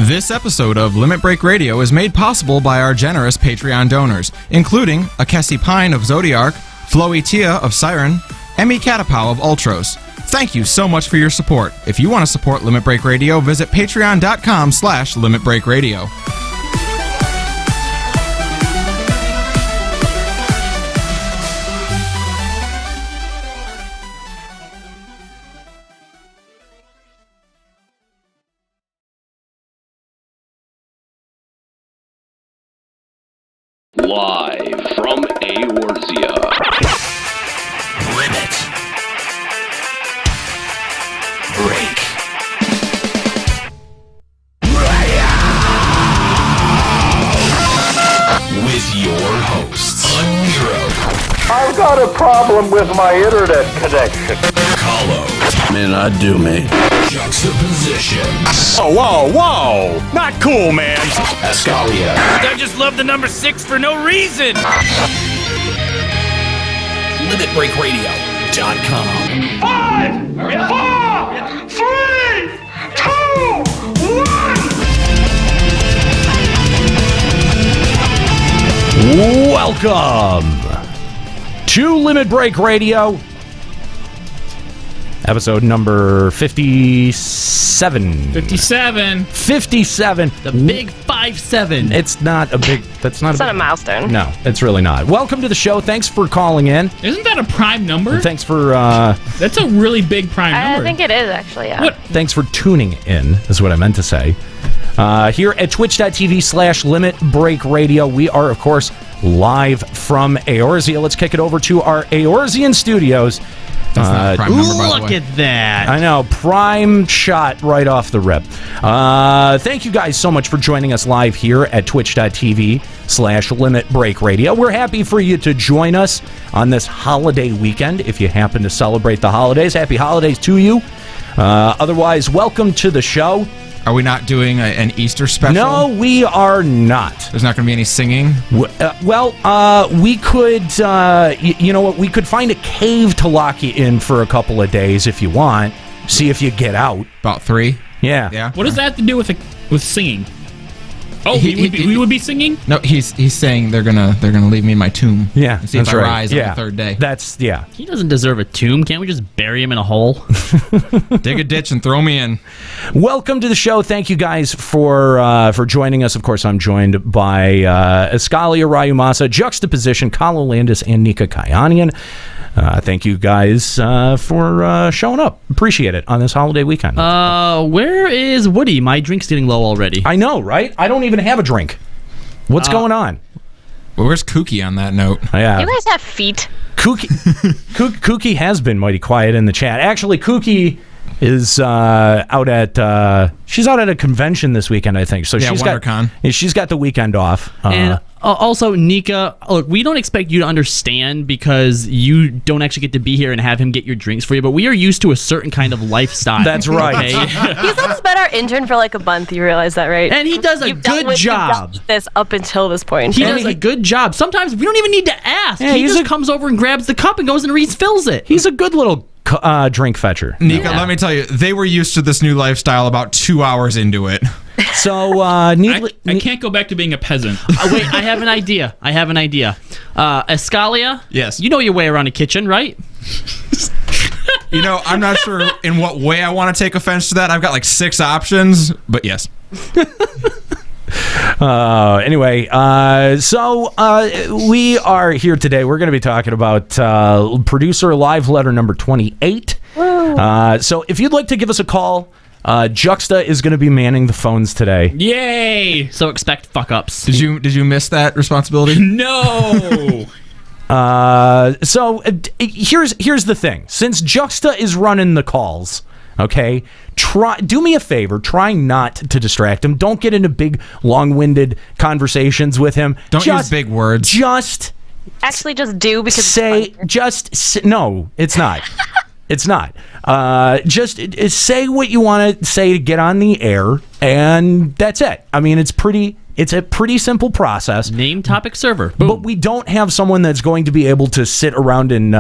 This episode of Limit Break Radio is made possible by our generous Patreon donors, including Akesi Pine of Zodiark, Floey Tia of Siren, Emmy Catapow of Ultros. Thank you so much for your support. If you want to support Limit Break Radio, visit patreon.com/limitbreakradio. Live from Eorzea. Limit Break with your hosts, Unhero. I've got a problem with my internet connection. Kahlo. Man, I do, me. Juxtaposition. Oh, whoa! Not cool, man! Escalia. I just love the number 6 for no reason! LimitBreakRadio.com. 5, 4, 3, 2, 1. Welcome to Limit Break Radio, episode number 57. 57. 57. The big 5-7. It's not a big... That's not It's not a milestone. No, it's really not. Welcome to the show. Thanks for calling in. Isn't that a prime number? Thanks for... That's a really big prime number. I think it is, actually, yeah. What? Thanks for tuning in, is what I meant to say. Here at twitch.tv/Limit Break Radio, we are, of course, live from Eorzea. Let's kick it over to our Eorzean studios. That's not a prime number, by the way. Look at that. I know, prime shot right off the rip. Thank you guys so much for joining us live here at twitch.tv/Limit Break Radio. We're happy for you to join us on this holiday weekend. If you happen to celebrate the holidays, happy holidays to you. Otherwise, welcome to the show. Are we not doing an Easter special? No, we are not. There's not going to be any singing? We could, you know what, we could find a cave to lock you in for a couple of days if you want. See if you get out. About 3? Yeah. Yeah. What does that have to do with singing? Oh, we would be singing? No, he's saying they're gonna leave me in my tomb. Yeah, and see if that's I right. rise on the third day. Yeah. He doesn't deserve a tomb. Can't we just bury him in a hole? Dig a ditch and throw me in. Welcome to the show. Thank you guys for joining us. Of course, I'm joined by Escalia Ryumasa, Juxtaposition, Kahlo Landis, and Nika Kayanian. Thank you guys for showing up. Appreciate it on this holiday weekend. Where is Woody? My drink's getting low already. I know, right? I don't even have a drink. What's going on? Well, where's Kooky on that note? Yeah. You guys have feet. Kooky has been mighty quiet in the chat. Actually, Kooky is out at she's out at a convention this weekend, I think. So yeah, she's WonderCon. She's got the weekend off. And also, Nika, look, we don't expect you to understand because you don't actually get to be here and have him get your drinks for you, but we are used to a certain kind of lifestyle. That's right. Okay? He's almost been our intern for like a month, you realize that, right? And he does a You've dealt good with job. this up until this point. He does a good job. Sometimes we don't even need to ask. Yeah, he just comes over and grabs the cup and goes and refills it. He's a good little drink fetcher. Nika, let me tell you, they were used to this new lifestyle about 2 hours into it. So, I can't go back to being a peasant. Wait, I have an idea. Escalia? Yes. You know your way around a kitchen, right? You know, I'm not sure in what way I want to take offense to that. I've got like 6 options, but yes. Anyway, so we are here today. We're going to be talking about producer live letter number 28. So if you'd like to give us a call, Juxta is going to be manning the phones today. Yay! So expect fuck-ups. Did you miss that responsibility? No! So here's the thing. Since Juxta is running the calls, okay, do me a favor. Try not to distract him. Don't get into big, long-winded conversations with him. Don't use big words. Just do because say, no, it's not. It's not. Just say what you want to say to get on the air, and that's it. I mean, it's a pretty simple process. Name, topic, server. Boom. But we don't have someone that's going to be able to sit around and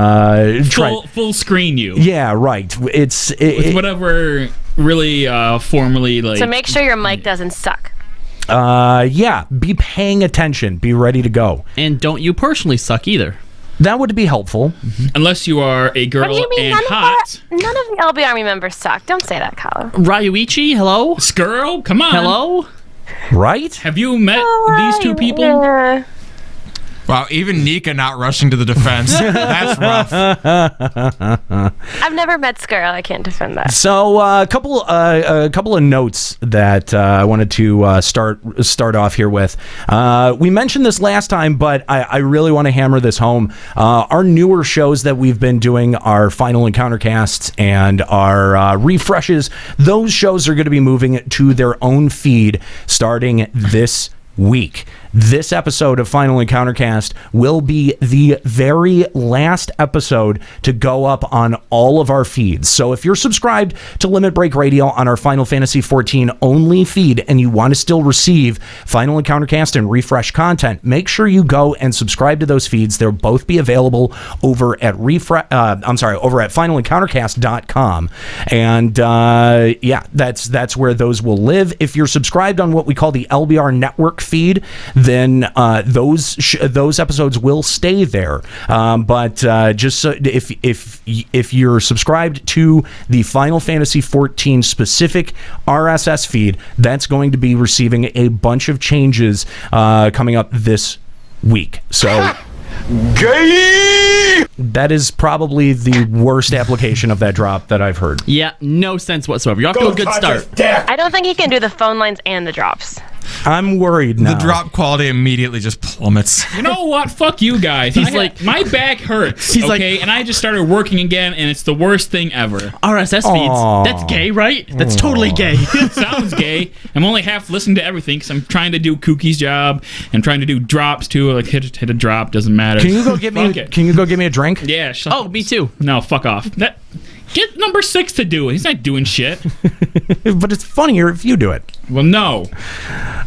full screen you. Yeah, right. It's with whatever really formally like. So make sure your mic doesn't suck. Yeah, be paying attention. Be ready to go. And don't you personally suck either. That would be helpful. Unless you are a girl What do you mean? and hot. None of the LB Army members suck. Don't say that, Kyle. Ryuichi, hello? Skirl, come on. Hello? Right? Have you met these two people? Yeah. Wow, even Nika not rushing to the defense. That's rough. I've never met Skirl. I can't defend that. So a couple of notes that I wanted to start off here with. We mentioned this last time, but I really want to hammer this home. Our newer shows that we've been doing, our Final Encounter casts and our refreshes, those shows are going to be moving to their own feed starting this week. This episode of Final Encounter Cast will be the very last episode to go up on all of our feeds. So if you're subscribed to Limit Break Radio on our Final Fantasy XIV only feed and you want to still receive Final Encounter Cast and refresh content, make sure you go and subscribe to those feeds. They'll both be available over at finalencountercast.com. And yeah, that's where those will live. If you're subscribed on what we call the LBR network feed, then those episodes will stay there. But just so if you're subscribed to the Final Fantasy XIV specific RSS feed, that's going to be receiving a bunch of changes coming up this week. So. Gay! That is probably the worst application of that drop that I've heard. Yeah, no sense whatsoever. You're off to a good start. I don't think he can do the phone lines and the drops. I'm worried now. The drop quality immediately just plummets. You know what? Fuck you guys. He's like, my back hurts. He's like- and I just started working again, and it's the worst thing ever. RSS Aw. feeds. That's gay, right? That's totally gay. Sounds gay. I'm only half listening to everything because I'm trying to do Kookie's job and trying to do drops too. Like hit a drop doesn't matter. Can you go get me? Fuck it. Can you go get me a drink? Yeah. Oh, me too. No, fuck off. Get number 6 to do it. He's not doing shit. But it's funnier if you do it. Well, no.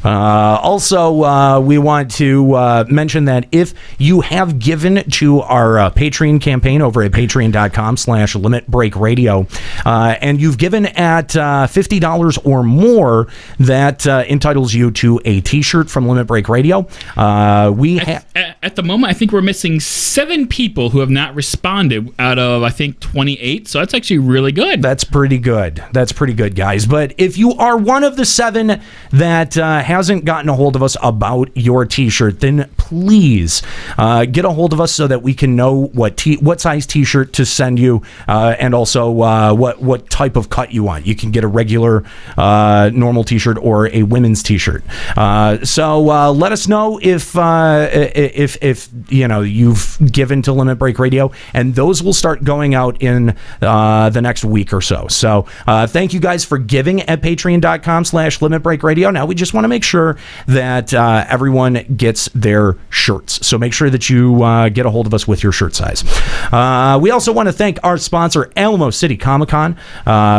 Also, we want to mention that if you have given to our Patreon campaign over at patreon.com/limitbreakradio, and you've given at $50 or more, that entitles you to a t-shirt from Limit Break Radio. At the moment, I think we're missing 7 people who have not responded out of, I think, 28. So that's actually really good. That's pretty good. That's pretty good, guys. But if you are one of the 7 that hasn't gotten a hold of us about your t-shirt, then please get a hold of us so that we can know what size t-shirt to send you, and also what type of cut you want. You can get a regular normal t-shirt or a women's t-shirt. So let us know if you know you've given to Limit Break Radio, and those will start going out in the next week or so. So thank you guys for giving at patreon.com/limitbreakradio. Now we just want to make sure that everyone gets their shirts. So make sure that you get a hold of us with your shirt size. We also want to thank our sponsor, Alamo City Comic Con.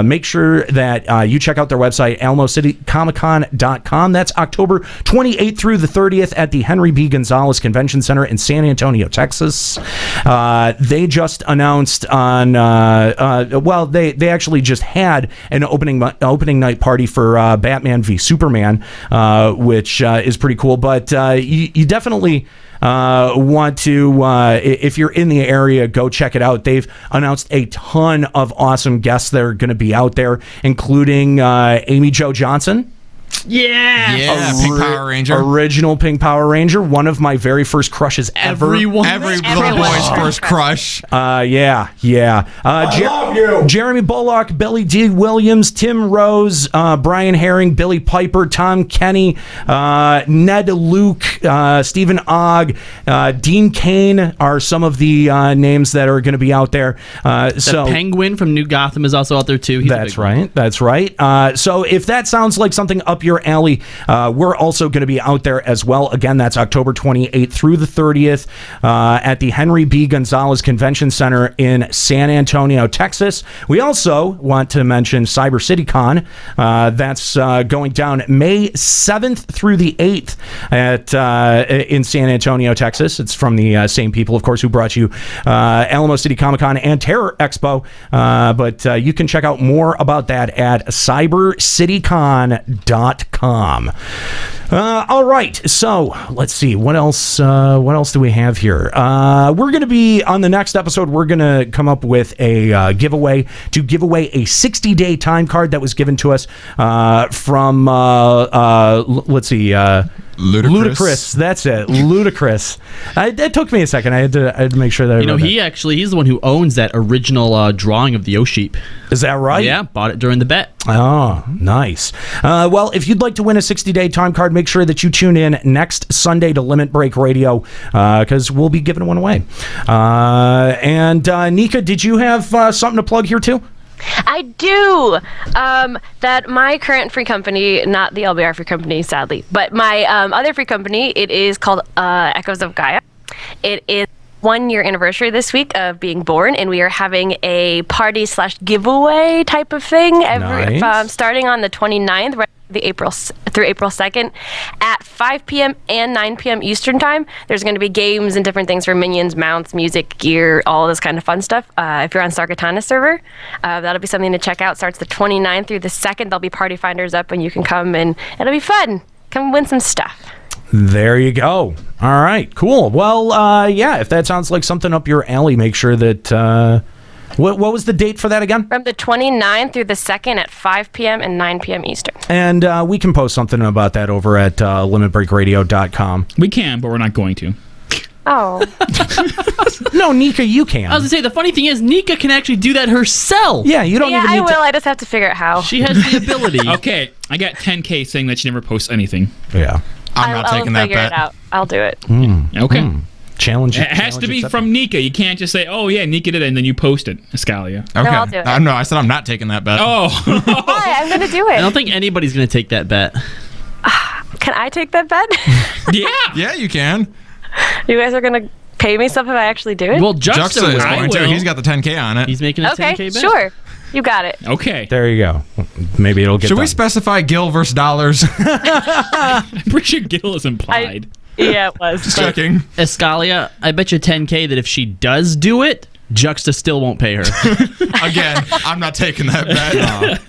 Make sure that you check out their website, alamo-citycomiccon.com. That's October 28th through the 30th at the Henry B. Gonzalez Convention Center in San Antonio, Texas. They just announced on, they actually just had an opening night party for Batman v Superman, which is pretty cool. But you definitely want to, if you're in the area, go check it out. They've announced a ton of awesome guests that are going to be out there, including Amy Jo Johnson. Yeah, Pink Power Ranger. Original Pink Power Ranger. One of my very first crushes ever. Every little boy's first crush. Yeah. I love you. Jeremy Bullock, Billy D. Williams, Tim Rose, Brian Herring, Billy Piper, Tom Kenny, Ned Luke, Stephen Ogg, Dean Kane are some of the names that are going to be out there. The Penguin from New Gotham is also out there too. He's That's right. So if that sounds like something up up your alley, we're also going to be out there as well. Again, that's October 28th through the 30th at the Henry B. Gonzalez Convention Center in San Antonio, Texas. We also want to mention Cyber City Con. That's going down May 7th through the 8th in San Antonio, Texas. It's from the same people, of course, who brought you Alamo City Comic Con and Terror Expo. But you can check out more about that at cybercitycon.com. All right, so let's see what else do we have here. We're going to be on the next episode. We're going to come up with a giveaway to give away a 60-day time card that was given to us from let's see, Ludacris. That's it, Ludacris. It took me a second. I had to make sure that he's the one who owns that original drawing of the O-Sheep. Is that right? Yeah, bought it during the bet. Oh, nice. Well, if you'd like to win a 60-day time card, make sure that you tune in next Sunday to Limit Break Radio because we'll be giving one away. And Nika, did you have something to plug here too? I do. That my current free company, not the LBR free company, sadly, but my other free company, it is called Echoes of Gaia. It is 1 year anniversary this week of being born, and we are having a party / giveaway type of thing starting on the 29th, right through April 2nd at 5 p.m. and 9 p.m. Eastern Time. There's going to be games and different things for minions, mounts, music, gear, all this kind of fun stuff. If you're on Sarkatana server, that'll be something to check out. Starts the 29th through the 2nd. There'll be party finders up, and you can come, and it'll be fun. Come win some stuff. There you go. All right, cool. Well, yeah, if that sounds like something up your alley, make sure that... What was the date for that again? From the 29th through the 2nd at 5 p.m. and 9 p.m. Eastern. And we can post something about that over at limitbreakradio.com. We can, but we're not going to. Oh. No, Nika, you can. I was going to say, the funny thing is, Nika can actually do that herself. Yeah, you don't even need I will. I just have to figure out how. She has the ability. Okay, I got 10K saying that she never posts anything. Yeah. I'm not taking that bet. I'll figure it out. I'll do it. Okay. Challenge. It has to be from Nika. You can't just say, "Oh yeah, Nika did it," and then you post it, Escalia. Okay. No, I'll do it. No, I said I'm not taking that bet. Oh. Why? I'm going to do it. I don't think anybody's going to take that bet. Can I take that bet? Yeah. Yeah, you can. You guys are going to pay me stuff if I actually do it? Well, Juxta is going to. He's got the 10K on it. He's making a okay, 10K bet. sure. You got it. Okay. There you go. Maybe it'll get Should done. we specify Gil versus dollars? I'm pretty sure Gil is implied. Yeah, it was. Just checking. Escalia, I bet you 10K that if she does do it, Juxta still won't pay her. Again, I'm not taking that bet.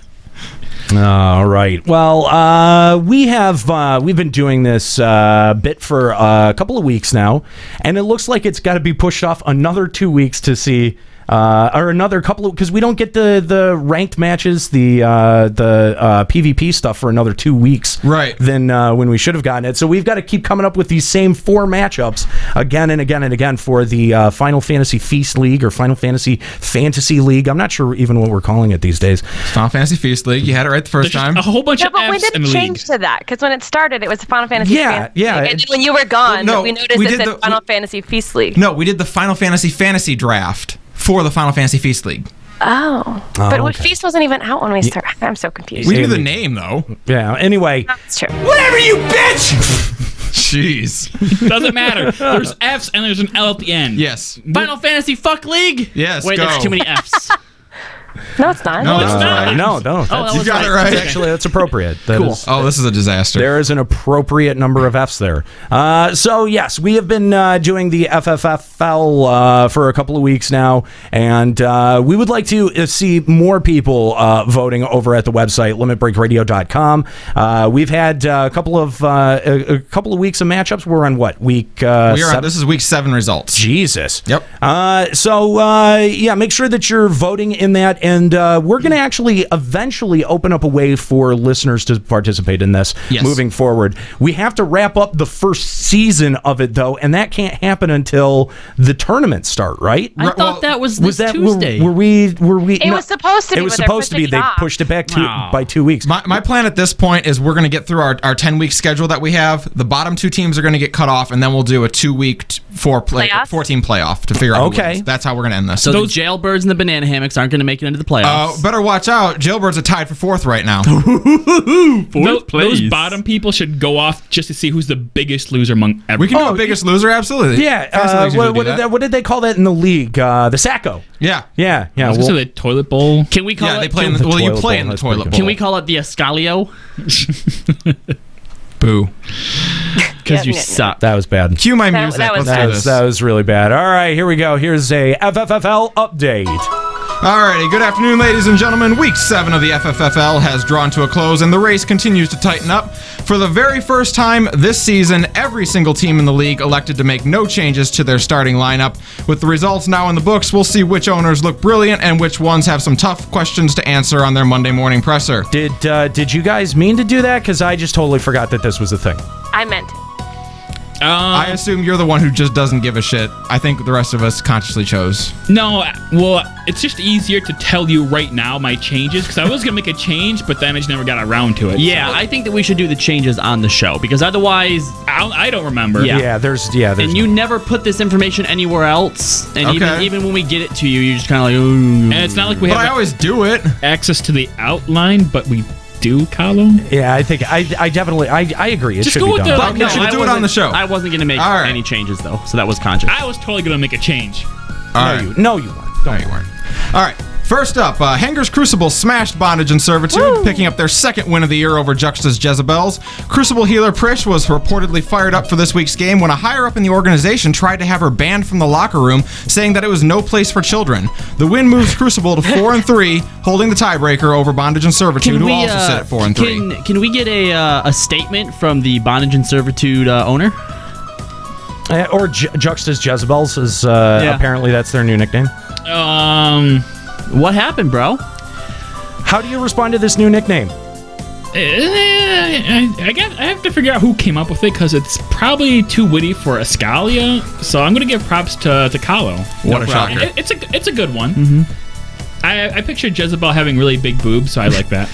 All right. Well, we've been doing this bit for a couple of weeks now, and it looks like it's got to be pushed off another 2 weeks to see. Or another couple of, because we don't get the ranked matches, the PvP stuff for another 2 weeks, right? Than when we should have gotten it. So we've got to keep coming up with these same 4 matchups again and again and again for the Final Fantasy Feast League or Final Fantasy League. I'm not sure even what we're calling it these days. Final Fantasy Feast League. You had it right the first time. A whole bunch of but we F's in didn't the change league. to that because when it started, it was the Final Fantasy Fantasy League. And then when you were gone, we noticed it said Final Fantasy Feast League. No, we did the Final Fantasy draft for the Final Fantasy Feast League. Oh, but Feast wasn't even out when we started. I'm so confused. We knew the name though. Yeah. Anyway, that's true. Whatever, you bitch. Jeez. Doesn't matter. There's F's and there's an L at the end. Yes. Final Fantasy Fuck League. Yes. Wait, go. there's too many F's. No, it's not. No, it's not. No. Oh, You got it right. Actually, that's appropriate. Cool. This is a disaster. There is an appropriate number of Fs there. So, yes, we have been doing the FFXIV for a couple of weeks now, and we would like to see more people voting over at the website, limitbreakradio.com. We've had a couple of weeks of matchups. We're on what, week This is week 7 results. Jesus. Yep. So, make sure that you're voting in that, and we're going to actually eventually open up a way for listeners to participate in this moving forward. We have to wrap up the first season of it, though, and that can't happen until the tournaments start, right? I thought that was this Tuesday. Were we? It was supposed to be. It was supposed to be. They pushed it back by 2 weeks. My plan at this point is we're going to get through our 10-week schedule that we have. The bottom 2 teams are going to get cut off, and then we'll do a 2-week 4-team playoff to figure out who wins. That's how we're going to end this. So the jailbirds and the banana hammocks aren't going to make it into the playoffs. playoffs. Better watch out. Jailbirds are tied for 4th right now. Those bottom people should go off just to see who's the biggest loser among everyone. We can do a biggest loser, absolutely. Yeah. Fantasy leagues usually do that. What did they call that in the league? The Sacco. Yeah. Yeah. I was gonna say the toilet bowl. Can we call Yeah, it? they play in the the, well, you toilet play bowl, in the that's toilet pretty bowl. Can we call it the Escalio? Boo. Because you Yeah. suck. That was bad. Cue my That- music. that was Let's do this. That was really bad. All right, here we go. Here's a FFFL update. Alrighty, good afternoon, ladies and gentlemen. Week 7 of the FFFL has drawn to a close, and the race continues to tighten up. For the very first time this season, every single team in the league elected to make no changes to their starting lineup. With the results now in the books, we'll see which owners look brilliant and which ones have some tough questions to answer on their Monday morning presser. Did you guys mean to do that? Because I just totally forgot that this was a thing. I meant it. I assume you're the one who just doesn't give a shit. I think the rest of us consciously chose. No, well, it's just easier to tell you right now my changes because I was gonna make a change, but then I just never got around to it. Yeah, I think that we should do the changes on the show because otherwise, I don't remember. Yeah. There's and you never put this information anywhere else. And Okay. even when we get it to you, you're just kind of like, ooh. And it's not like we But I have always do it. access to the outline, but we do, Carlo. Yeah, I think I definitely I agree. It Just should go be with done. the- Okay, no, we'll I do it on the show. I wasn't going to make All right. any changes though, so that was conscious. I was totally gonna make a change. No, you weren't. No, you weren't. All right. First up, Hangar's Crucible smashed Bondage and Servitude, picking up their 2nd win of the year over Juxta's Jezebels. Crucible healer Prish was reportedly fired up for this week's game when a higher up in the organization tried to have her banned from the locker room, saying that it was no place for children. The win moves Crucible to 4-3, holding the tiebreaker over Bondage and Servitude, who also sit at 4-3. Can we get a statement from the Bondage and Servitude owner? Or Juxta's Jezebels is apparently that's their new nickname. What happened, bro? How do you respond to this new nickname? I guess I have to figure out who came up with it because it's probably too witty for Escalia. So I'm gonna give props to Carlo. What a shocker. It's a good one. I pictured Jezebel having really big boobs, so I like that.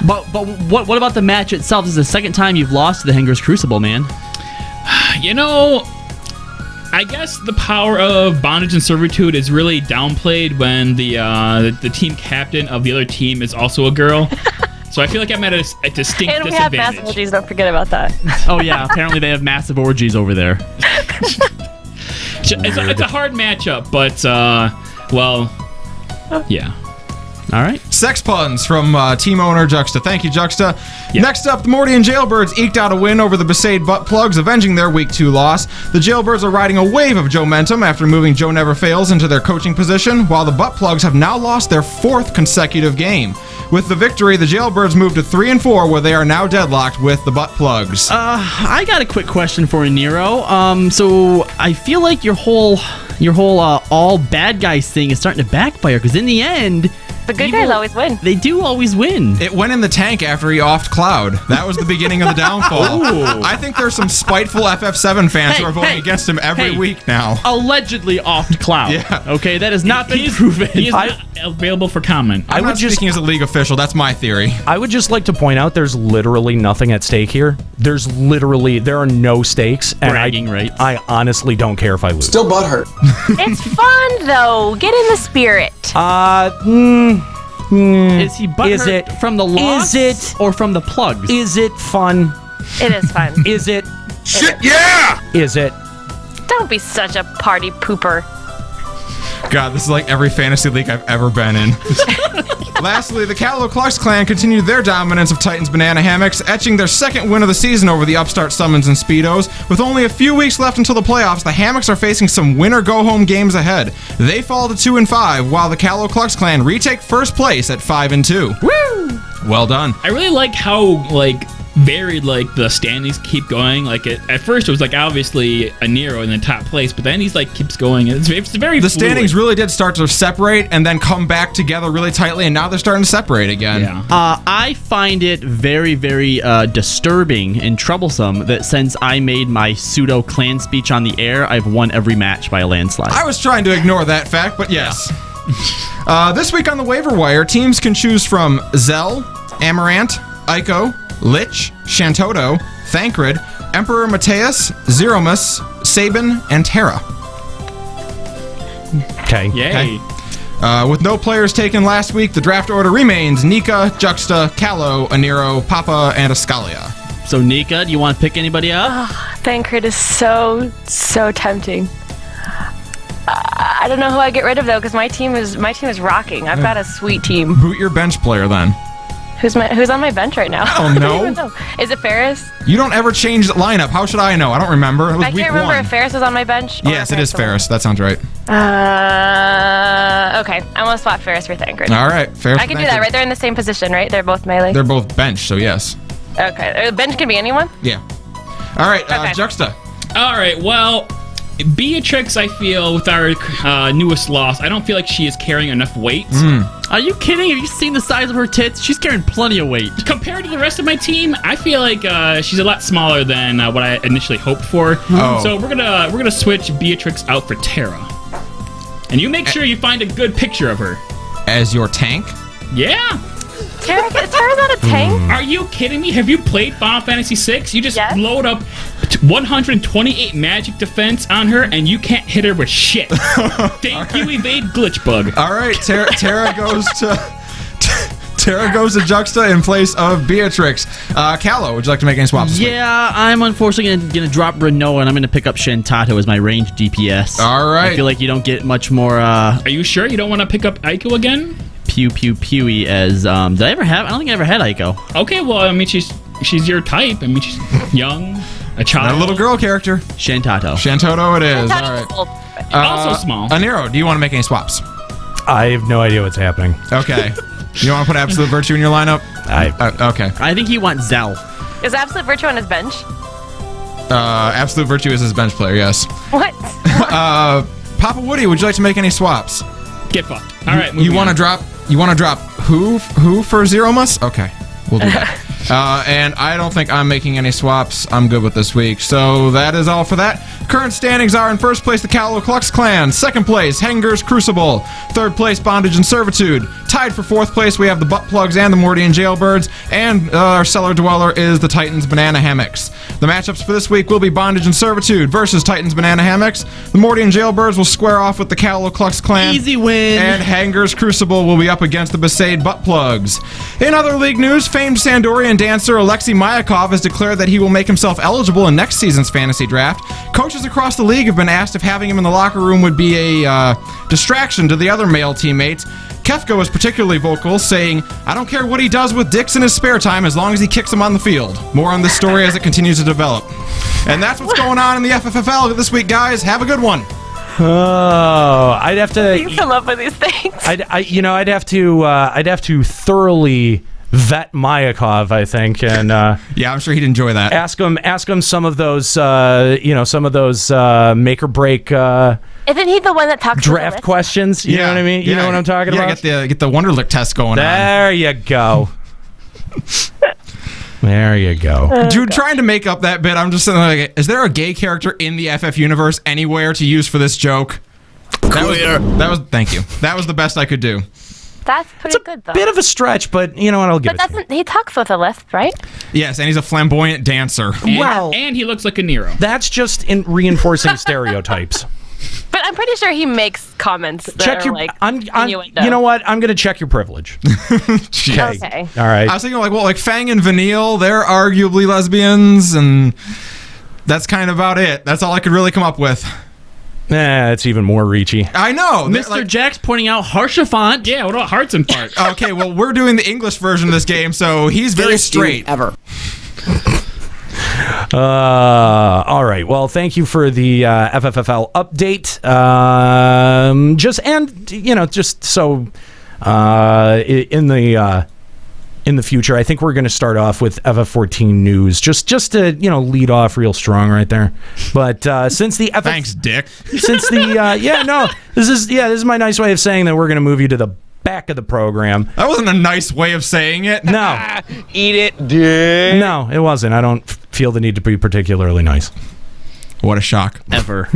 But what about the match itself? This is the second time you've lost to the Hangar's Crucible, man. You know, I guess the power of Bondage and Servitude is really downplayed when the team captain of the other team is also a girl. So I feel like I'm at a distinct And we have disadvantage. massive orgies, don't forget about that. Oh yeah, apparently they have massive orgies over there. It's a hard matchup, but well, yeah. All right. Sex puns from team owner Juxta. Thank you, Juxta. Yeah. Next up, the Morty and Jailbirds eked out a win over the Besaid Butt Plugs, avenging their Week 2 loss. The Jailbirds are riding a wave of Joe Mentum after moving Joe Never Fails into their coaching position, while the Butt Plugs have now lost their 4th consecutive game. With the victory, the Jailbirds move to 3-4, where they are now deadlocked with the Butt Plugs. I got a quick question for you, Nero. So I feel like your whole all bad guys thing is starting to backfire because in the end, The good guys always win. they do always win. It went in the tank after he offed Cloud. That was the beginning of the downfall. I think there's some spiteful FF7 fans who are voting against him every week now. Allegedly off Cloud. Yeah. Okay, that has not been proven. He is not available for comment. I'm not speaking as a league official. That's my theory. I would just like to point out there's literally nothing at stake here. There are no stakes. And Bragging rights. I honestly don't care if I lose. Still butthurt. It's fun, though. Get in the spirit. Is he butthurt Is it- from the loss is it- or from the plugs? Is it fun? It is fun. Is it? Shit, yeah! Is it? Don't be such a party pooper. God, this is like every fantasy league I've ever been in. Lastly, the Callow Klux clan continued their dominance of Titan's Banana Hammocks, etching their 2nd win of the season over the upstart Summons and Speedos. With only a few weeks left until the playoffs, the Hammocks are facing some winner-go-home games ahead. They fall to 2-5, while the Callow Klux clan retake first place at 5-2. Woo! Well done. I really like how varied the standings keep going. At first it was obviously a Nero in the top place, but then he's keeps going. It's very The fluid. standings really did start to separate and then come back together really tightly, and now they're starting to separate again. Yeah. I find it very, very disturbing and troublesome that since I made my pseudo clan speech on the air, I've won every match by a landslide. I was trying to ignore that fact, but yes. This week on the waiver wire, teams can choose from Zell, Amaranth, Ico, Lich, Shantoto, Thancred, Emperor Mateus, Zeromus, Sabin, and Terra. Okay. Yay. With no players taken last week, the draft order remains Nika, Juxta, Callow, Aniro, Papa, and Ascalia. So, Nika, do you want to pick anybody up? Thancred is so tempting. I don't know who I get rid of though, because my team is rocking. I've got a sweet team. Boot your bench player then. Who's on my bench right now? Oh, no? I don't even know. Is it Ferris? You don't ever change the lineup. How should I know? I don't remember. It was I week can't remember 1. if Ferris was on my bench. Yes, it is Ferris. That sounds right. Okay, I want to swap Ferris for Thancred. All right, Ferris. I can do that, right? They're in the same position, right? They're both melee. They're both bench, so yes. Okay, bench can be anyone? Yeah. All right, Okay. Juxta. All right, well, Beatrix, I feel, with our newest loss, I don't feel like she is carrying enough weight. Are you kidding? Have you seen the size of her tits? She's carrying plenty of weight. Compared to the rest of my team, I feel like she's a lot smaller than what I initially hoped for. Oh. So we're gonna switch Beatrix out for Terra, and you make sure you find a good picture of her. As your tank? Yeah. Terra's not a tank? Are you kidding me? Have you played Final Fantasy VI? You just Yes. load up 128 magic defense on her, and you can't hit her with shit. Thank you, evade glitch bug. All right, Terra goes to Terra goes to Juxta in place of Beatrix. Callow, would you like to make any swaps? this week? Yeah, I'm unfortunately gonna drop Renault, and I'm gonna pick up Shantato as my range DPS. All right. I feel like you don't get much more Are you sure you don't want to pick up Aiko again? pew pew pewy as did I ever have? I don't think I ever had Aiko. Okay, well, I mean, she's your type. I mean, she's young, a child. A little girl character. Shantato. Shantoto it is. All right. Also small. Aniro, do you want to make any swaps? I have no idea what's happening. Okay. You want to put Absolute Virtue in your lineup? Okay. I think he wants Zell. Is Absolute Virtue on his bench? Absolute Virtue is his bench player, yes. What? Papa Woody, would you like to make any swaps? Get fucked. All right, You want to drop who for Zeromus? Okay. We'll do that. And I don't think I'm making any swaps. I'm good with this week. So that is all for that. Current standings are: in first place, the Callow Klux Klan. Second place, Henger's Crucible. Third place, Bondage and Servitude. Tied for fourth place, we have the Butt Plugs and the Mordian Jailbirds. And our Cellar Dweller is the Titans Banana Hammocks. The matchups for this week will be Bondage and Servitude versus Titans Banana Hammocks. The Mordian Jailbirds will square off with the Callow Klux Klan. Easy win. And Henger's Crucible will be up against the Besaid Butt Plugs. In other league news, famed Sandorian dancer Alexei Mayakov has declared that he will make himself eligible in next season's fantasy draft. Coaches across the league have been asked if having him in the locker room would be a distraction to the other male teammates. Kefka was particularly vocal, saying, "I don't care what he does with dicks in his spare time as long as he kicks them on the field." More on this story as it continues to develop. And that's what's going on in the FFFL this week, guys. Have a good one. Oh, I'd have to. You come up with these things. I'd have to thoroughly vet Mayakov, I think, and Yeah, I'm sure he'd enjoy that. ask him some of those make or break Isn't he the one that talks draft questions. You know what I mean? You know what I'm talking about? Get the Wonderlick test going on. There you go. There you go. Dude, trying to make up that bit, I'm just saying, like, is there a gay character in the FF universe anywhere to use for this joke? That was thank you. That was the best I could do. That's pretty good, though. Bit of a stretch, but you know what? I'll give But it to you. doesn't he talks with a lisp, right? Yes, and he's a flamboyant dancer. And he looks like a Nero. That's just in reinforcing stereotypes. But I'm pretty sure he makes comments that Check are your. like You know what? I'm gonna check your privilege. Okay. All right. I was thinking, like Fang and Vanille, they're arguably lesbians, and that's kind of about it. That's all I could really come up with. It's even more reachy. I know. Mr. Jack's pointing out Harsha font. Yeah, what about Hearts and Farts? Okay, well, we're doing the English version of this game, so he's very straight. Ever. All right. Well, thank you for the FFFL update. Just so in the future, I think we're going to start off with FF14 news, just to lead off real strong right there. But since the Thanks, Dick. since the this is my nice way of saying that we're going to move you to the back of the program. That wasn't a nice way of saying it. No, Eat it, Dick. no, it wasn't. I don't feel the need to be particularly nice. What a shock. Ever.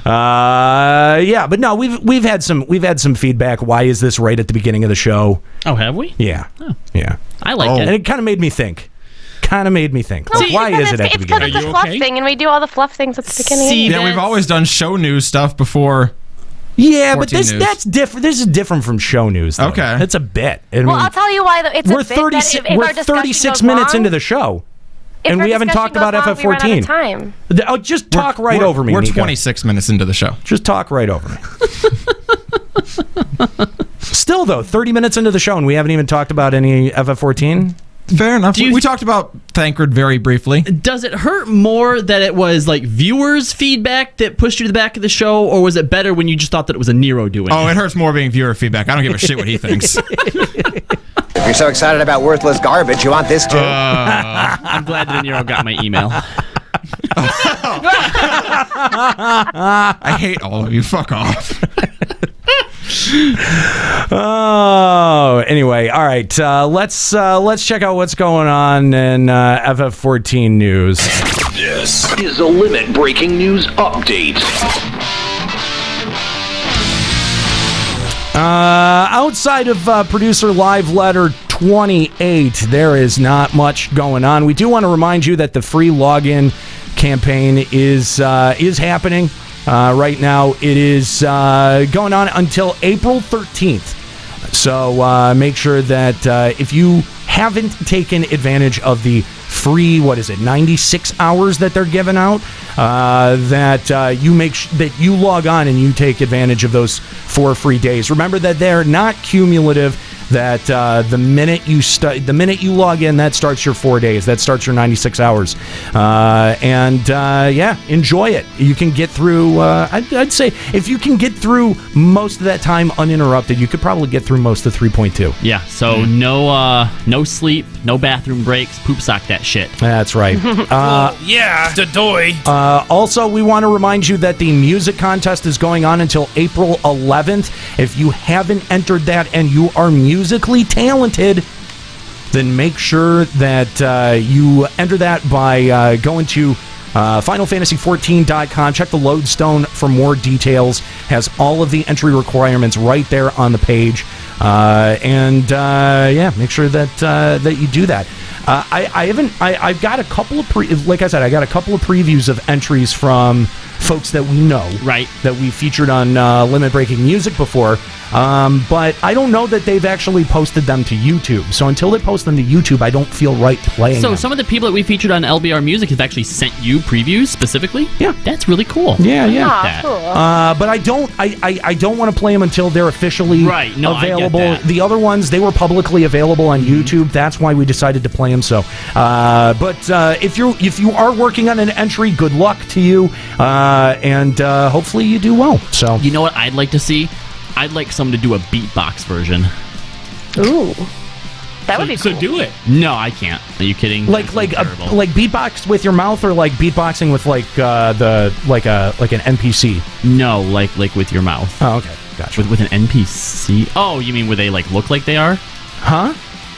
But no, we've had some feedback. Why is this right at the beginning of the show? Oh, have we? Yeah, yeah. I like And it. it kind of made me think. See, Why is it at the It's because beginning? it's a Are you fluff okay? thing, and we do all the fluff things at the beginning. See, Yeah, we've always done show news stuff before. Yeah, but 14 news. that's different. This is different from show news. Though. Okay. It's a bit. Well, I'll tell you why. It's we're a bit 36 that if we're our discussion 36 goes minutes long, into the show. if And our we haven't discussion talked about goes long, we run out FF14. of time. Oh, just talk right over me, We're Nico. 26 minutes into the show. Just talk right over me. Still, though, 30 minutes into the show, and we haven't even talked about any FF14. Fair enough. We talked about Thancred very briefly. Does it hurt more that it was like viewers' feedback that pushed you to the back of the show, or was it better when you just thought that it was a Nero doing Oh, it? it hurts more being viewer feedback. I don't give a shit what he thinks. If you're so excited about worthless garbage, you want this too? I'm glad that Nero got my email. I hate all of you. Fuck off. Oh, anyway, all right. Let's check out what's going on in FF14 news. This is a Limit Breaking News Update. Outside of producer live letter 28, there is not much going on. We do want to remind you that the free login campaign is happening right now. It is going on until April 13th. So make sure that if you haven't taken advantage of the free, 96 hours that they're giving out, that you that you log on and you take advantage of those 4 free days. Remember that they're not cumulative. That the minute you log in, that starts your 4 days. That starts your 96 hours. Enjoy it. You can get through. I'd say if you can get through most of that time uninterrupted, you could probably get through most of 3.2. Yeah. So no sleep, no bathroom breaks. Poop sock that shit. That's right. Also, we want to remind you that the music contest is going on until April 11th. If you haven't entered that and you are musically talented, then make sure that you enter that by going to FinalFantasy14.com. Check the lodestone for more details. Has all of the entry requirements right there on the page. Make sure that you do that. I've got a couple of I got a couple of previews of entries from folks that we know, right? That we featured on Limit Breaking Music before. But I don't know that they've actually posted them to YouTube. So until they post them to YouTube, I don't feel right playing them. Some of the people that we featured on LBR Music have actually sent you previews specifically. Yeah, that's really cool. Yeah. Cool. But I don't want to play them until they're officially available. I get that. The other ones, they were publicly available on YouTube. That's why we decided to play them. So, if you are working on an entry, good luck to you, and hopefully you do well. So, you know what I'd like to see? I'd like someone to do a beatbox version. Ooh, that would be cool. So do it. No, I can't. Are you kidding? Like beatbox with your mouth, or like beatboxing with like an NPC. No, like with your mouth. Oh, okay, gotcha. With an NPC. Oh, you mean where they like look like they are? Huh?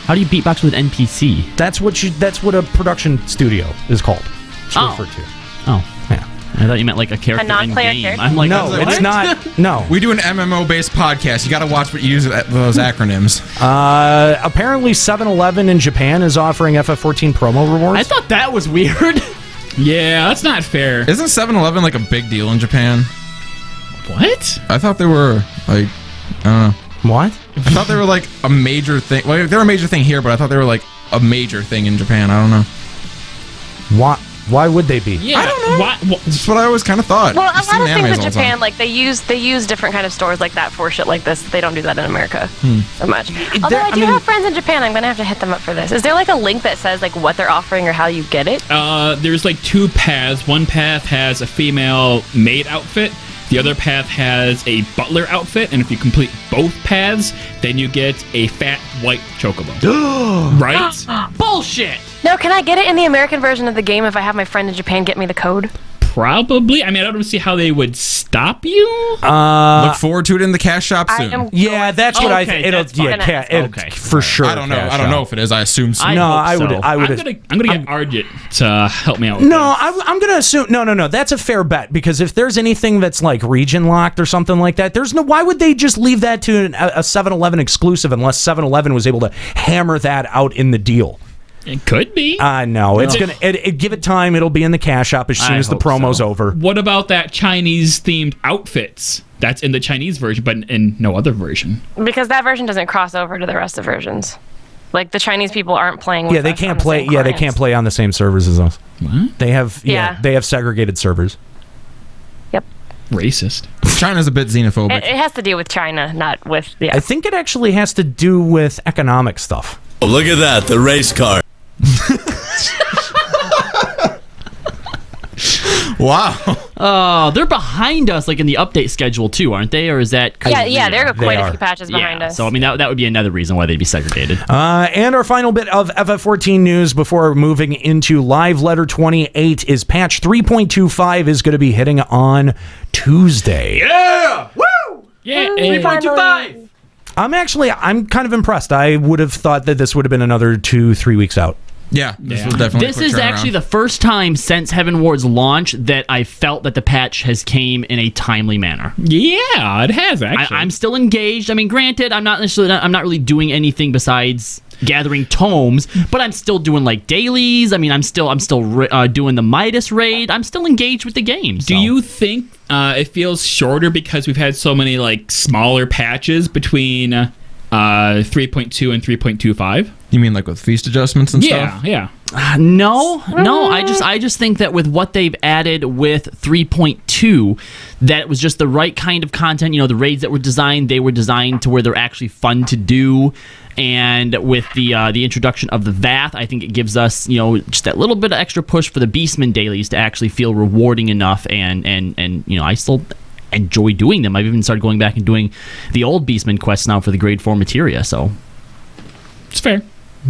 How do you beatbox with an NPC? That's what a production studio is called. It's referred to. Oh, yeah. I thought you meant like a character non-player in game. character? I'm like, no, what? it's not. No, We do an MMO-based podcast. You got to watch what you use those acronyms. apparently 7-Eleven in Japan is offering FF14 promo rewards. I thought that was weird. Yeah, that's not fair. Isn't 7-Eleven like a big deal in Japan? What? I thought they were like, I don't know. What? I thought they were like a major thing. Well, they're a major thing here, but I thought they were like a major thing in Japan. I don't know. Why would they be? Yeah, I don't know. What? That's what I always kind of thought. Well, a I've seen lot of animes things all in the time. Japan, like they use different kind of stores like that for shit like this. They don't do that in America so much. Although I do have friends in Japan, I'm gonna have to hit them up for this. Is there like a link that says like what they're offering or how you get it? There's like 2 paths. One path has a female maid outfit. The other path has a butler outfit, and if you complete both paths, then you get a fat white chocobo. Right? Bullshit. No, can I get it in the American version of the game if I have my friend in Japan get me the code? Probably. I mean, I don't see how they would stop you. Look forward to it in the cash shop soon. Yeah, that's what I Okay, think. It'll that's fine. okay, for sure. I don't know. cash I don't out. know if it is. I assume so. I No, hope I would. so. I would. I'm gonna get Arjit to help me out with No, this. I'm going to assume. No. That's a fair bet, because if there's anything that's like region locked or something like that, there's no. Why would they just leave that to a 7-Eleven exclusive unless 7-Eleven was able to hammer that out in the deal? It could be. No, it's gonna. Give it time. It'll be in the cash shop as soon I as the hope promo's so. over. What about that Chinese themed outfits? That's in the Chinese version, but in no other version. Because that version doesn't cross over to the rest of versions. Like the Chinese people aren't playing with they us can't on the play. same Yeah, they clients. can't play on the same servers as us. What? They have. Yeah. They have segregated servers. Yep. Racist. China's a bit xenophobic. It has to do with China, not with the. I think it actually has to do with economic stuff. Oh, look at that, the race car. Wow. Oh, they're behind us, like in the update schedule too, aren't they? Or is that? Yeah, there are quite They a are. few patches behind us. So I mean, that would be another reason why they'd be segregated. And our final bit of FF14 news before moving into Live Letter 28 is patch 3.25 is going to be hitting on Tuesday. Yeah! Woo! Yeah. 3.25. I'm kind of impressed. I would have thought that this would have been another 2-3 weeks out. Yeah, this was definitely This a quick is actually turnaround. the first time since Heaven Ward's launch that I felt that the patch has came in a timely manner. Yeah, it has actually. I'm still engaged. I mean, granted, I'm not really doing anything besides gathering tomes, but I'm still doing like dailies. I mean, I'm still doing the Midas raid. I'm still engaged with the game. Do you think it feels shorter because we've had so many like smaller patches between 3.2 and 3.25? You mean like with feast adjustments and stuff? Yeah. No. I just think that with what they've added with 3.2, that it was just the right kind of content. You know, the raids that were designed to where they're actually fun to do. And with the introduction of the Vath, I think it gives us, you know, just that little bit of extra push for the Beastman dailies to actually feel rewarding enough. And you know, I still enjoy doing them. I've even started going back and doing the old Beastman quests now for the grade 4 materia. So It's fair.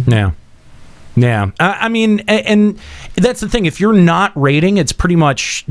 Yeah. I mean, and that's the thing. If you're not raiding, it's pretty much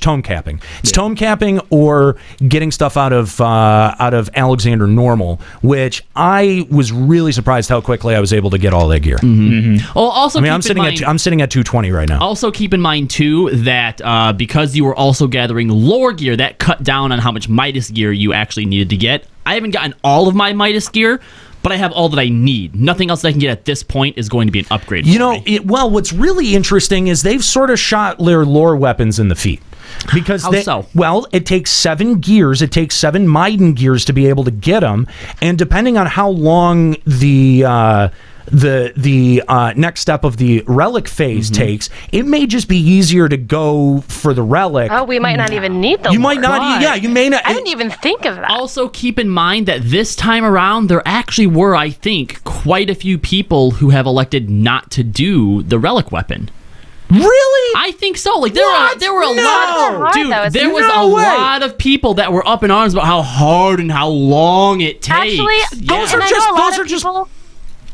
tome capping. It's tome capping or getting stuff out of Alexander Normal, which I was really surprised how quickly I was able to get all that gear. Well, also, I mean, keep in mind, I'm sitting at 220 right now. Also, keep in mind too that because you were also gathering lore gear, that cut down on how much Midas gear you actually needed to get. I haven't gotten all of my Midas gear, but I have all that I need. Nothing else that I can get at this point is going to be an upgrade. You know, what's really interesting is they've sort of shot their lore weapons in the feet. Because How so? Well, it takes 7 gears. It takes 7 Maiden gears to be able to get them, and depending on how long the next step of the relic phase takes, it may just be easier to go for the relic. Oh, we might not even need the You might not. Yeah, you may not. I didn't even think of that. Also, keep in mind that this time around, there actually were, I think, quite a few people who have elected not to do the relic weapon. Really? I think so. Like there were a No. lot of dude. That was- There was No a way. lot of people that were up in arms about how hard and how long it takes. Actually, Those and are I just- know a lot those of are just- people-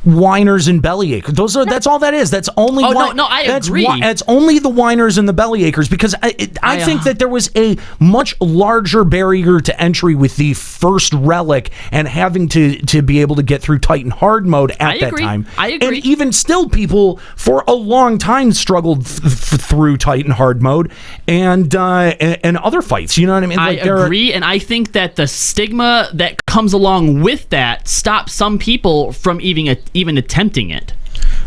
Whiners and bellyachers. That's all that is. That's only. Oh, no, I agree. It's only the whiners and the bellyachers, because I think that there was a much larger barrier to entry with the first relic and having to be able to get through Titan hard mode at that time. I agree. And even still, people for a long time struggled through Titan hard mode and other fights. You know what I mean? I agree, and I think that the stigma that comes along with that stops some people from even attempting it.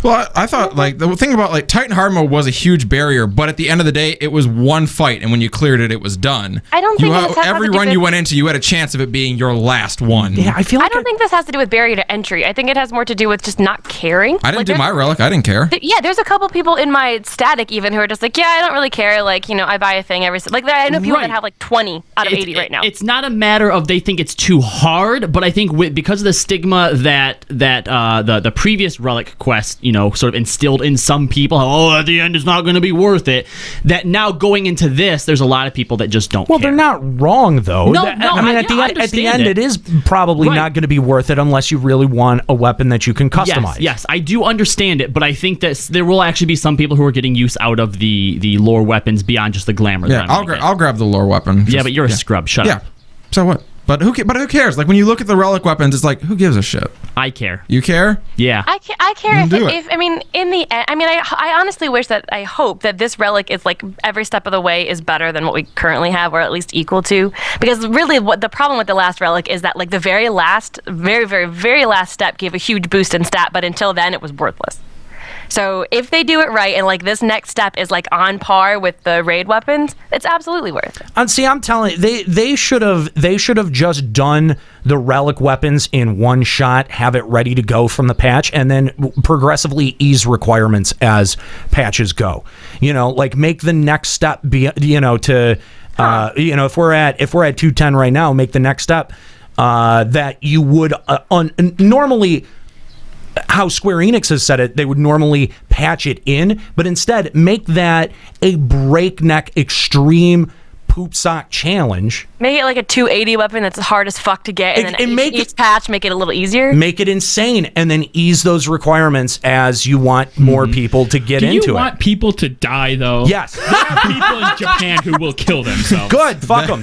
Well, I thought, like, the thing about, like, Titan hard mode was a huge barrier, but at the end of the day, it was one fight, and when you cleared it, it was done. I don't think this has every to do run with- you went into, you had a chance of it being your last one. Yeah, I feel like I don't think this has to do with barrier to entry. I think it has more to do with just not caring. I didn't Like, do my relic. I didn't care. Yeah, there's a couple people in my static even who are just like, yeah, I don't really care. Like, you know, I buy a thing every. Like, I know people Right. that have like 20 out of 80 right now. It's not a matter of they think it's too hard, but I think because of the stigma that the previous relic quest, you know, sort of instilled in some people, oh, at the end it's not going to be worth it. That now going into this, there's a lot of people that just don't. Well, care. they're not wrong though. No, I mean, at the end, it is probably Right. not going to be worth it unless you really want a weapon that you can customize. Yes, I do understand it, but I think that there will actually be some people who are getting use out of the lore weapons beyond just the glamour. Yeah, that I'm gonna get. I'll grab the lore weapon. Yeah, but you're a scrub. Shut Yeah. up. So what? But who cares? Like, when you look at the relic weapons, it's like, who gives a shit? I care. You care? Yeah. I care Do it. if I mean, in the end, I mean, I honestly wish that I hope that this relic is like every step of the way is better than what we currently have, or at least equal to. Because really, what the problem with the last relic is that like the very last step gave a huge boost in stat, but until then, it was worthless. So if they do it right and like this next step is like on par with the raid weapons, it's absolutely worth it. And see, I'm telling you, they should have just done the relic weapons in one shot, have it ready to go from the patch, and then progressively ease requirements as patches go. You know, like make the next step be, you know, to if we're at 210 right now, make the next step that you would normally. How Square Enix has said it, they would normally patch it in, but instead make that a breakneck extreme poop sock challenge. Make it like a 280 weapon that's hard as fuck to get, and then each patch make it a little easier. Make it insane, and then ease those requirements as you want more people to get into it. Do you want people to die, though? Yes. There are people in Japan who will kill themselves. Good. Fuck them.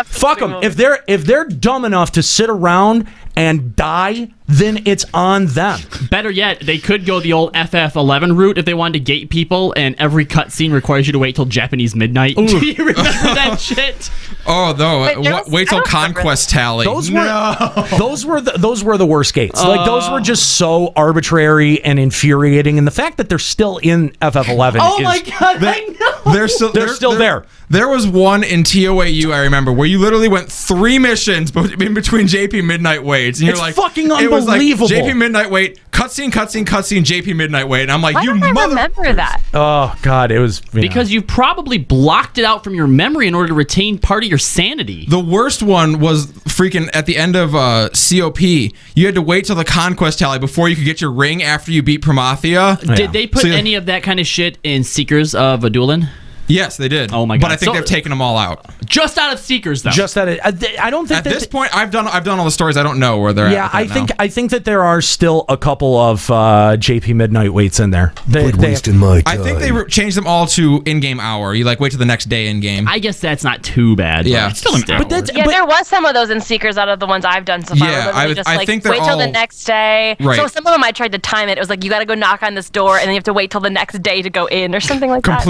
Fuck them. If they're dumb enough to sit around and die, then it's on them. Better yet, they could go the old FF11 route if they wanted to gate people, and every cutscene requires you to wait till Japanese midnight. Do you remember that shit? Oh no! Wait till Conquest Tally. Those were the worst gates. Like those were just so arbitrary and infuriating. And the fact that they're still in FF11. Oh my god! I know. They're still there. There was one in TOAU I remember where you literally went 3 missions in between JP Midnight waits, and you're like, fucking unbelievable. It was like JP Midnight wait, cutscene, JP Midnight wait, and I'm like, Why don't I remember that? Oh god, it was because you probably blocked it out from your memory in order to retain part of your sanity. The worst one was freaking at the end of COP. You had to wait till the Conquest Tally before you could get your ring after you beat Promathia. Did they put any of that kind of shit in Seekers of Adulin? Yes, they did. Oh my god! But I think they've taken them all out. Just out of Seekers, though. Just out of. I don't think at this point I've done all the stories. I don't know where they're at. Yeah, I think that there are still a couple of JP Midnight waits in there. Wasting my time. I think they changed them all to in-game hour. You like wait till the next day in game. I guess that's not too bad. Yeah, it's still an hour. But there was some of those in Seekers out of the ones I've done so far. Yeah, I think they're wait till the next day. Right. So some of them I tried to time it. It was like you got to go knock on this door and then you have to wait till the next day to go in or something like that.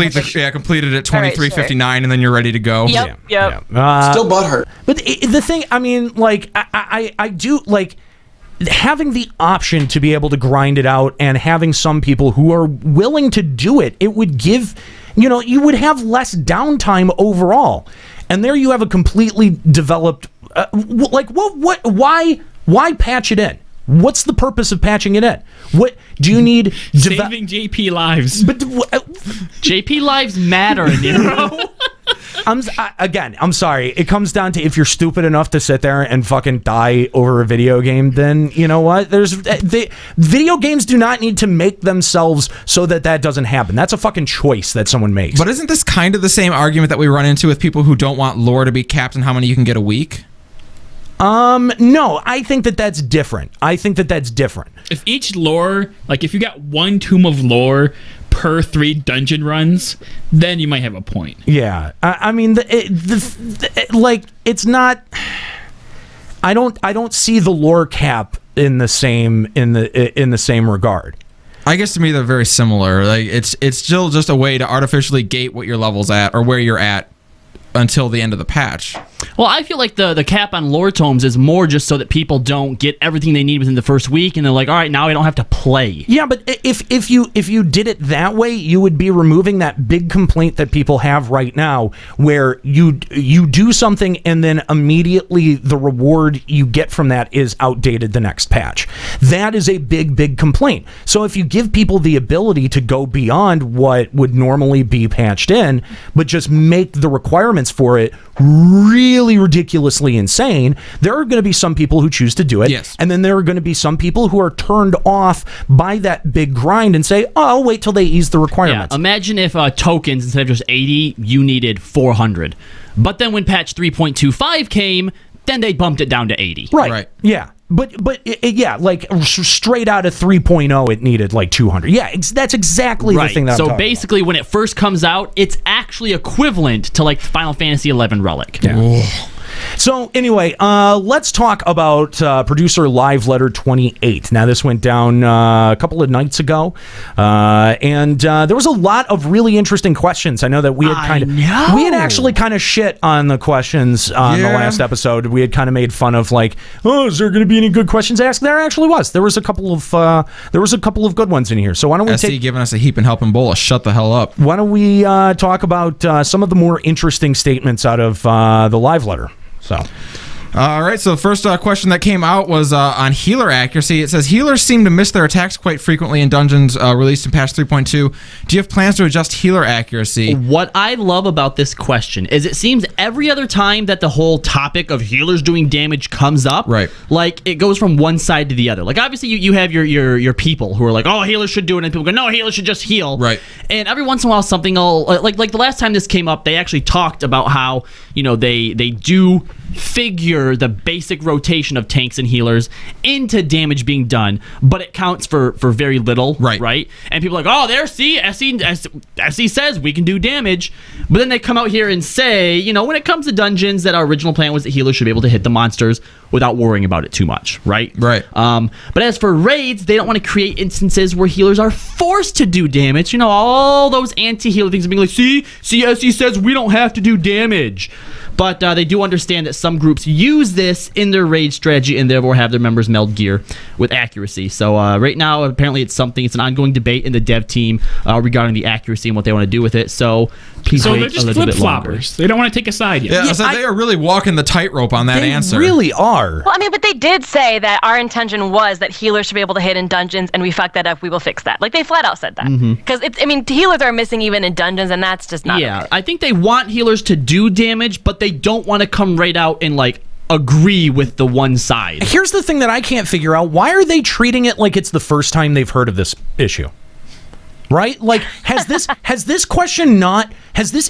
Completed at 23:59 and then you're ready to go. Yep. Still butthurt. But the thing, I mean, like I do like having the option to be able to grind it out and having some people who are willing to do it. It would give, you would have less downtime overall. And there you have a completely developed, why patch it in? What's the purpose of patching it in? What do you need? Saving JP lives. But JP lives matter, Nero. I'm sorry. It comes down to if you're stupid enough to sit there and fucking die over a video game, then you know what? Video games do not need to make themselves so that doesn't happen. That's a fucking choice that someone makes. But isn't this kind of the same argument that we run into with people who don't want lore to be capped on how many you can get a week? No, I think that's different. If each lore, like if you got one Tomb of Lore per 3 dungeon runs, then you might have a point. Yeah, I mean, it's not. I don't see the lore cap in the same regard. I guess to me they're very similar. Like it's still just a way to artificially gate what your level's at or where you're at until the end of the patch. Well, I feel like the cap on lore tomes is more just so that people don't get everything they need within the first week, and they're like, all right, now I don't have to play. Yeah, but if you did it that way, you would be removing that big complaint that people have right now, where you do something and then immediately the reward you get from that is outdated the next patch. That is a big complaint. So if you give people the ability to go beyond what would normally be patched in, but just make the requirements for it really ridiculously insane, there are going to be some people who choose to do it. Yes. And then there are going to be some people who are turned off by that big grind and say, oh, I'll wait till they ease the requirements. Yeah, imagine if tokens, instead of just 80, you needed 400. But then when patch 3.25 came, then they bumped it down to 80. Right. Yeah. But like straight out of 3.0, it needed like 200. Yeah, that's exactly the thing that I'm so talking basically, when it first comes out, it's actually equivalent to like Final Fantasy XI Relic. Yeah. So anyway, let's talk about producer live letter 28. Now this went down a couple of nights ago, and there was a lot of really interesting questions. I know that we had actually kind of shit on the questions on the last episode. We had kind of made fun of like, oh, is there going to be any good questions asked? There actually was. There was a couple of good ones in here. So why don't we SC giving us a heap and helping bowl? Shut the hell up. Why don't we talk about some of the more interesting statements out of the live letter? So. All right, so the first question that came out was on healer accuracy. It says, healers seem to miss their attacks quite frequently in dungeons released in patch 3.2. Do you have plans to adjust healer accuracy? What I love about this question is it seems every other time that the whole topic of healers doing damage comes up, right, like it goes from one side to the other. Like obviously you have your people who are like, oh, healers should do it, and people go, no, healers should just heal. Right. And every once in a while something will, like the last time this came up, they actually talked about how, they do figure the basic rotation of tanks and healers into damage being done, but it counts for very little, right? And people are like, oh, there, see, SC says we can do damage, but then they come out here and say, when it comes to dungeons, that our original plan was that healers should be able to hit the monsters without worrying about it too much, right? But as for raids, they don't want to create instances where healers are forced to do damage. All those anti-healer things are being like, see, SC says we don't have to do damage. But they do understand that some groups use this in their raid strategy and therefore have their members meld gear with accuracy. So right now, apparently it's an ongoing debate in the dev team regarding the accuracy and what they want to do with it. So please wait they're just a little bit longer. flip-floppers. They don't want to take a side yet. Yeah, so they are really walking the tightrope on that answer. They really are. Well, but they did say that our intention was that healers should be able to hit in dungeons, and we fucked that up. We will fix that. Like, they flat out said that. Because, healers are missing even in dungeons, and that's just not okay. I think they want healers to do damage, but they don't want to come right out and, agree with the one side. Here's the thing that I can't figure out. Why are they treating it like it's the first time they've heard of this issue? Right? Like, has this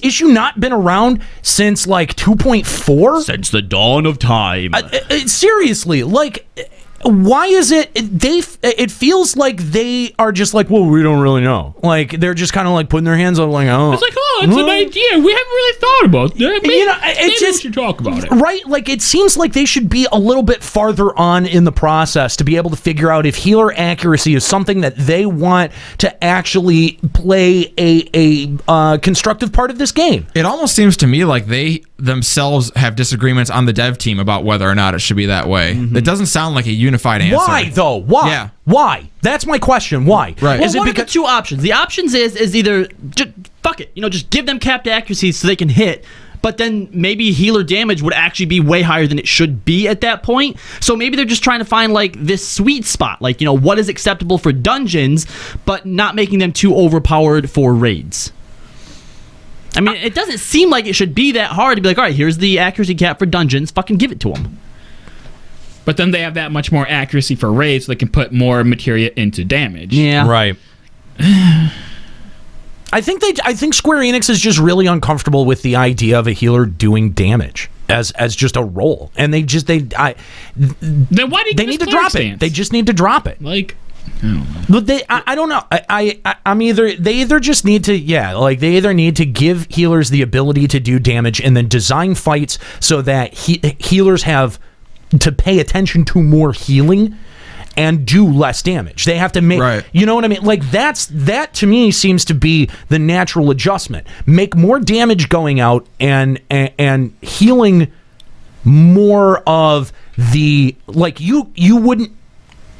issue not been around since 2.4? Since the dawn of time. Seriously, why is it it feels like they are just like, well, we don't really know. Like, they're just kind of putting their hands up oh. It's like, oh, it's an idea. We haven't really thought about that. Maybe we should talk about it. Right? Like, it seems like they should be a little bit farther on in the process to be able to figure out if healer accuracy is something that they want to actually play a constructive part of this game. It almost seems to me like they themselves have disagreements on the dev team about whether or not it should be that way. It doesn't sound like a unified answer. Why, though? Why? Yeah. Why? That's my question. Why? Right. Well, what are the two options? The options is either just fuck it, just give them capped accuracy so they can hit, but then maybe healer damage would actually be way higher than it should be at that point. So maybe they're just trying to find this sweet spot, what is acceptable for dungeons, but not making them too overpowered for raids. It doesn't seem like it should be that hard to be like, all right, here's the accuracy cap for dungeons, fucking give it to them. But then they have that much more accuracy for raids, so they can put more materia into damage. Yeah. Right. I think Square Enix is just really uncomfortable with the idea of a healer doing damage as just a role, and then why they need to drop it. They just need to drop it. I don't know. But I don't know. They either just need to they either need to give healers the ability to do damage and then design fights so that healers have to pay attention to more healing and do less damage. They have to make, you know what I mean? That to me seems to be the natural adjustment. Make more damage going out and healing more of the, you wouldn't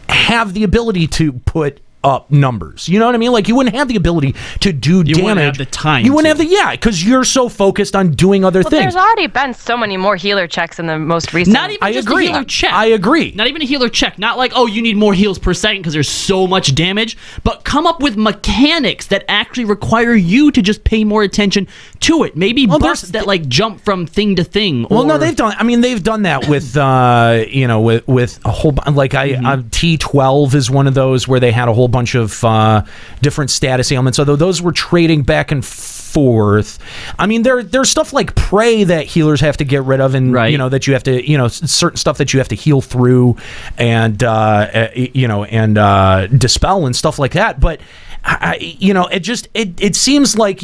have the ability to put up numbers. You know what I mean? You wouldn't have the ability to do damage. You wouldn't have the time. You wouldn't have because you're so focused on doing other things. There's already been so many more healer checks in the most recent. Not even just a healer check. I agree. Not even a healer check. Not you need more heals per second because there's so much damage, but come up with mechanics that actually require you to just pay more attention to it. Maybe buffs that jump from thing to thing. Well, no, they've done that with with a whole T12 is one of those where they had a whole bunch of different status ailments, although those were trading back and forth. There's stuff like Prey that healers have to get rid of, and that you have to, certain stuff that you have to heal through, and Dispel and stuff like that. But it seems like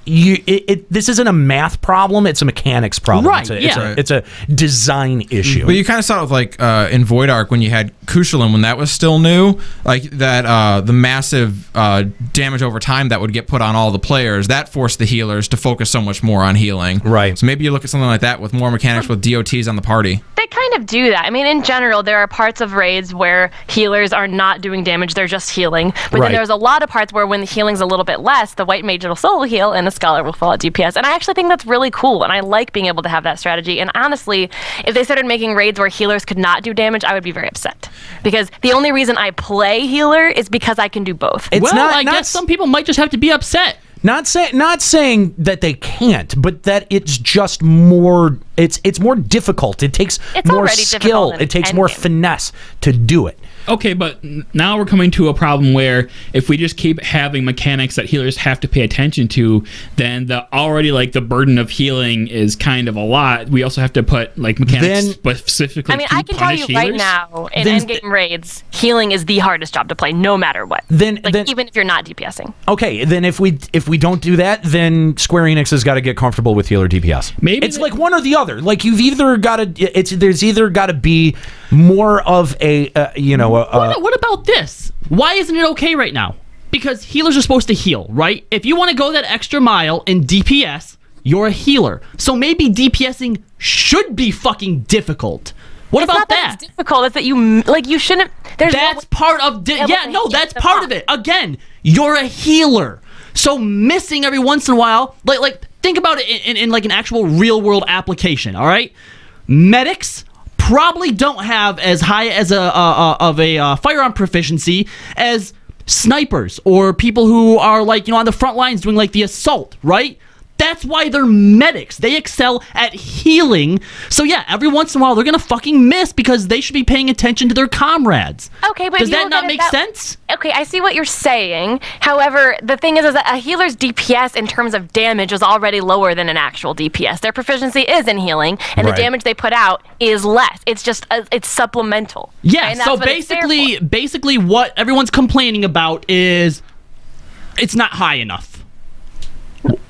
this isn't a math problem, it's a mechanics problem. Right, It's a design issue. But you kind of saw it with, like, in Void Arc when you had Kushalin, when that was still new, like that the massive damage over time that would get put on all the players, that forced the healers to focus so much more on healing. Right. So maybe you look at something like that with more mechanics with DOTs on the party. They kind of do that. I mean, in general, there are parts of raids where healers are not doing damage, they're just healing. But then there's a lot of parts where when the healing's a little bit less, the white mage will solo heal and the scholar will fall at DPS. And I actually think that's really cool, and I like being able to have that strategy. And honestly, if they started making raids where healers could not do damage, I would be very upset. Because the only reason I play healer is because I can do both. I guess some people might just have to be upset. Not saying that they can't, but that it's just more. It's more difficult. It takes more skill. It takes more finesse to do it. Okay, but now we're coming to a problem where if we just keep having mechanics that healers have to pay attention to, then the burden of healing is kind of a lot. We also have to put like mechanics specifically. I mean, I can tell you right now, in endgame raids, healing is the hardest job to play, no matter what. Even if you're not DPSing. Okay, then if we don't do that, then Square Enix has got to get comfortable with healer DPS. Maybe it's like one or the other. Like you've either got to. There's either got to be more of a What about this? Why isn't it okay right now? Because healers are supposed to heal, right? If you want to go that extra mile in DPS, you're a healer. So maybe DPSing should be fucking difficult. What about that? It's difficult. It's that you shouldn't. That's part of that's part of it. Again, you're a healer. So missing every once in a while, like think about it in like an actual real world application, all right? Medics probably don't have as high as a firearm proficiency as snipers or people who are like, on the front lines doing like the assault, right? That's why they're medics. They excel at healing. So yeah, every once in a while they're gonna fucking miss because they should be paying attention to their comrades. Okay, but does that not make sense? Okay, I see what you're saying. However, the thing is that a healer's DPS in terms of damage is already lower than an actual DPS. Their proficiency is in healing, and the damage they put out is less. It's just it's supplemental. Yeah. So basically, what everyone's complaining about is it's not high enough.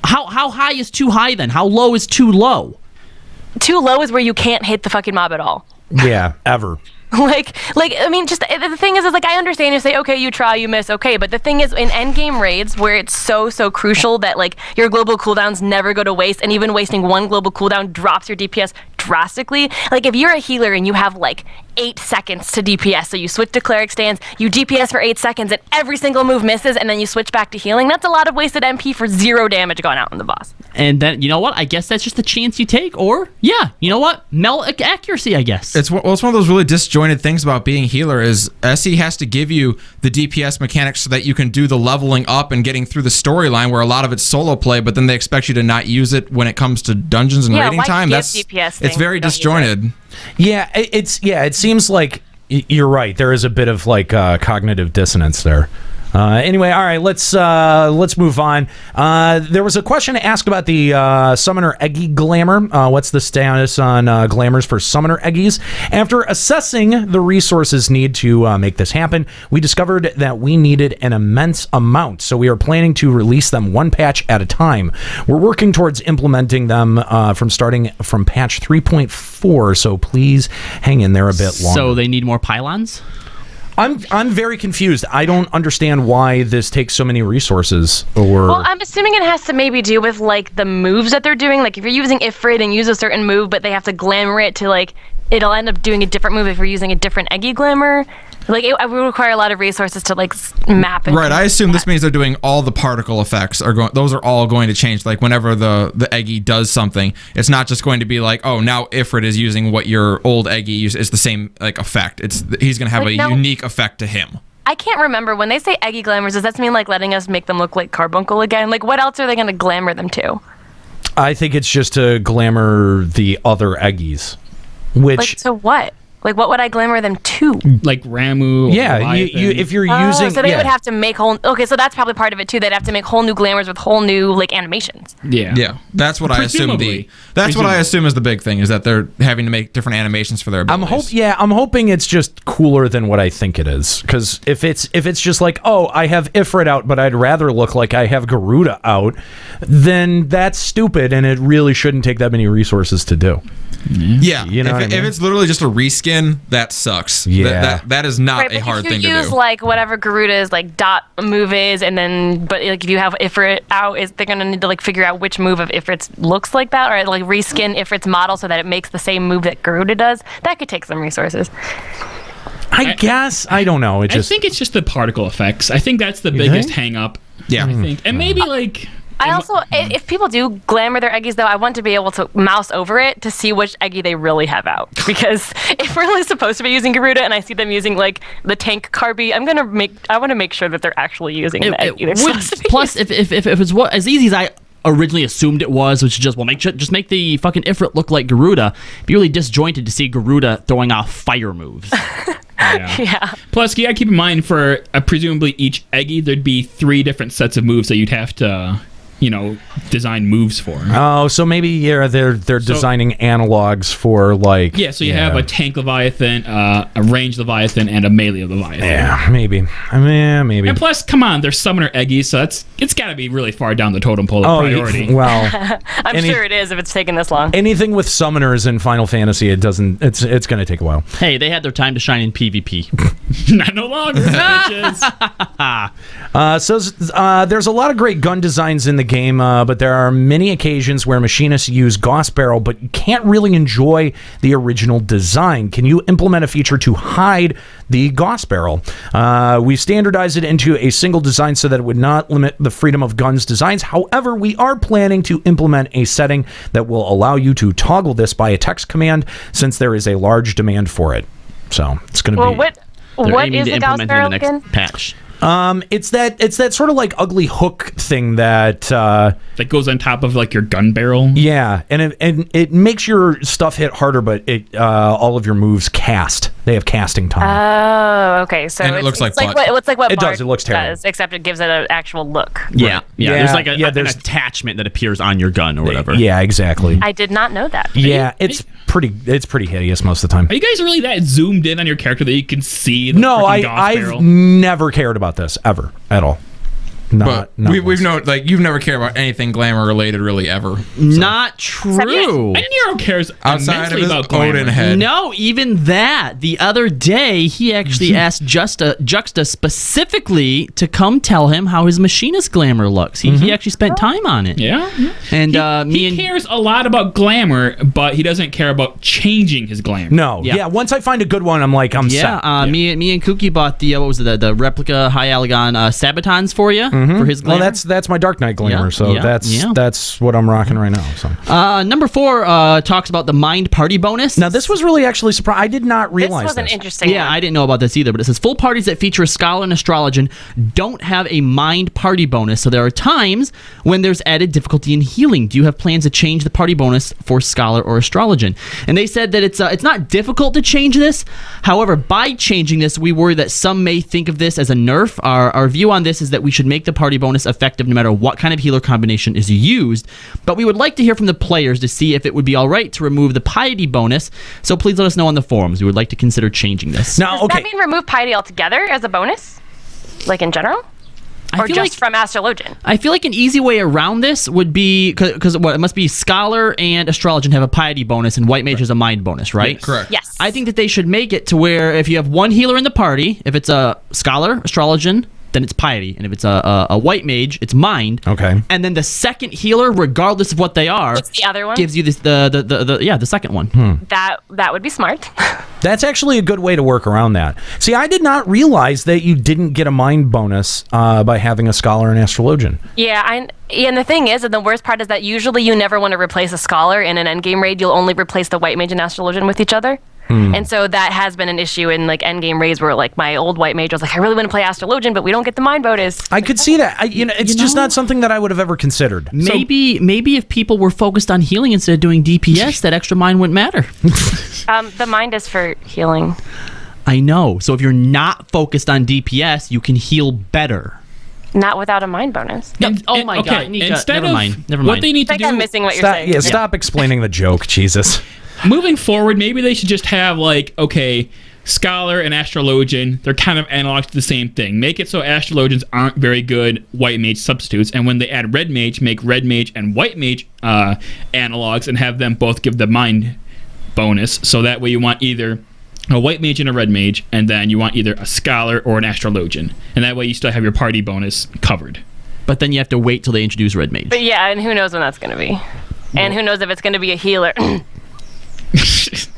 How high is too high then? How low is too low? Too low is where you can't hit the fucking mob at all. Yeah, ever. I mean, just the thing is like, I understand you say, okay, you try, you miss, okay, but the thing is, in endgame raids, where it's so crucial that, like, your global cooldowns never go to waste, and even wasting one global cooldown drops your DPS drastically. Like, if you're a healer and you have, like, 8 seconds to DPS, so you switch to cleric stance, you DPS for 8 seconds, and every single move misses, and then you switch back to healing, that's a lot of wasted MP for 0 damage going out on the boss. And then, you know what? I guess that's just a chance you take, or, yeah, you know what? Melt accuracy, I guess. It's one of those really disjointed things about being healer is SE has to give you the DPS mechanics so that you can do the leveling up and getting through the storyline where a lot of it's solo play, but then they expect you to not use it when it comes to dungeons and raiding time. It's very disjointed. Yeah, it seems like you're right. There is a bit of like cognitive dissonance there. Anyway, all right, let's move on. There was a question asked about the Summoner Eggy Glamour. What's the status on glamours for Summoner Eggies? After assessing the resources needed to make this happen, we discovered that we needed an immense amount, so we are planning to release them one patch at a time. We're working towards implementing them starting from patch 3.4, so please hang in there a bit longer. So they need more pylons? I'm very confused. I don't understand why this takes so many resources. Well, I'm assuming it has to maybe do with like the moves that they're doing. Like if you're using Ifrit and use a certain move, but they have to glamour it to like it'll end up doing a different move if you're using a different Eggy glamour. Like it would require a lot of resources to like map it. Right. I assume this means they're doing all the particle effects those are all going to change. Like whenever the Eggy does something, it's not just going to be like, oh, now Ifrit is using what your old Eggy uses. It's the same like effect. He's going to have a unique effect to him. I can't remember when they say Eggy glamours. Does that mean like letting us make them look like Carbuncle again? Like what else are they going to glamour them to? I think it's just to glamour the other Eggies. Which like so what? Like, what would I glamour them to? Like Ramu. Or Yeah, if you're using... So they would have to make whole... Okay, so that's probably part of it, too. They'd have to make whole new glamours with whole new, like, animations. Yeah. That's what I assume That's what I assume is the big thing, is that they're having to make different animations for their abilities. I'm hoping it's just cooler than what I think it is. Because if it's just like, oh, I have Ifrit out, but I'd rather look like I have Garuda out, then that's stupid, and it really shouldn't take that many resources to do. Yeah, you know if it's literally just a reskin, that sucks. Yeah, that is not Right, a hard thing to do. if you use, like, whatever Garuda's, like, dot move is, and then, but, like, if you have Ifrit out, they're going to need to, like, figure out which move of Ifrit's looks like that, or, like, reskin Ifrit's model so that it makes the same move that Garuda does. That could take some resources. I guess. I don't know. I think it's just the particle effects. I think that's the biggest hang up. Yeah. I think. And maybe, like... I also, if people do glamour their eggies, though, I want to be able to mouse over it to see which eggie they really have out. Because if we're really supposed to be using Garuda and I see them using, like, the tank Carby, I want to make sure that they're actually using the eggie they're supposed to be Plus, if it's as easy as I originally assumed it was, which is just, just make the fucking Ifrit look like Garuda, be really disjointed to see Garuda throwing off fire moves. Yeah. Plus, you gotta keep in mind, for presumably each eggie, there'd be 3 different sets of moves that you'd have to... design moves for. Oh, so maybe they're designing analogs for, like... Yeah, so you have a tank Leviathan, a ranged Leviathan, and a melee Leviathan. Yeah, maybe. Maybe. And plus, come on, they're summoner eggies, so it's got to be really far down the totem pole of priority. Well... I'm sure it is if it's taking this long. Anything with summoners in Final Fantasy, it's going to take a while. Hey, they had their time to shine in PvP. Not no longer, bitches. There's a lot of great gun designs in the game, but there are many occasions where machinists use Gauss Barrel, but you can't really enjoy the original design. Can you implement a feature to hide the Gauss Barrel? We've standardized it into a single design so that it would not limit the freedom of guns designs. However, we are planning to implement a setting that will allow you to toggle this by a text command, since there is a large demand for it. So it's going to be... What is the Gauss Barrel again? Patch. It's that sort of like ugly hook thing that that goes on top of, like, your gun barrel. Yeah, and it makes your stuff hit harder, but all of your moves cast. They have casting time. Oh, okay. So it looks like what it Bard does. It looks terrible. does, except it gives it an actual look. Yeah. There's like an there's attachment that appears on your gun or whatever. Yeah, exactly. I did not know that. Yeah, it's pretty hideous most of the time. Are you guys really that zoomed in on your character that you can see the Gauss I've barrel? never cared about this ever at all. We've known, like, you've never cared about anything glamour related really ever. So. Not true. And Nero cares outside of his about glamour. Odin head. No, even that. The other day, he actually asked Juxta specifically to come tell him how his machinist glamour looks. He actually spent time on it. Yeah. And he cares a lot about glamour, but he doesn't care about changing his glamour. No. Yeah. Once I find a good one, I'm like, I'm set. Me and Kuki bought the the replica High Allegon Sabatons for you. For his glamour. Well, that's my Dark Knight glamour, that's what I'm rocking right now. So number 4 talks about the Mind Party bonus. Now this was really actually surprising. I did not realize this was an interesting one. I didn't know about this either, but it says full parties that feature a scholar and astrologian don't have a Mind Party bonus, so there are times when there's added difficulty in healing. Do you have plans to change the party bonus for scholar or astrologian? And they said that it's not difficult to change this. However, by changing this, we worry that some may think of this as a nerf. Our view on this is that we should make the party bonus effective no matter what kind of healer combination is used, but we would like to hear from the players to see if it would be all right to remove the piety bonus, so please let us know on the forums. We would like to consider changing this. Now, Does that mean remove piety altogether as a bonus? Like in general? Or just from Astrologian? I feel like an easy way around this would be, because it must be Scholar and Astrologian have a piety bonus and White Mage has a mind bonus, right? Yes. Correct. Yes. I think that they should make it to where if you have one healer in the party, if it's a Scholar, Astrologian, then it's piety, and if it's a white mage, it's mind. Okay. And then the second healer, regardless of what they are, what's the other one? Gives you this the second one. That would be smart. That's actually a good way to work around that. See, I did not realize that you didn't get a mind bonus by having a scholar and astrologian. Yeah, and the thing is, and the worst part is that usually you never want to replace a scholar in an endgame raid. You'll only replace the white mage and astrologian with each other. And so that has been an issue in like endgame raids where like my old white mage was like, I really want to play Astrologian, but we don't get the mind bonus. I could see that. It's just not something that I would have ever considered. Maybe if people were focused on healing instead of doing DPS, that extra mind wouldn't matter. The mind is for healing. I know. So if you're not focused on DPS, you can heal better. Not without a mind bonus. Oh my god, Nika, Instead never mind. what they need to I think do. I'm missing what you're Stop, saying. stop explaining the joke, Jesus. Moving forward, maybe they should just have like, okay, Scholar and Astrologian, they're kind of analogs to the same thing. Make it so Astrologians aren't very good white mage substitutes, and when they add red mage, make red mage and white mage analogs and have them both give the mind bonus. So that way you want either a white mage and a red mage, and then you want either a Scholar or an Astrologian. And that way you still have your party bonus covered. But then you have to wait till they introduce red mage. But yeah, and who knows when that's going to be. And who knows if it's going to be a healer.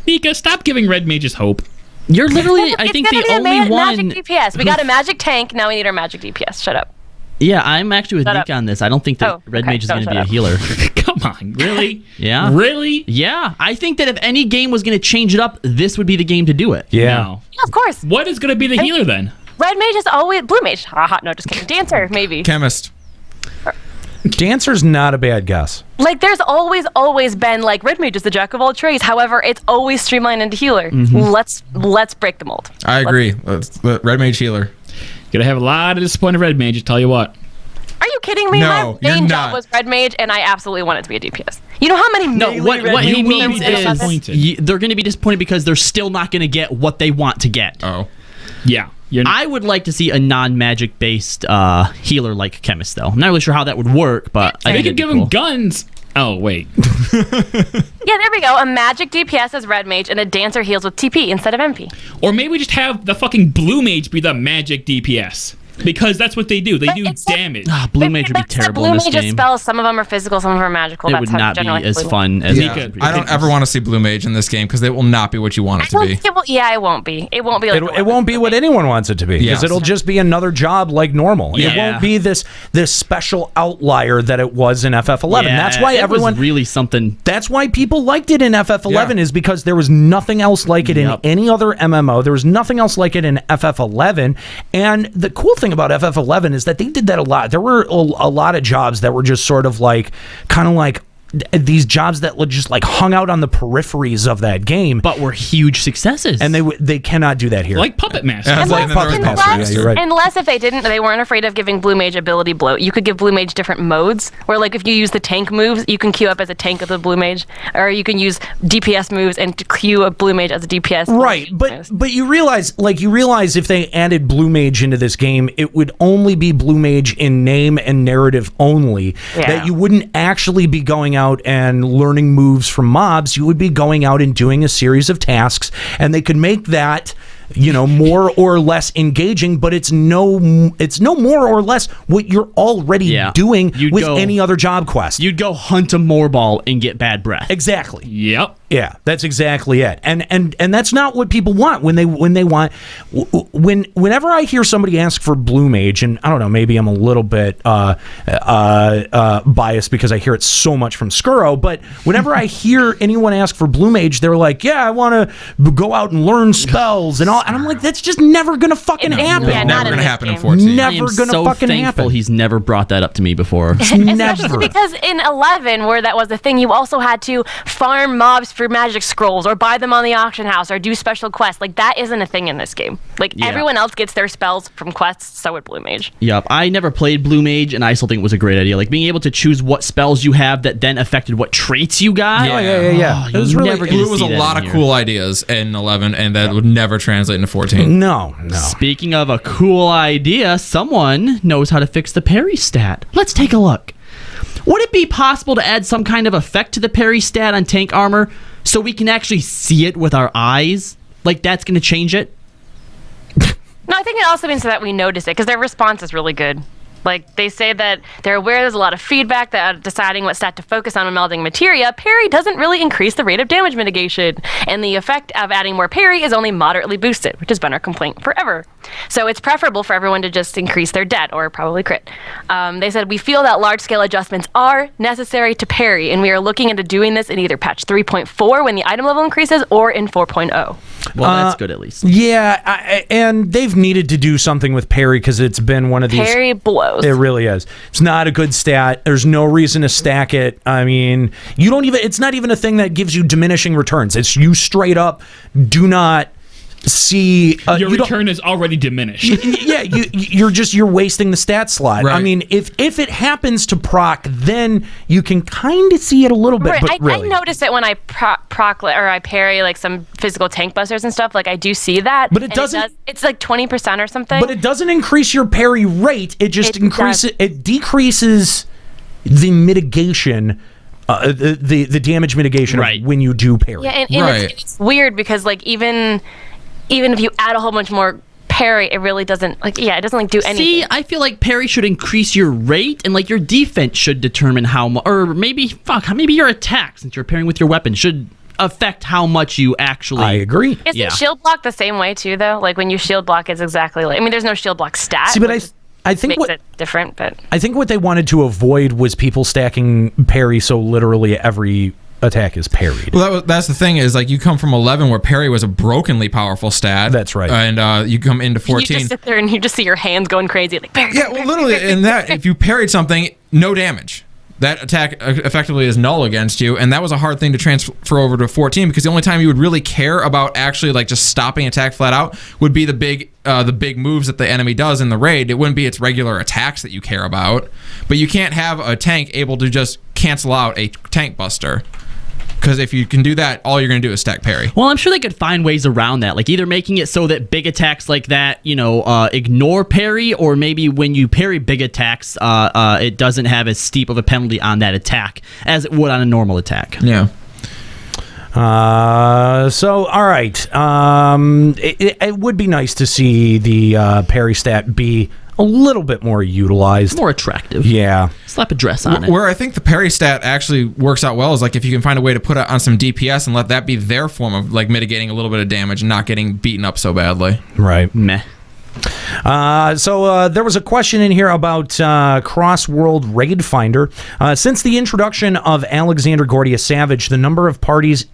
Nika, stop giving red mages hope. You're literally, I think, the only one. Magic DPS. We got a magic tank. Now we need our magic DPS. Shut up. Yeah, I'm actually with Shut Nika up. on this. I don't think that red mage is Don't going to shut be a up. healer. Come on, really? Yeah. Really? Yeah, I think that if any game was going to change it up, this would be the game to do it. Yeah. No. Yeah, of course. What is going to be the healer then? Red mage is always blue mage. Haha, no, just kidding. Dancer, maybe. Chemist. Dancer's not a bad guess. Like, there's always been like red mage is the jack of all trades. However, it's always streamlined into healer. Let's break the mold. I agree. Red mage healer. Gonna have a lot of disappointed red mage, I tell you what. Are you kidding me? No, My you're main not. job was red mage, and I absolutely want it to be a DPS. You know how many No, melee red what he mage means will be is disappointed. they're going to be disappointed because they're still not going to get what they want to get. Oh. Yeah. I would like to see a non-magic based healer like Chemist, though. I'm not really sure how that would work, but I They think could give him guns. Oh, wait. Yeah, there we go. A magic DPS as red mage, and a dancer heals with TP instead of MP. Or maybe just have the fucking blue mage be the magic DPS. Because that's what they do. They do damage. Blue mage would be terrible in this Blue mage's game. spells, some of them are physical, some of them are magical. It That's would how not be generally as blue fun as Yeah. I don't ever want to see blue mage in this game because it will not be what you want it I to don't be. think it will. Yeah, it won't be. It won't be like It won't be what anyone wants it to be, because Yeah. it'll just be another job like normal. It Yeah. won't be this special outlier that it was in FF11. Yeah, That's why it everyone was really something. That's why people liked it in FF11 Yeah. is because there was nothing else like it in any other MMO. There was nothing else like it in FF11. And the cool thing about FF11 is that they did that a lot. There were a lot of jobs that were just sort of like, kind of like these jobs that just like hung out on the peripheries of that game, but were huge successes. And they cannot do that here. Like Puppet Master. Yeah, like Puppet Master. Yeah, you're right. Unless if they weren't afraid of giving blue mage ability bloat. You could give blue mage different modes, where like if you use the tank moves, you can queue up as a tank with a blue mage, or you can use DPS moves and queue a blue mage as a DPS. Right, but you realize if they added blue mage into this game, it would only be blue mage in name and narrative only. Yeah. That you wouldn't actually be going out and learning moves from mobs. You would be going out and doing a series of tasks, and they could make that, more or less engaging, but it's no more or less what you're already doing with any other job quest. You'd go hunt a moorball and get bad breath. Exactly. Yep. Yeah, that's exactly it. And that's not what people want whenever I hear somebody ask for blue mage, and I don't know, maybe I'm a little bit biased because I hear it so much from Skuro, but whenever I hear anyone ask for blue mage, they're like, yeah, I want to go out and learn spells and all, and I'm like, that's just never gonna fucking happen. Yeah, Never in gonna this happen in game. 14. Never I am gonna so fucking thankful happen. he's never brought that up to me before. Especially Never. because in 11, where that was the thing, you also had to farm mobs for magic scrolls or buy them on the auction house or do special quests. Like, that isn't a thing in this game. Like, everyone else gets their spells from quests, so would blue mage. Yep, I never played Blue Mage, and I still think it was a great idea. Like, being able to choose what spells you have that then affected what traits you got. Yeah. It was really Blue was a lot of cool ideas in 11, and that would never translate into 14. No. Speaking of a cool idea, someone knows how to fix the parry stat. Let's take a look. Would it be possible to add some kind of effect to the parry stat on tank armor so we can actually see it with our eyes? Like, that's going to change it? No, I think it also means that we notice it, because their response is really good. Like, they say that they're aware there's a lot of feedback that deciding what stat to focus on when melding materia, parry doesn't really increase the rate of damage mitigation, and the effect of adding more parry is only moderately boosted, which has been our complaint forever. So it's preferable for everyone to just increase their det, or probably crit. They said, we feel that large-scale adjustments are necessary to parry, and we are looking into doing this in either patch 3.4 when the item level increases, or in 4.0. Well, that's good at least. Yeah, and they've needed to do something with parry because it's been one of these... Parry blows. It really is. It's not a good stat. There's no reason to stack it. I mean, you don't even... It's not even a thing that gives you diminishing returns. It's you straight up do not see... Your return is already diminished. Yeah, you're wasting the stat slot. Right. I mean, if it happens to proc, then you can kind of see it a little bit, Right, but I really... notice it when I I parry like some physical tank busters and stuff. Like, I do see that. But it doesn't... It's like 20% or something. But it doesn't increase your parry rate. It just increases... does. It decreases the mitigation... the damage mitigation of when you do parry. Yeah, and it's weird because, like, even if you add a whole bunch more parry, it really doesn't, like, it doesn't, like, do anything. See, I feel like parry should increase your rate, and, like, your defense should determine how much, or maybe your attack, since you're pairing with your weapon, should affect how much you actually... I agree. Isn't shield block the same way, too, though? Like, when you shield block, it's exactly like... I mean, there's no shield block stat. See, but I think makes it different, but... I think what they wanted to avoid was people stacking parry so literally every attack is parried. Well, that's the thing is, like, you come from 11 where parry was a brokenly powerful stat. That's right. And you come into 14. You just sit there and you just see your hands going crazy. Like, parry, yeah, well, literally, in that, if you parried something, no damage. That attack effectively is null against you, and that was a hard thing to transfer over to 14 because the only time you would really care about actually, like, just stopping attack flat out would be the big moves that the enemy does in the raid. It wouldn't be its regular attacks that you care about. But you can't have a tank able to just cancel out a tank buster. Because if you can do that, all you're going to do is stack parry. Well, I'm sure they could find ways around that, like either making it so that big attacks like that, ignore parry, or maybe when you parry big attacks, it doesn't have as steep of a penalty on that attack as it would on a normal attack. Yeah. So, all right. It would be nice to see the parry stat be a little bit more utilized. More attractive. Yeah. Slap a dress on it. Where I think the parry stat actually works out well is, like, if you can find a way to put it on some DPS and let that be their form of, like, mitigating a little bit of damage and not getting beaten up so badly. Right. Meh. So there was a question in here about cross-world raid finder. Since the introduction of Alexander Gordia Savage, the number of parties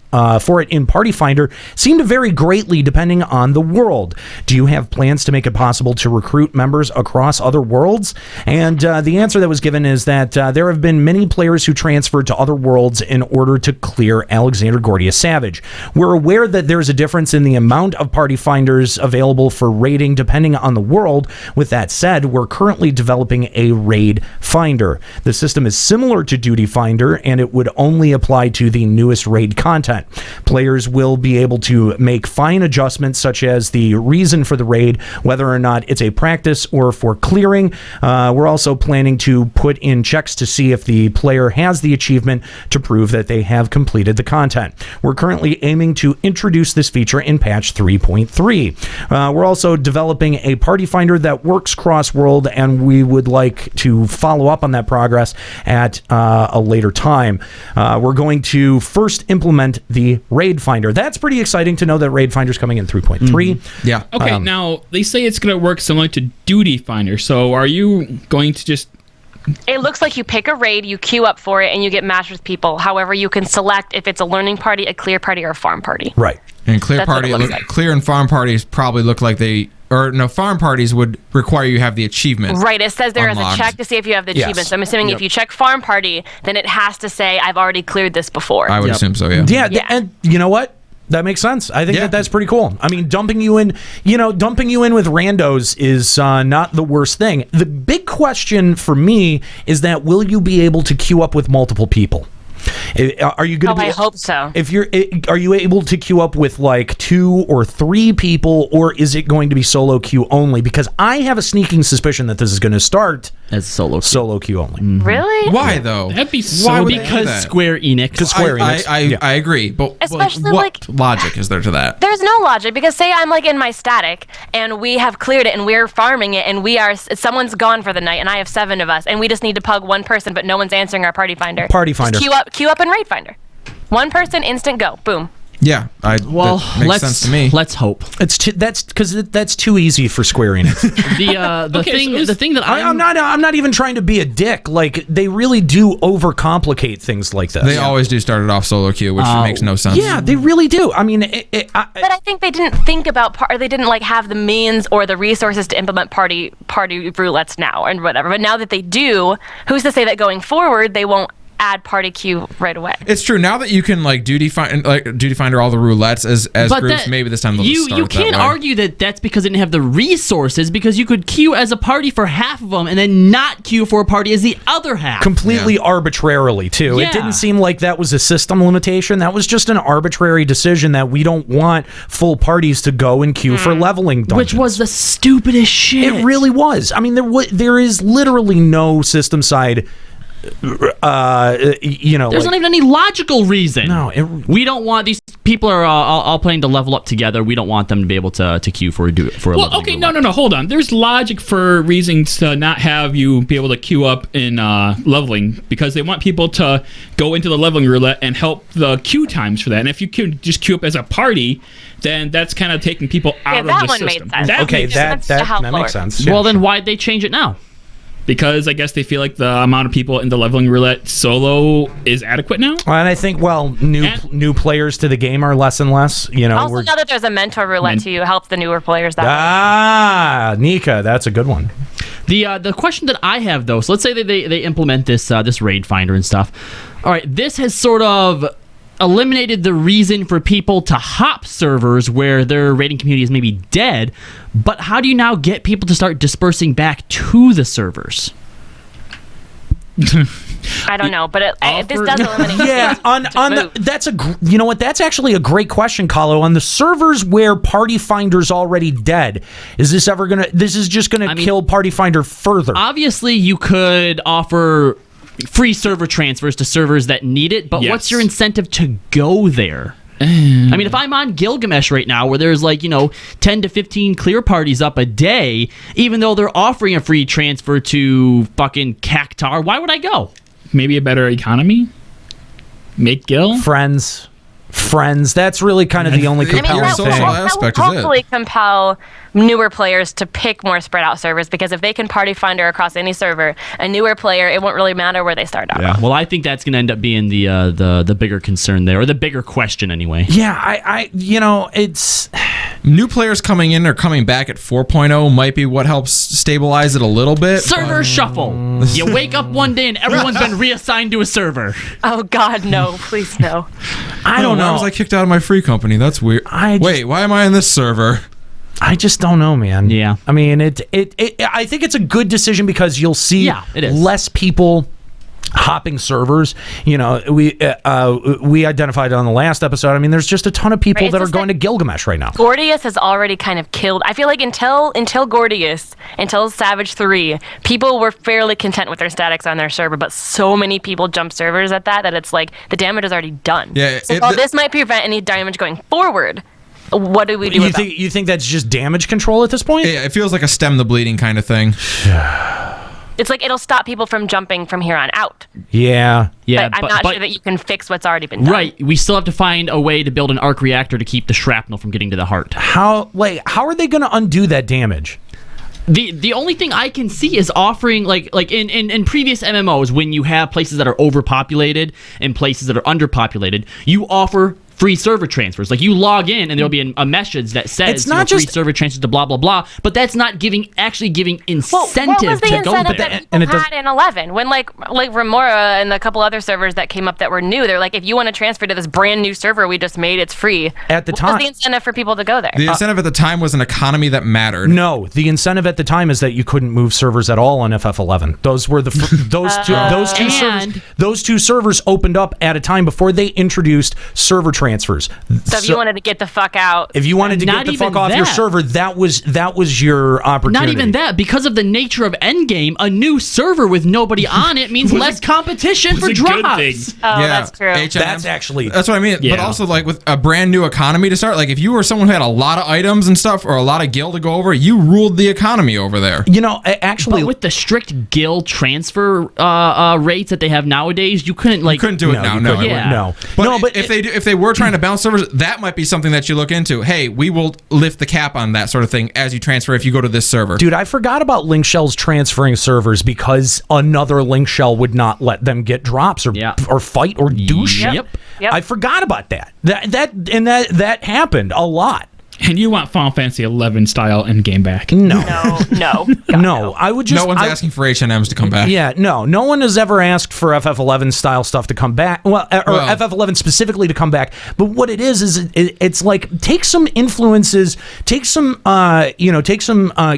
for it in Party Finder seem to vary greatly depending on the world. Do you have plans to make it possible to recruit members across other worlds? And the answer that was given is that there have been many players who transferred to other worlds in order to clear Alexander Gordia Savage. We're aware that there's a difference in the amount of Party Finders available for raiding depending on the world. With that said, we're currently developing a raid finder. The system is similar to Duty Finder, and it would only apply to the newest raid content. Players will be able to make fine adjustments such as the reason for the raid, whether or not it's a practice or for clearing. We're also planning to put in checks to see if the player has the achievement to prove that they have completed the content. We're currently aiming to introduce this feature in patch 3.3. We're also developing a party finder that works cross-world, and we would like to follow up on that progress at a later time. We're going to first implement the raid finder. That's pretty exciting to know that raid finder's coming in 3.3. Mm-hmm. Yeah. Okay, now they say it's going to work similar to Duty Finder. So are you going to just... It looks like you pick a raid, you queue up for it, and you get matched with people. However, you can select if it's a learning party, a clear party, or a farm party. Right. And clear That's what party, it looks like. clear and farm parties probably look like they... Or no, farm parties would require you have the achievement. Right, it says there is unlocked. a check to see if you have the achievement. Yes. So I'm assuming if you check farm party, then it has to say, I've already cleared this before. I would assume so, yeah. Yeah, and you know what? That makes sense. I think that's pretty cool. I mean, dumping you in with randos is not the worst thing. The big question for me is that will you be able to queue up with multiple people? Are you going to be? I hope so. Are you able to queue up with like 2 or 3 people, or is it going to be solo queue only? Because I have a sneaking suspicion that this is going to start as solo queue only. Really? Why though? That'd be Why would they do because that? Square Enix. Because Square Enix. I agree, but Especially, what logic is there to that? There's no logic, because say I'm like in my static and we have cleared it and we're farming it and someone's gone for the night and I have 7 of us and we just need to pug one person, but no one's answering our party finder. Just queue up and raid finder. One person, instant go, boom. Yeah, that makes sense to me. Let's hope that's because that's too easy for Square Enix. the thing that I'm not even trying to be a dick. Like, they really do overcomplicate things like this. They always do start it off solo queue, which makes no sense. Yeah, they really do. I mean, but I think they didn't think about they didn't like have the means or the resources to implement party roulettes now and whatever. But now that they do, who's to say that going forward they won't add party queue right away? It's true. Now that you can duty finder all the roulettes as groups, maybe this time they'll just start you can't that way. argue that that's because they didn't have the resources, because you could queue as a party for half of them and then not queue for a party as the other half. Completely arbitrarily, too. Yeah. It didn't seem like that was a system limitation. That was just an arbitrary decision that we don't want full parties to go and queue for leveling dungeons. Which was the stupidest shit. It really was. I mean, there is literally no system side. There's not even any logical reason. No, we don't want these people are all planning to level up together. We don't want them to be able to queue for a okay, no, hold on. There's logic for reasons to not have you be able to queue up in leveling, because they want people to go into the leveling roulette and help the queue times for that. And if you can just queue up as a party, then that's kind of taking people out of the system. That makes sense. Well, then why'd they change it now? Because I guess they feel like the amount of people in the leveling roulette solo is adequate now. And I think, new players to the game are less and less. Also, now that there's a mentor roulette to help the newer players that way. Nika, that's a good one. The question that I have, though, so let's say that they implement this raid finder and stuff. All right, this has sort of eliminated the reason for people to hop servers where their raiding community is maybe dead, but how do you now get people to start dispersing back to the servers? I don't know, but this does eliminate. Yeah, that's actually a great question, Kahlo. On the servers where Party Finder's already dead, is this ever gonna? This is just gonna kill Party Finder further. Obviously, you could offer free server transfers to servers that need it, but what's your incentive to go there? I mean, if I'm on Gilgamesh right now, where there's 10 to 15 clear parties up a day, even though they're offering a free transfer to fucking Cactar, why would I go? Maybe a better economy? Make Gil? Friends. That's really kind of the only compelling thing. That will hopefully compel newer players to pick more spread out servers, because if they can party finder across any server, a newer player, it won't really matter where they start out. Yeah. Well, I think that's going to end up being the bigger concern there, or the bigger question anyway. Yeah, it's new players coming in or coming back at 4.0 might be what helps stabilize it a little bit. Server shuffle. You wake up one day and everyone's been reassigned to a server. Oh God, no! Please no. I don't know. Why was I kicked out of my free company? That's weird. Wait, why am I in this server? I just don't know, man. Yeah. I mean, I think it's a good decision, because you'll see less people hopping servers. We identified on the last episode. I mean, there's just a ton of people that are going to Gilgamesh right now. Gordius has already kind of killed. I feel like until Gordius, until Savage 3, people were fairly content with their statics on their server, but so many people jump servers at that it's like the damage is already done. Yeah. So this might prevent any damage going forward. What do we do? You think that's just damage control at this point? Yeah, it feels like a stem the bleeding kind of thing. It's like it'll stop people from jumping from here on out. Yeah. But I'm not sure that you can fix what's already been done. Right. We still have to find a way to build an arc reactor to keep the shrapnel from getting to the heart. How are they going to undo that damage? The only thing I can see is offering like in previous MMOs, when you have places that are overpopulated and places that are underpopulated, you offer free server transfers. Like, you log in and there'll be a message that says it's not free server transfers to blah blah blah, but that's not giving incentive what was the to go incentive there. that people had in 11 when like Remora and a couple other servers that came up that were new? They're like, if you want to transfer to this brand new server we just made, it's free. At the time, what was the incentive for people to go there? The incentive at the time was an economy that mattered. No, the incentive at the time is that you couldn't move servers at all on FF11. Those were those two servers opened up at a time before they introduced server transfers transfers. So if you wanted to get the fuck out, if you wanted to get the fuck off your server, that was your opportunity. Not even that. Because of the nature of Endgame, a new server with nobody on it means less competition for drops. Oh, that's true. That's what I mean. But also, like, with a brand new economy to start, like, if you were someone who had a lot of items and stuff, or a lot of gil to go over, you ruled the economy over there. You know, actually, but with the strict gil transfer rates that they have nowadays, you couldn't do it now. No. But if they were trying to balance servers, that might be something that you look into. Hey, we will lift the cap on that sort of thing as you transfer if you go to this server. Dude, I forgot about link shells transferring servers because another link shell would not let them get drops or fight or do shit. Yep. I forgot about that. That happened a lot. And you want Final Fantasy 11 style Endgame back? No. No. I would just. No one's asking for H&Ms to come back. Yeah, no one has ever asked for FF11 style stuff to come back. Well, FF11 specifically to come back. But what it is it's like take some influences, take some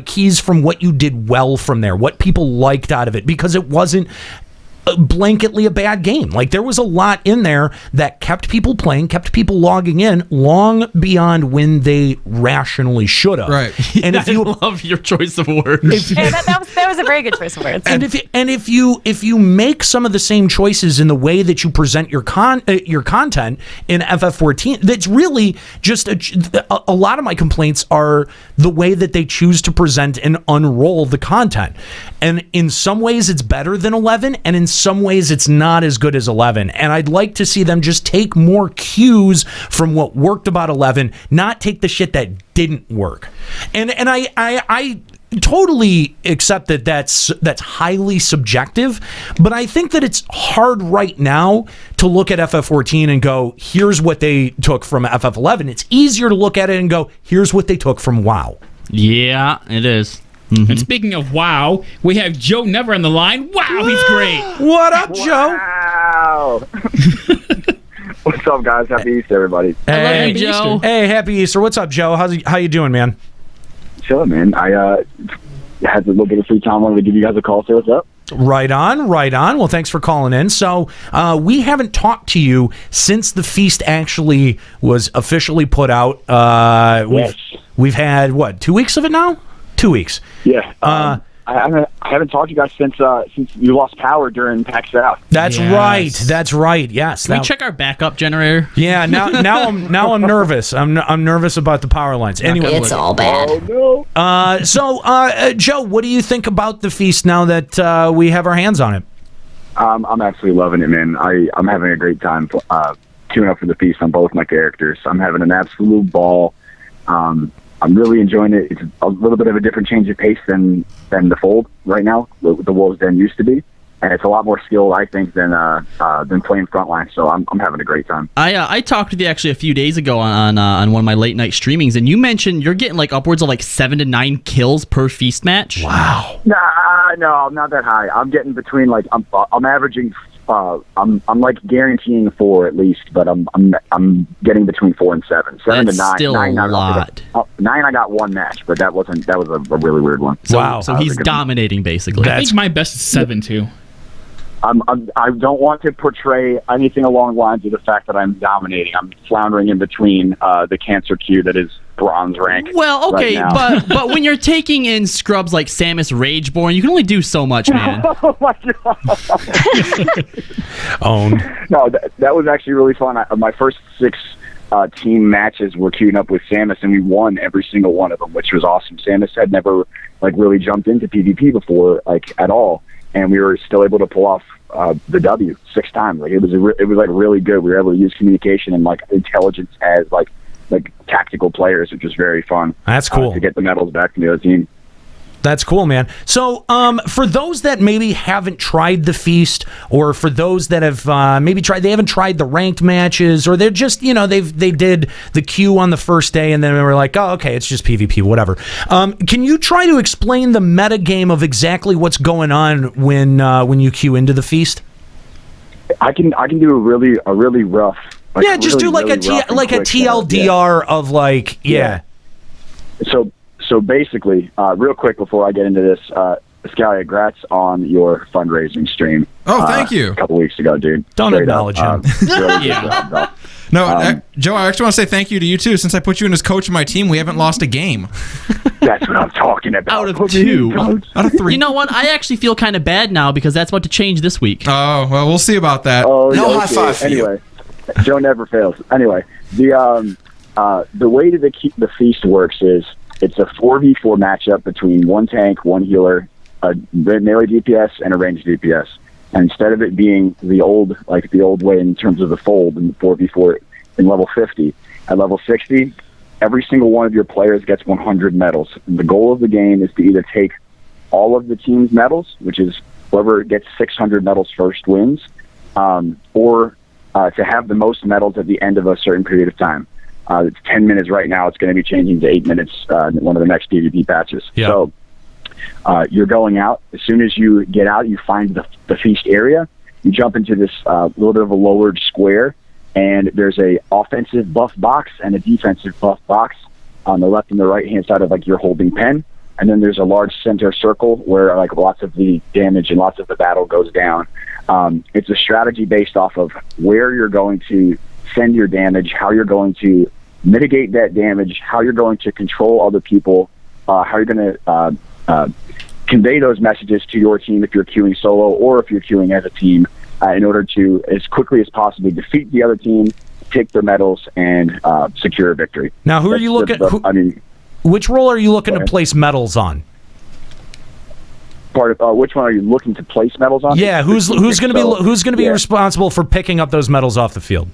keys from what you did well from there, what people liked out of it, because it wasn't blanketly a bad game. Like, there was a lot in there that kept people playing, kept people logging in long beyond when they rationally should have. Right. And if you love your choice of words, that was a very good choice of words. And if you make some of the same choices in the way that you present your content in FF14, that's really just a lot of my complaints are the way that they choose to present and unroll the content. And in some ways it's better than 11, and in some ways it's not as good as 11. And I'd like to see them just take more cues from what worked about 11, not take the shit that didn't work. And I totally accept that that's highly subjective, but I think that it's hard right now to look at FF14 and go, here's what they took from FF11. It's easier to look at it and go, here's what they took from WoW. Yeah, it is. Mm-hmm. And speaking of WoW, we have Joe Never on the line. Wow, he's great. What up, Joe? Wow. What's up, guys? Happy Easter, everybody. Hey, love you, Joe. Hey, happy Easter. What's up, Joe? How you doing, man? Chilling, man. I had a little bit of free time. Wanted to give you guys a call. Say what's up. Right on. Well, thanks for calling in. So we haven't talked to you since the feast actually was officially put out. We've had, what, 2 weeks of it now? 2 weeks. Yeah. I haven't talked to you guys since you lost power during PAX South. That's right. Yes. Can we check our backup generator? Yeah. Now I'm nervous. I'm nervous about the power lines. Anyway, it's all bad. Oh no. So Joe, what do you think about the feast now that we have our hands on it? I'm absolutely loving it, man. I'm having a great time queuing up for the feast on both my characters. I'm having an absolute ball. I'm really enjoying it. It's a little bit of a different change of pace than the Fold right now, the Wolves Den used to be, and it's a lot more skill, I think, than playing Frontline. So I'm having a great time. I talked with you actually a few days ago on one of my late night streamings, and you mentioned you're getting like upwards of like 7 to 9 kills per feast match. Wow. No, I'm not that high. I'm getting between I'm averaging. I'm like guaranteeing 4 at least, but I'm getting between 4 and 7. 7 That's to 9. Still 9 a lot. 9 I got one match, but that was a really weird one. So he's dominating basically. I think my best is 7 too. I don't want to portray anything along the lines of the fact that I'm dominating. I'm floundering in between the cancer queue that is bronze rank. Well, okay, right but when you're taking in scrubs like Samus Rageborn, you can only do so much, man. Oh my god! Owned. No, that was actually really fun. My first 6 team matches were queuing up with Samus, and we won every single one of them, which was awesome. Samus had never really jumped into PvP before, at all. And we were still able to pull off the W 6 times. It was really good. We were able to use communication and intelligence as tactical players, which was very fun. That's cool to get the medals back from the other team. That's cool, man. So, for those that maybe haven't tried the feast, or for those that have they haven't tried the ranked matches, or they're just they did the queue on the first day and then they were like, oh, okay, it's just PvP, whatever. Can you try to explain the meta game of exactly what's going on when you queue into the feast? I can do a really rough. Just do a TLDR of So basically, real quick before I get into this, Scalia, congrats on your fundraising stream. Oh, thank you. A couple weeks ago, dude. Don't acknowledge him. Really good job, bro. No, Joe, I actually want to say thank you to you too. Since I put you in as coach of my team, we haven't lost a game. That's what I'm talking about. Out of 2. Out of 3. You know what? I actually feel kind of bad now because that's about to change this week. Oh, well, we'll see about that. Oh, No yeah, high five for you. Anyway, Joe never fails. Anyway, the way that the feast works is it's a 4v4 matchup between one tank, one healer, a melee DPS, and a ranged DPS. And instead of it being the old way in terms of the fold in 4v4 in level 50, at level 60, every single one of your players gets 100 medals. And the goal of the game is to either take all of the team's medals, which is whoever gets 600 medals first wins, or to have the most medals at the end of a certain period of time. It's 10 minutes right now. It's going to be changing to 8 minutes in one of the next PvP patches. Yeah. So you're going out. As soon as you get out, you find the feast area. You jump into this little bit of a lowered square, and there's a offensive buff box and a defensive buff box on the left and the right hand side of like your holding pen. And then there's a large center circle where like lots of the damage and lots of the battle goes down. It's a strategy based off of where you're going to send your damage, how you're going to mitigate that damage, how you're going to control other people, how you're going to convey those messages to your team if you're queuing solo or if you're queuing as a team in order to, as quickly as possibly, defeat the other team, take their medals, and secure a victory. Now, who are you looking? Which role are you looking to place medals on? Which one are you looking to place medals on? Yeah, who's going to be responsible for picking up those medals off the field?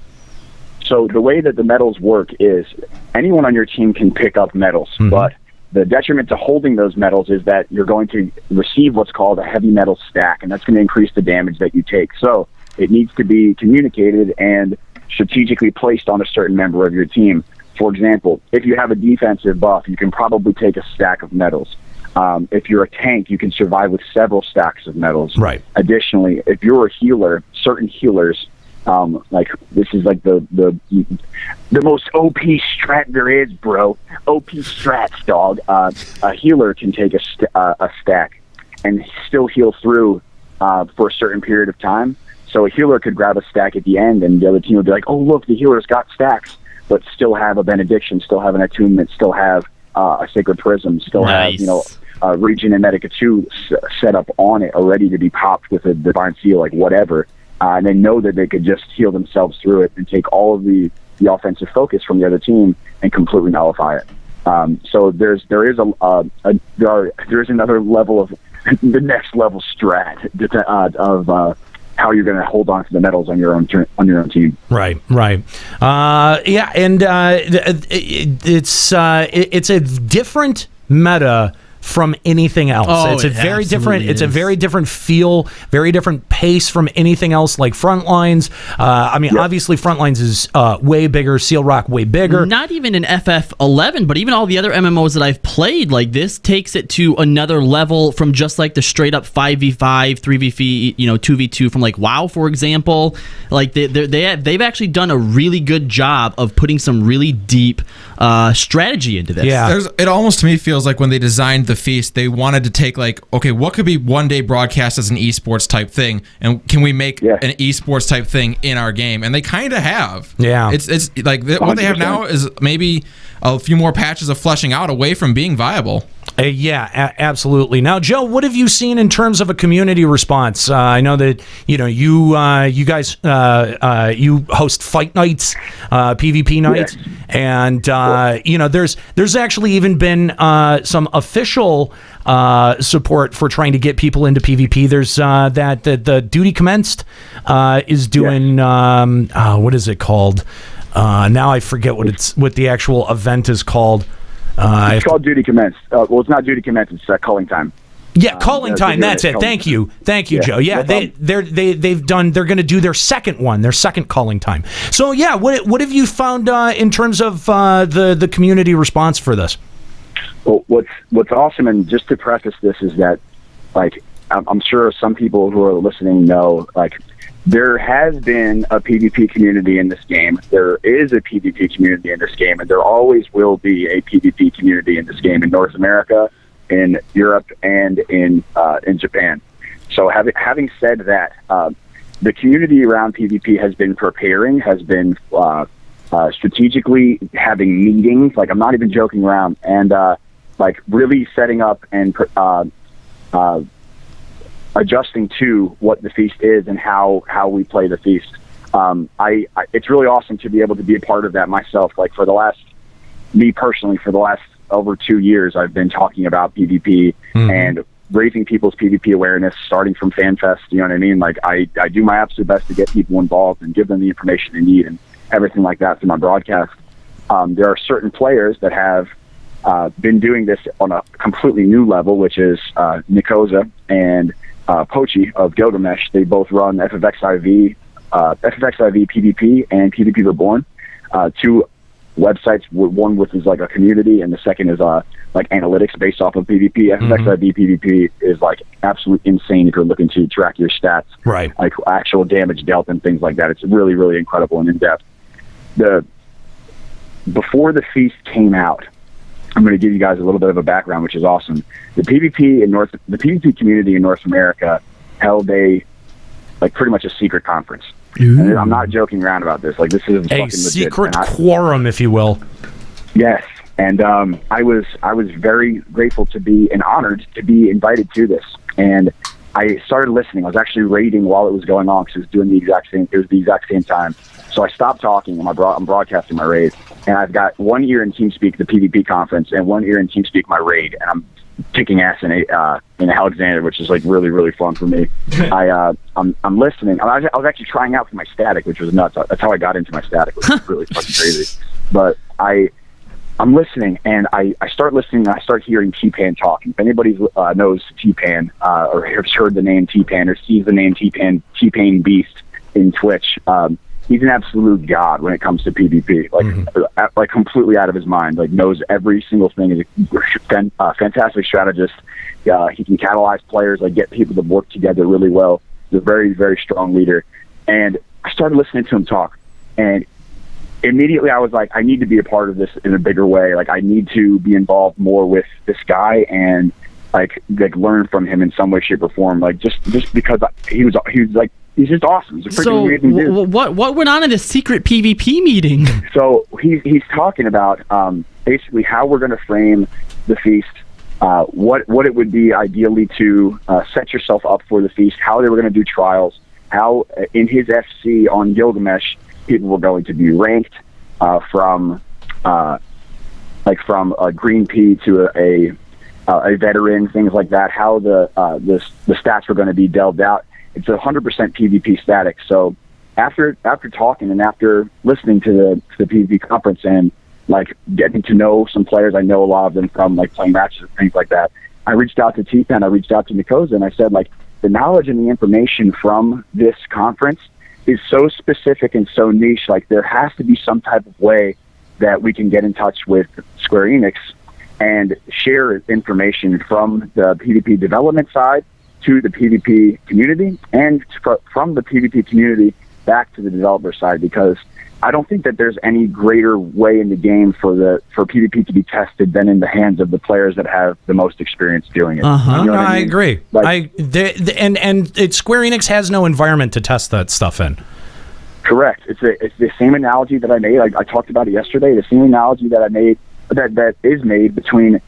So the way that the medals work is anyone on your team can pick up medals, but the detriment to holding those medals is that you're going to receive what's called a heavy metal stack, and that's going to increase the damage that you take. So it needs to be communicated and strategically placed on a certain member of your team. For example, if you have a defensive buff, you can probably take a stack of medals. If you're a tank, you can survive with several stacks of medals. Right. Additionally, if you're a healer, certain healers, like this is like the most OP strat there is, bro. OP strats, dog. A healer can take a stack and still heal through for a certain period of time. So a healer could grab a stack at the end, and the other team would be like, "Oh, look, the healer's got stacks," but still have a benediction, still have an attunement, still have a sacred prism, still have Region and Medica 2 set up on it, ready to be popped with a divine seal, like whatever. And they know that they could just heal themselves through it and take all of the offensive focus from the other team and completely nullify it. So there is another level of the next level strat of how you're going to hold on to the medals on your own team. Right. Yeah, and it's a different meta from anything else. It's a very different feel, very different pace from anything else like Frontlines. Obviously Frontlines is way bigger, Seal Rock way bigger. Not even in FF11, but even all the other MMOs that I've played, like this takes it to another level from just like the straight up 5v5, 3v3, 2v2 from like WoW, for example. Like they've actually done a really good job of putting some really deep strategy into this. Yeah. It almost to me feels like when they designed the feast, they wanted to take like, okay, what could be one day broadcast as an esports type thing, and can we make an esports type thing in our game? And they kind of have. Yeah. It's like what they have now is maybe a few more patches of fleshing out away from being viable. Absolutely. Now, Joe, what have you seen in terms of a community response? I know that you guys you host fight nights, PvP nights, and there's actually even been some official support for trying to get people into PvP. There's the Duty Commenced is doing what is it called? Now I forget what the actual event is called. It's called Duty Commenced. Well, it's not Duty Commenced. It's Calling Time. Yeah, Calling Time. That's it. Thank you, Joe. Yeah, they're going to do their second Calling Time. So yeah, what have you found in terms of the community response for this? Well, what's awesome, and just to preface this, is that like I'm sure some people who are listening know, like, there has been a PvP community in this game. There is a PvP community in this game, and there always will be a PvP community in this game in North America, in Europe, and in Japan. So having said that, the community around PvP has been preparing, has been strategically having meetings. Like, I'm not even joking around, and like really setting up and adjusting to what the feast is and how we play the feast. It's really awesome to be able to be a part of that myself. Like, for the last over 2 years, I've been talking about PvP and raising people's PvP awareness, starting from FanFest. You know what I mean? Like, I do my absolute best to get people involved and give them the information they need and everything like that through my broadcast. There are certain players that have been doing this on a completely new level, which is Nikoza and Pochi of Gilgamesh. They both run FFXIV PvP and PvP Reborn, two websites, one which is like a community, and the second is like analytics based off of PvP. FFXIV PvP is like absolutely insane if you're looking to track your stats, right? Like actual damage dealt and things like that. It's really, really incredible and in depth. Before the feast came out, I'm going to give you guys a little bit of a background, which is awesome. The PvP community in North America held pretty much a secret conference. And I'm not joking around about this. Like, this is a secret quorum, if you will. Yes, and I was very grateful to be and honored to be invited to this. And I started listening. I was actually raiding while it was going on because it was doing the exact same. It was the exact same time. So I stopped talking and I'm broadcasting my raid. And I've got 1 ear in TeamSpeak, the PvP conference, and 1 ear in TeamSpeak, my raid. And I'm kicking ass in Alexander, which is like really, really fun for me. I'm listening. I was actually trying out for my static, which was nuts. That's how I got into my static, which was really fucking crazy. But I'm listening, and I start listening, and I start hearing T-Pan talking. If anybody knows T-Pan or has heard the name T-Pan or sees the name T-Pan Beast in Twitch, he's an absolute god when it comes to PvP. Like completely out of his mind. Like, knows every single thing. He's a fantastic strategist. He can catalyze players, like get people to work together really well. He's a very, very strong leader. And I started listening to him talk, and immediately I was like, I need to be a part of this in a bigger way. Like, I need to be involved more with this guy and like learn from him in some way, shape, or form. Like, just because he was like, he's just awesome. He's a freaking amazing dude. What went on in this secret PvP meeting? So he's talking about basically how we're going to frame the feast, what it would be ideally to set yourself up for the feast, how they were going to do trials, how in his FC on Gilgamesh people were going to be ranked from a green P to a veteran, things like that. How the stats were going to be delved out. It's 100% PvP static. So after talking and after listening to the PvP conference and like getting to know some players, I know a lot of them from like playing matches and things like that. I reached out to T-Pen, I reached out to Nikoza, and I said, like, the knowledge and the information from this conference is so specific and so niche. Like, there has to be some type of way that we can get in touch with Square Enix and share information from the PvP development side to the PvP community and from the PvP community back to the developer side, because I don't think that there's any greater way in the game for PvP to be tested than in the hands of the players that have the most experience doing it. You know I agree. Like, and Square Enix has no environment to test that stuff in. Correct. It's the same analogy that I made. I talked about it yesterday. The same analogy that I made that is made between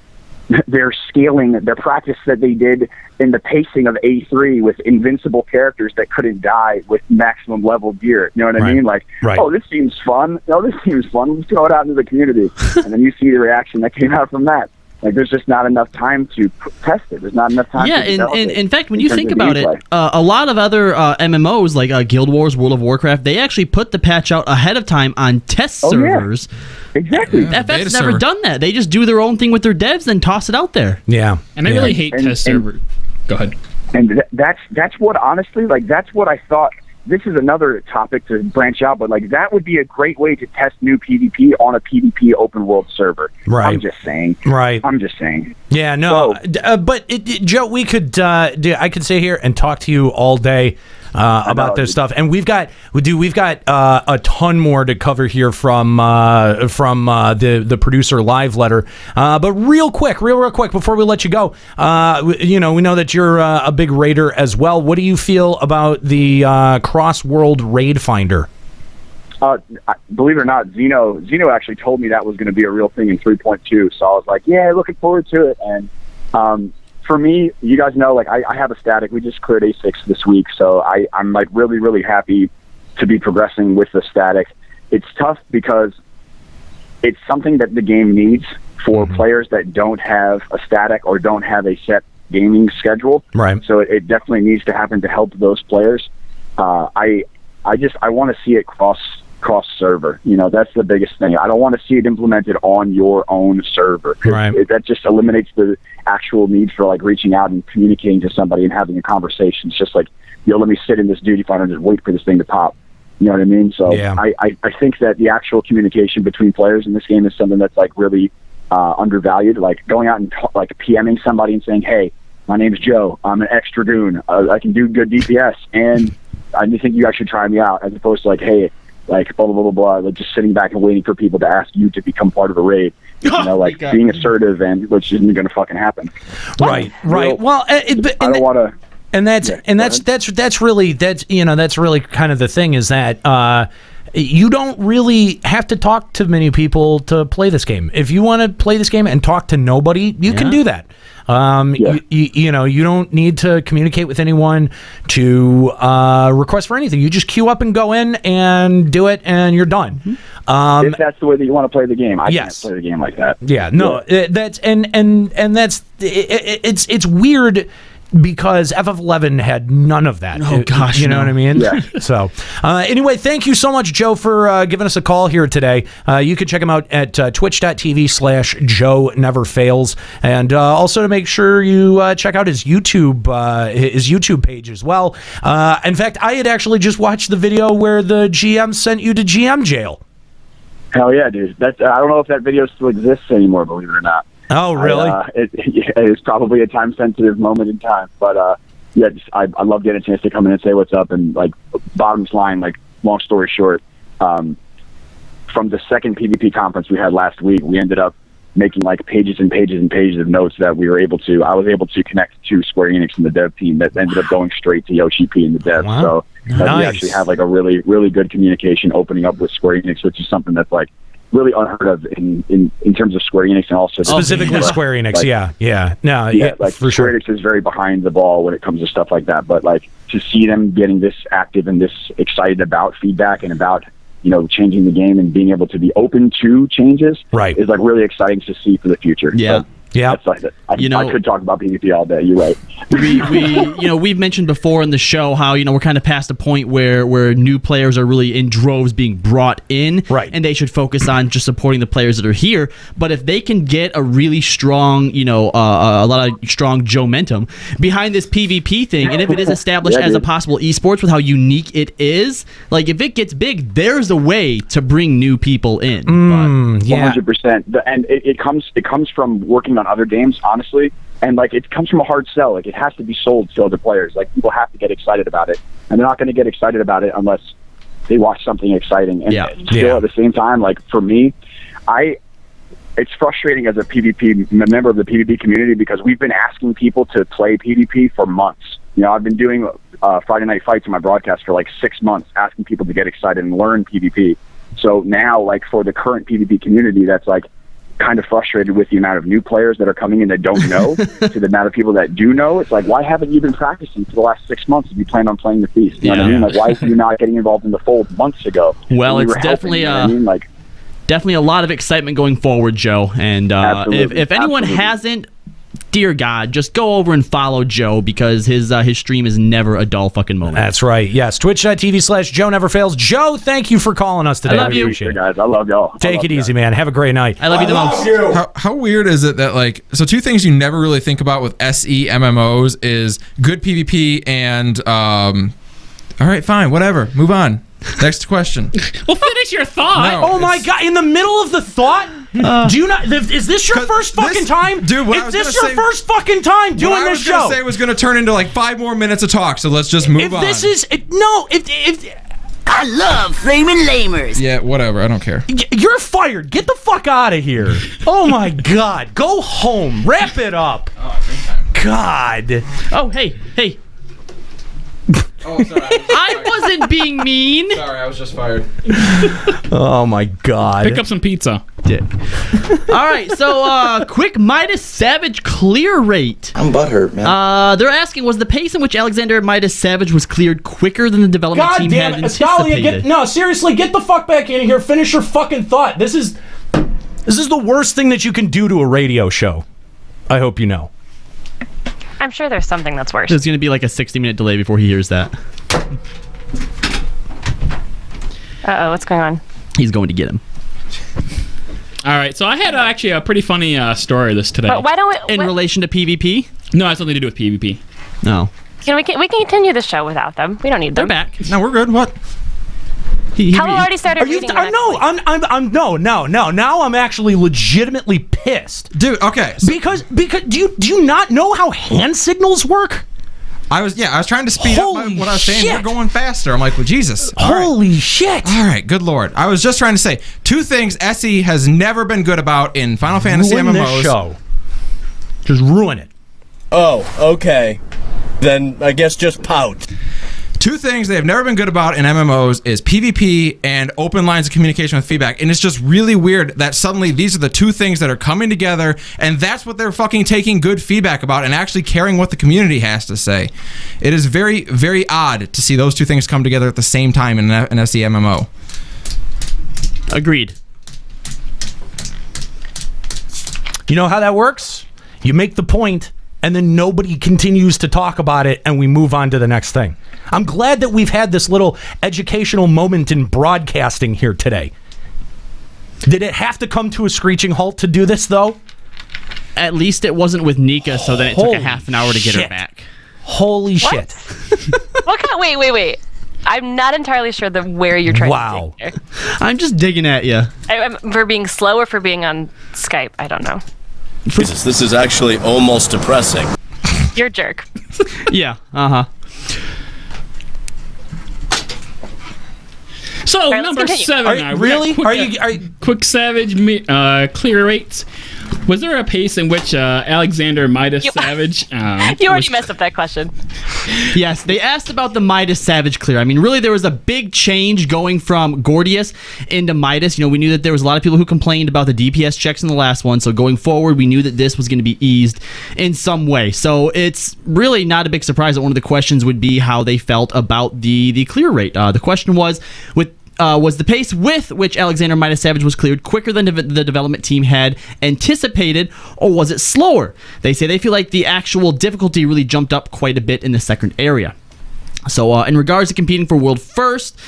their scaling, their practice that they did in the pacing of A3 with invincible characters that couldn't die with maximum level gear. You know what I mean? Like, oh, this seems fun. Oh, this seems fun. Let's throw it out into the community. And then you see the reaction that came out from that. Like, there's just not enough time to test it. There's not enough time to develop it. In fact, when you think about it, a lot of other MMOs, like Guild Wars, World of Warcraft, they actually put the patch out ahead of time on test servers. Yeah. Exactly. FF's never done that. They just do their own thing with their devs, then toss it out there. Yeah. And I really hate test server. Go ahead. And that's what, honestly, like, that's what I thought. This is another topic to branch out, but like, that would be a great way to test new PvP on a PvP open world server. Right. I'm just saying. Right. I'm just saying. Yeah, no. But Joe, we could I could sit here and talk to you all day about this stuff, and we've got a ton more to cover here from the producer live letter. But real quick, before we let you go, we know that you're a big raider as well. What do you feel about the cross-world raid finder? Believe it or not, Zeno actually told me that was going to be a real thing in 3.2. So I was like, yeah, looking forward to it. And for me, you guys know, like I have a static. We just cleared A6 this week, so I'm like really, really happy to be progressing with the static. It's tough because it's something that the game needs for players that don't have a static or don't have a set gaming schedule. Right. So it definitely needs to happen to help those players. I want to see it cross server. You know, that's the biggest thing. I don't want to see it implemented on your own server. Right. That just eliminates the actual need for like reaching out and communicating to somebody and having a conversation. It's just like, let me sit in this duty finder and just wait for this thing to pop. You know what I mean? So yeah. I think that the actual communication between players in this game is something that's like really undervalued. Like going out and like PMing somebody and saying, hey, my name's Joe. I'm an ex-Dragoon. I can do good DPS, and I think you guys should try me out, as opposed to like, hey, like blah, blah, blah, blah, blah, like just sitting back and waiting for people to ask you to become part of a raid. You know, like being assertive, and which isn't going to fucking happen. Right. Well, I don't want to. And that's really kind of the thing, is that you don't really have to talk to many people to play this game. If you want to play this game and talk to nobody, you can do that. You don't need to communicate with anyone to request for anything. You just queue up and go in and do it, and you're done. If that's the way that you want to play the game, I can't play the game like that. Yeah, no, that's it's weird. Because FF11 had none of that. Oh, gosh. You know what I mean? Yeah. So, anyway, thank you so much, Joe, for giving us a call here today. You can check him out at twitch.tv/Joe Never Fails. And also to make sure you check out his YouTube page as well. In fact, I had actually just watched the video where the GM sent you to GM jail. Hell yeah, dude. I don't know if that video still exists anymore, believe it or not. Oh, really? It's probably a time-sensitive moment in time, but I love getting a chance to come in and say what's up. And like, bottom line, like, long story short, from the second PvP conference we had last week, we ended up making like pages and pages and pages of notes that I was able to connect to Square Enix and the dev team that ended up going straight to Yoshi P and the dev. Wow. So Nice. we actually have like a really, really good communication opening up with Square Enix, which is something that's like really unheard of in terms of Square Enix, and also specifically Square Enix. Like for Square sure. Enix is very behind the ball when it comes to stuff like that. But like to see them getting this active and this excited about feedback and about changing the game and being able to be open to changes, right, is like really exciting to see for the future. Yeah. So, that's like I could talk about PvP all day. You're right. We've mentioned before in the show how we're kind of past the point where new players are really in droves being brought in, right, and they should focus on just supporting the players that are here. But if they can get a really strong, a lot of strong Joe-mentum behind this PvP thing, and if it is established as a possible esports with how unique it is, like if it gets big, there's a way to bring new people in. 100%. And it comes from working on other games, honestly, and like it comes from a hard sell. Like it has to be sold to other players. Like people have to get excited about it, and they're not going to get excited about it unless they watch something exciting. And still at the same time, like for me, it's frustrating as a member of the PvP community, because we've been asking people to play PvP for months. I've been doing Friday Night Fights in my broadcast for like 6 months, asking people to get excited and learn PvP. So now, like for the current PvP community, that's like kind of frustrated with the amount of new players that are coming in that don't know to the amount of people that do know. It's like, why haven't you been practicing for the last 6 months if you plan on playing the Feast? You know what I mean? Like, why are you not getting involved in the fold months ago? Well, it's definitely definitely a lot of excitement going forward, Joe. And if anyone hasn't, dear God, just go over and follow Joe, because his stream is never a dull fucking moment. That's right. Yes, twitch.tv/Joe Never Fails. Joe, thank you for calling us today. I love you. Appreciate it, guys. I love y'all. Take it easy, man. Have a great night. I love you the most. How weird is it that, like, so two things you never really think about with SE MMOs is good PvP and, all right, fine, whatever, move on. Next question. Well, finish your thought. No, oh my God! In the middle of the thought, do you not? Is this your first fucking time, dude? Is this your first fucking time doing this show? What I was going to say was going to turn into like 5 more minutes of talk, so let's just move on. If I love flaming lamers. Yeah, whatever. I don't care. You're fired. Get the fuck out of here. Oh my God! Go home. Wrap it up. Oh, I think time. God. Oh, hey. Oh, sorry. I wasn't being mean. Sorry, I was just fired. Oh my God. Pick up some pizza. Dick. All right, so quick Midas Savage clear rate. I'm butthurt, man. They're asking, was the pace in which Alexander Midas Savage was cleared quicker than the development God team damn had it, Ascalia, anticipated? no, seriously, get the fuck back in here. Finish your fucking thought. This is the worst thing that you can do to a radio show. I hope you know. I'm sure there's something that's worse. There's going to be like a 60-minute delay before he hears that. Uh-oh, what's going on? He's going to get him. All right, so I had actually a pretty funny story this today. But why don't we... In relation to PvP? No, it has something to do with PvP. No. We can continue the show without them. We don't need them. They're back. No, we're good. What? Hello already started Are you? reading the No. Now I'm actually legitimately pissed, dude. Okay, because do you not know how hand signals work? I was trying to speed up what I was saying. You're going faster. I'm like, well, Jesus. Holy shit. All right, good Lord. I was just trying to say two things SE has never been good about in Final Fantasy Ruin MMOs. This show. Just ruin it. Oh, okay. Then I guess just pout. Two things they have never been good about in MMOs is PvP and open lines of communication with feedback. And it's just really weird that suddenly these are the two things that are coming together, and that's what they're fucking taking good feedback about and actually caring what the community has to say. It is very, very odd to see those two things come together at the same time in an SE MMO. Agreed. You know how that works? You make the point, and then nobody continues to talk about it, and we move on to the next thing. I'm glad that we've had this little educational moment in broadcasting here today. Did it have to come to a screeching halt to do this, though? At least it wasn't with Nika, so then it took a half an hour to get her back. Holy shit. What kind? Wait. I'm not entirely sure where you're trying to dig there. I'm just digging at you. For being slow or for being on Skype? I don't know. Jesus, this is actually almost depressing. You're a jerk. Yeah, uh-huh. So, right, number continue. 7. Quick Savage clear rates. Was there a pace in which Alexander Midas Savage... you already messed up that question. Yes, they asked about the Midas Savage clear. I mean, really, there was a big change going from Gordius into Midas. You know, we knew that there was a lot of people who complained about the DPS checks in the last one, so going forward, we knew that this was going to be eased in some way. So it's really not a big surprise that one of the questions would be how they felt about the clear rate. The question was, was the pace with which Alexander Midas Savage was cleared quicker than the development team had anticipated, or was it slower? They say they feel like the actual difficulty really jumped up quite a bit in the second area. So in regards to competing for World First,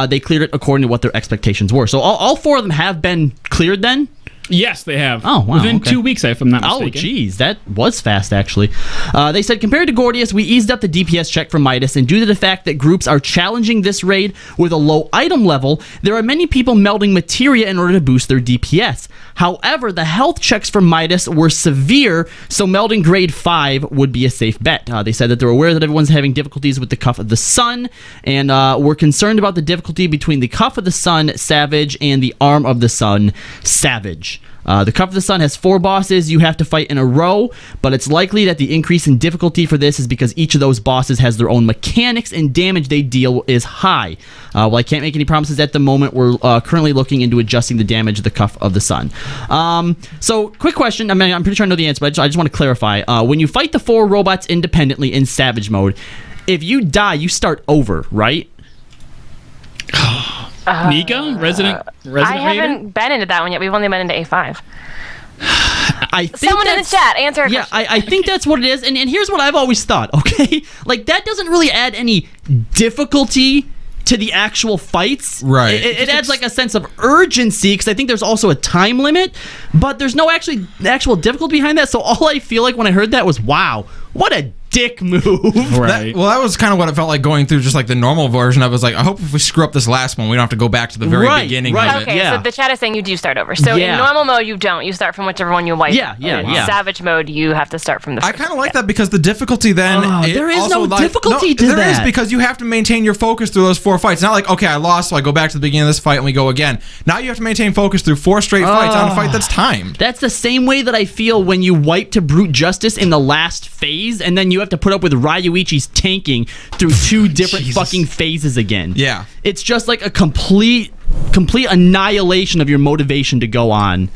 they cleared it according to what their expectations were. So all four of them have been cleared then? Yes, they have. Oh, wow. Within 2 weeks, if I'm not mistaken. Oh, geez. That was fast, actually. They said, compared to Gordius, we eased up the DPS check for Midas, and due to the fact that groups are challenging this raid with a low item level, there are many people melding materia in order to boost their DPS. However, the health checks for Midas were severe, so melding grade 5 would be a safe bet. They said that they're aware that everyone's having difficulties with the Cuff of the Sun, and were concerned about the difficulty between the Cuff of the Sun Savage and the Arm of the Sun Savage. The Cup of the Sun has 4 bosses you have to fight in a row, but it's likely that the increase in difficulty for this is because each of those bosses has their own mechanics and damage they deal is high. Well, I can't make any promises at the moment. We're currently looking into adjusting the damage of the Cup of the Sun. So, quick question. I mean, I'm pretty sure I know the answer, but I just want to clarify. When you fight the 4 robots independently in Savage mode, if you die, you start over, right? Nika? Resident I haven't been into that one yet. We've only been into A5. I think someone in the chat answer a question. I think that's what it is, and here's what I've always thought, okay? Like, that doesn't really add any difficulty to the actual fights. Right. It adds like a sense of urgency, because I think there's also a time limit, but there's no actual difficulty behind that, so all I feel like when I heard that was, wow, what a dick move. Right. That was kind of what it felt like going through just like the normal version. I was like, I hope if we screw up this last one, we don't have to go back to the very beginning of it. Okay, so the chat is saying you do start over. So in normal mode, you don't. You start from whichever one you wipe. In Savage mode, you have to start from the first. I kind of like that because the difficulty then... there is no difficulty to that. There is, because you have to maintain your focus through those 4 fights. It's not like, okay, I lost, so I go back to the beginning of this fight and we go again. Now you have to maintain focus through 4 straight fights on a fight that's timed. That's the same way that I feel when you wipe to Brute Justice in the last phase, and then you have to put up with Ryuichi's tanking through 2 different fucking phases again. Yeah. It's just like a complete annihilation of your motivation to go on.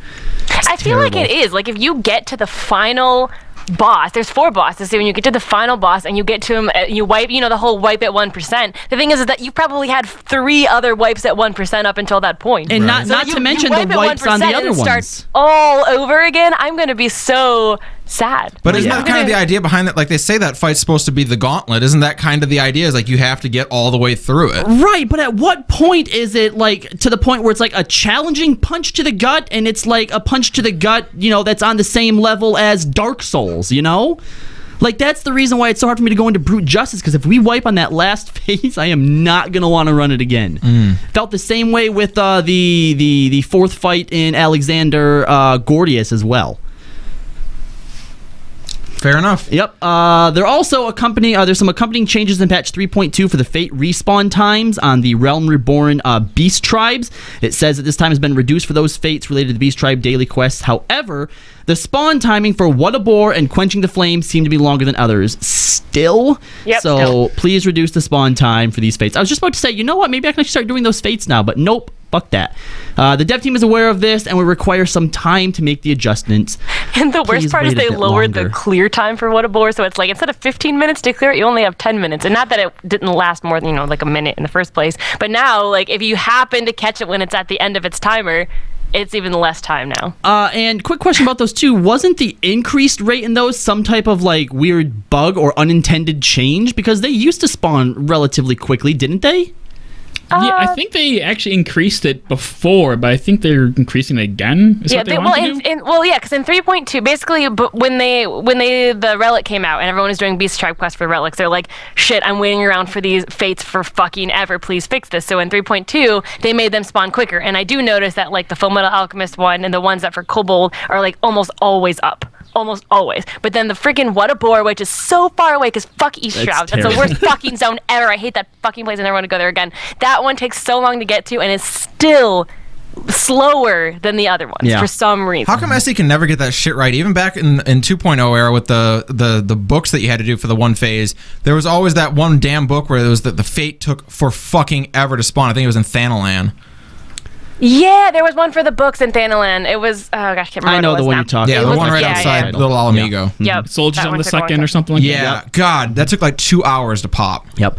I feel like it is. Like, if you get to the final boss, there's 4 bosses, so when you get to the final boss and you get to him, you wipe, the whole wipe at 1%. The thing is that you probably had 3 other wipes at 1% up until that point. And not to mention the wipes on the other ones. Start all over again. I'm going to be so sad. But isn't that kind of the idea behind it? Like, they say that fight's supposed to be the gauntlet. Isn't that kind of the idea? Is like you have to get all the way through it. Right, but at what point is it like to the point where it's like a challenging punch to the gut, and it's like a punch to the gut, that's on the same level as Dark Souls, Like, that's the reason why it's so hard for me to go into Brute Justice, because if we wipe on that last phase, I am not going to want to run it again. Felt the same way with the 4th fight in Alexander Gordius as well. Fair enough. Yep. There's some accompanying changes in patch 3.2 for the Fate respawn times on the Realm Reborn Beast Tribes. It says that this time has been reduced for those fates related to the Beast Tribe daily quests. However, the spawn timing for What a Boar and Quenching the Flames seem to be longer than others still. Yep, so still. Please reduce the spawn time for these fates. I was just about to say, you know what? Maybe I can actually start doing those fates now, but nope. Fuck that. The dev team is aware of this and will require some time to make the adjustments. And the worst Please part is wait a they bit lowered longer. the clear time for What a Bore, so it's like instead of 15 minutes to clear it, you only have 10 minutes. And not that it didn't last more than, like a minute in the first place, but now, like, if you happen to catch it when it's at the end of its timer, it's even less time now. And quick question about those two. Wasn't the increased rate in those some type of, like, weird bug or unintended change? Because they used to spawn relatively quickly, didn't they? Yeah, I think they actually increased it before, but I think they're increasing it again. Because in 3.2, basically, but when the relic came out and everyone was doing Beast Tribe quests for relics, they're like, shit, I'm waiting around for these fates for fucking ever. Please fix this. So in 3.2, they made them spawn quicker, and I do notice that like the Full Metal Alchemist one and the ones that for Kobold are like almost always up. Almost always. But then the freaking What a Bore, which is so far away because fuck East Shroud. That's the worst fucking zone ever. I hate that fucking place. I never want to go there again. That one takes so long to get to and is still slower than the other ones for some reason. How come SE can never get that shit right? Even back in 2.0 era with the books that you had to do for the one phase, there was always that one damn book where it was that the fate took for fucking ever to spawn. I think it was in Thanalan. Yeah, there was one for the books in Thanalan. It was, oh gosh, I can't remember. I know the one you're talking about. Yeah, the one right outside Little Alamigo. Yep. Soldiers of the Second or something like that. Yeah, God, that took like 2 hours to pop. Yep.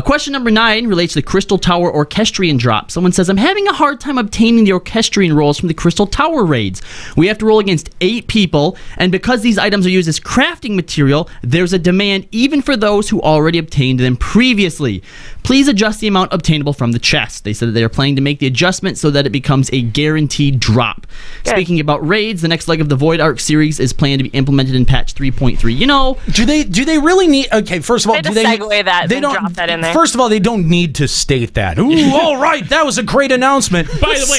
Question number 9 relates to the Crystal Tower Orchestrion drop. Someone says, I'm having a hard time obtaining the Orchestrion rolls from the Crystal Tower raids. We have to roll against 8 people, and because these items are used as crafting material, there's a demand even for those who already obtained them previously. Please adjust the amount obtainable from the chest. They said that they are planning to make the adjustment so that it becomes a guaranteed drop. Good. Speaking about raids, the next leg of the Void Arc series is planned to be implemented in patch 3.3. You know, do they really need? Okay, first of all, do they segue that? They don't drop that in there. First of all, they don't need to state that. Ooh, all right, that was a great announcement. By the way,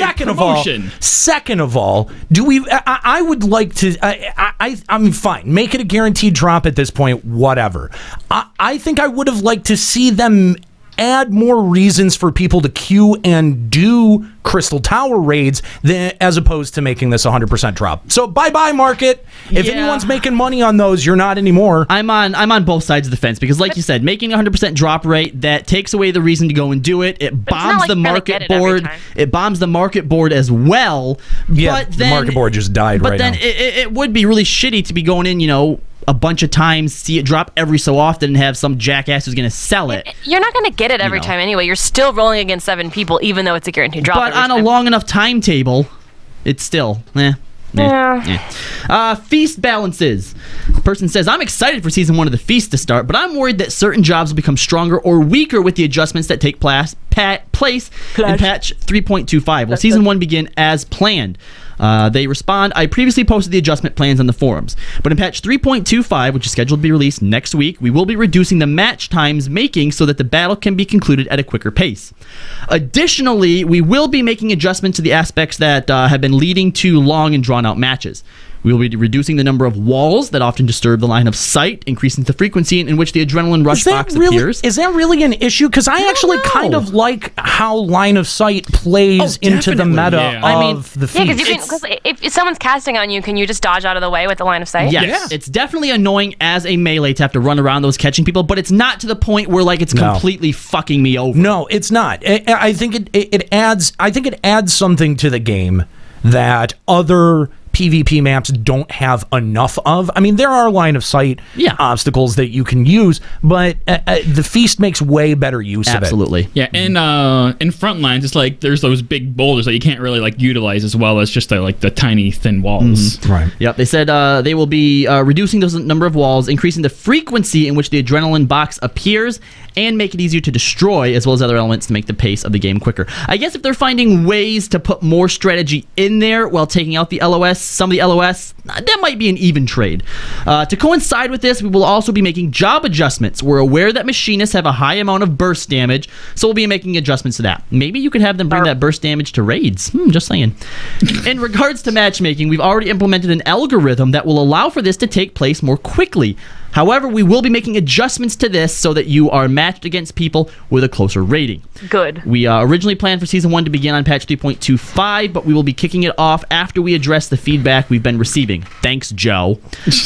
second of all, do we? I would like to. I mean, fine, make it a guaranteed drop at this point. Whatever. I think I would have liked to see them add more reasons for people to queue and do Crystal Tower raids as opposed to making this 100% drop. So bye-bye, market. If anyone's making money on those, you're not anymore. I'm on both sides of the fence because, like you said, making 100% drop rate, that takes away the reason to go and do it. It bombs the market board. It bombs the market board as well. Yeah, but the market board just died right now. But then it would be really shitty to be going in, a bunch of times, see it drop every so often, and have some jackass who's going to sell it. You're not going to get it every time anyway. You're still rolling against 7 people, even though it's a guaranteed drop. But on a long enough timetable, it's still, Feast balances. The person says, I'm excited for Season 1 of the Feast to start, but I'm worried that certain jobs will become stronger or weaker with the adjustments that take place in patch 3.25. Will Season 1 begin as planned? They respond, I previously posted the adjustment plans on the forums, but in patch 3.25, which is scheduled to be released next week, we will be reducing the match times making so that the battle can be concluded at a quicker pace. Additionally, we will be making adjustments to the aspects that have been leading to long and drawn out matches. We will be reducing the number of walls that often disturb the line of sight, increasing the frequency in which the adrenaline rush box appears. Is that really an issue? Because I actually kind of like how line of sight plays into the meta of the feat. Because if someone's casting on you, can you just dodge out of the way with the line of sight? Yes. It's definitely annoying as a melee to have to run around those catching people, but it's not to the point where like it's completely fucking me over. No, it's not. I think it adds. I think it adds something to the game that other PvP maps don't have enough of. I mean, there are line of sight obstacles that you can use, but the Feast makes way better use of it. Absolutely. Yeah, and in front lines, it's like there's those big boulders that you can't really like utilize as well as just like the tiny thin walls. Right. Yep. They said they will be reducing those number of walls, increasing the frequency in which the adrenaline box appears, and make it easier to destroy, as well as other elements to make the pace of the game quicker. I guess if they're finding ways to put more strategy in there while taking out the LOS, some of the LOS, that might be an even trade. To coincide with this, we will also be making job adjustments. We're aware that machinists have a high amount of burst damage, so we'll be making adjustments to that. Maybe you could have them bring that burst damage to raids. Just saying. In regards to matchmaking, we've already implemented an algorithm that will allow for this to take place more quickly. However, we will be making adjustments to this so that you are matched against people with a closer rating. Good. We originally planned for Season 1 to begin on patch 3.25, but we will be kicking it off after we address the feedback we've been receiving. Thanks, Joe.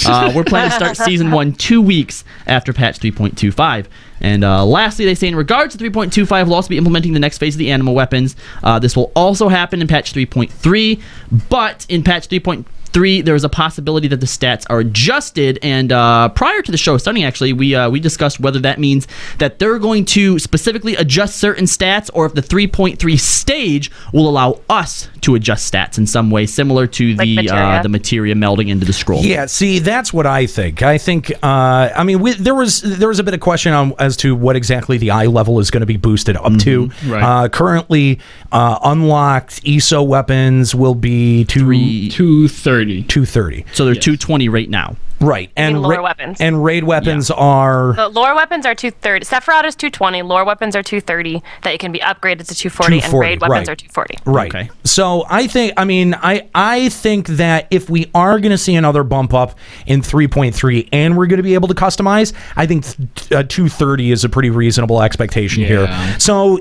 We're planning to start Season 1 2 weeks after patch 3.25. And lastly, they say in regards to 3.25, we'll also be implementing the next phase of the animal weapons. This will also happen in patch 3.3, but in patch 3.3, there is a possibility that the stats are adjusted, and prior to the show starting, actually, we discussed whether that means that they're going to specifically adjust certain stats, or if the 3.3 stage will allow us to adjust stats in some way, similar to like the materia melding into the scroll. Yeah, see, that's what I think. I think, I mean, there was a bit of question on as to what exactly the eye level is going to be boosted up to. Right. Currently, unlocked ESO weapons will be 230. 230. So they're 220 right now. Right. And lore weapons. And raid weapons are... The lore weapons are 230. Sephiroth is 220. Lore weapons are 230 that you can be upgraded to 240, and raid weapons are 240. Right. Okay. So I think, I think that if we are going to see another bump up in 3.3 and we're going to be able to customize, I think 230 is a pretty reasonable expectation here. So,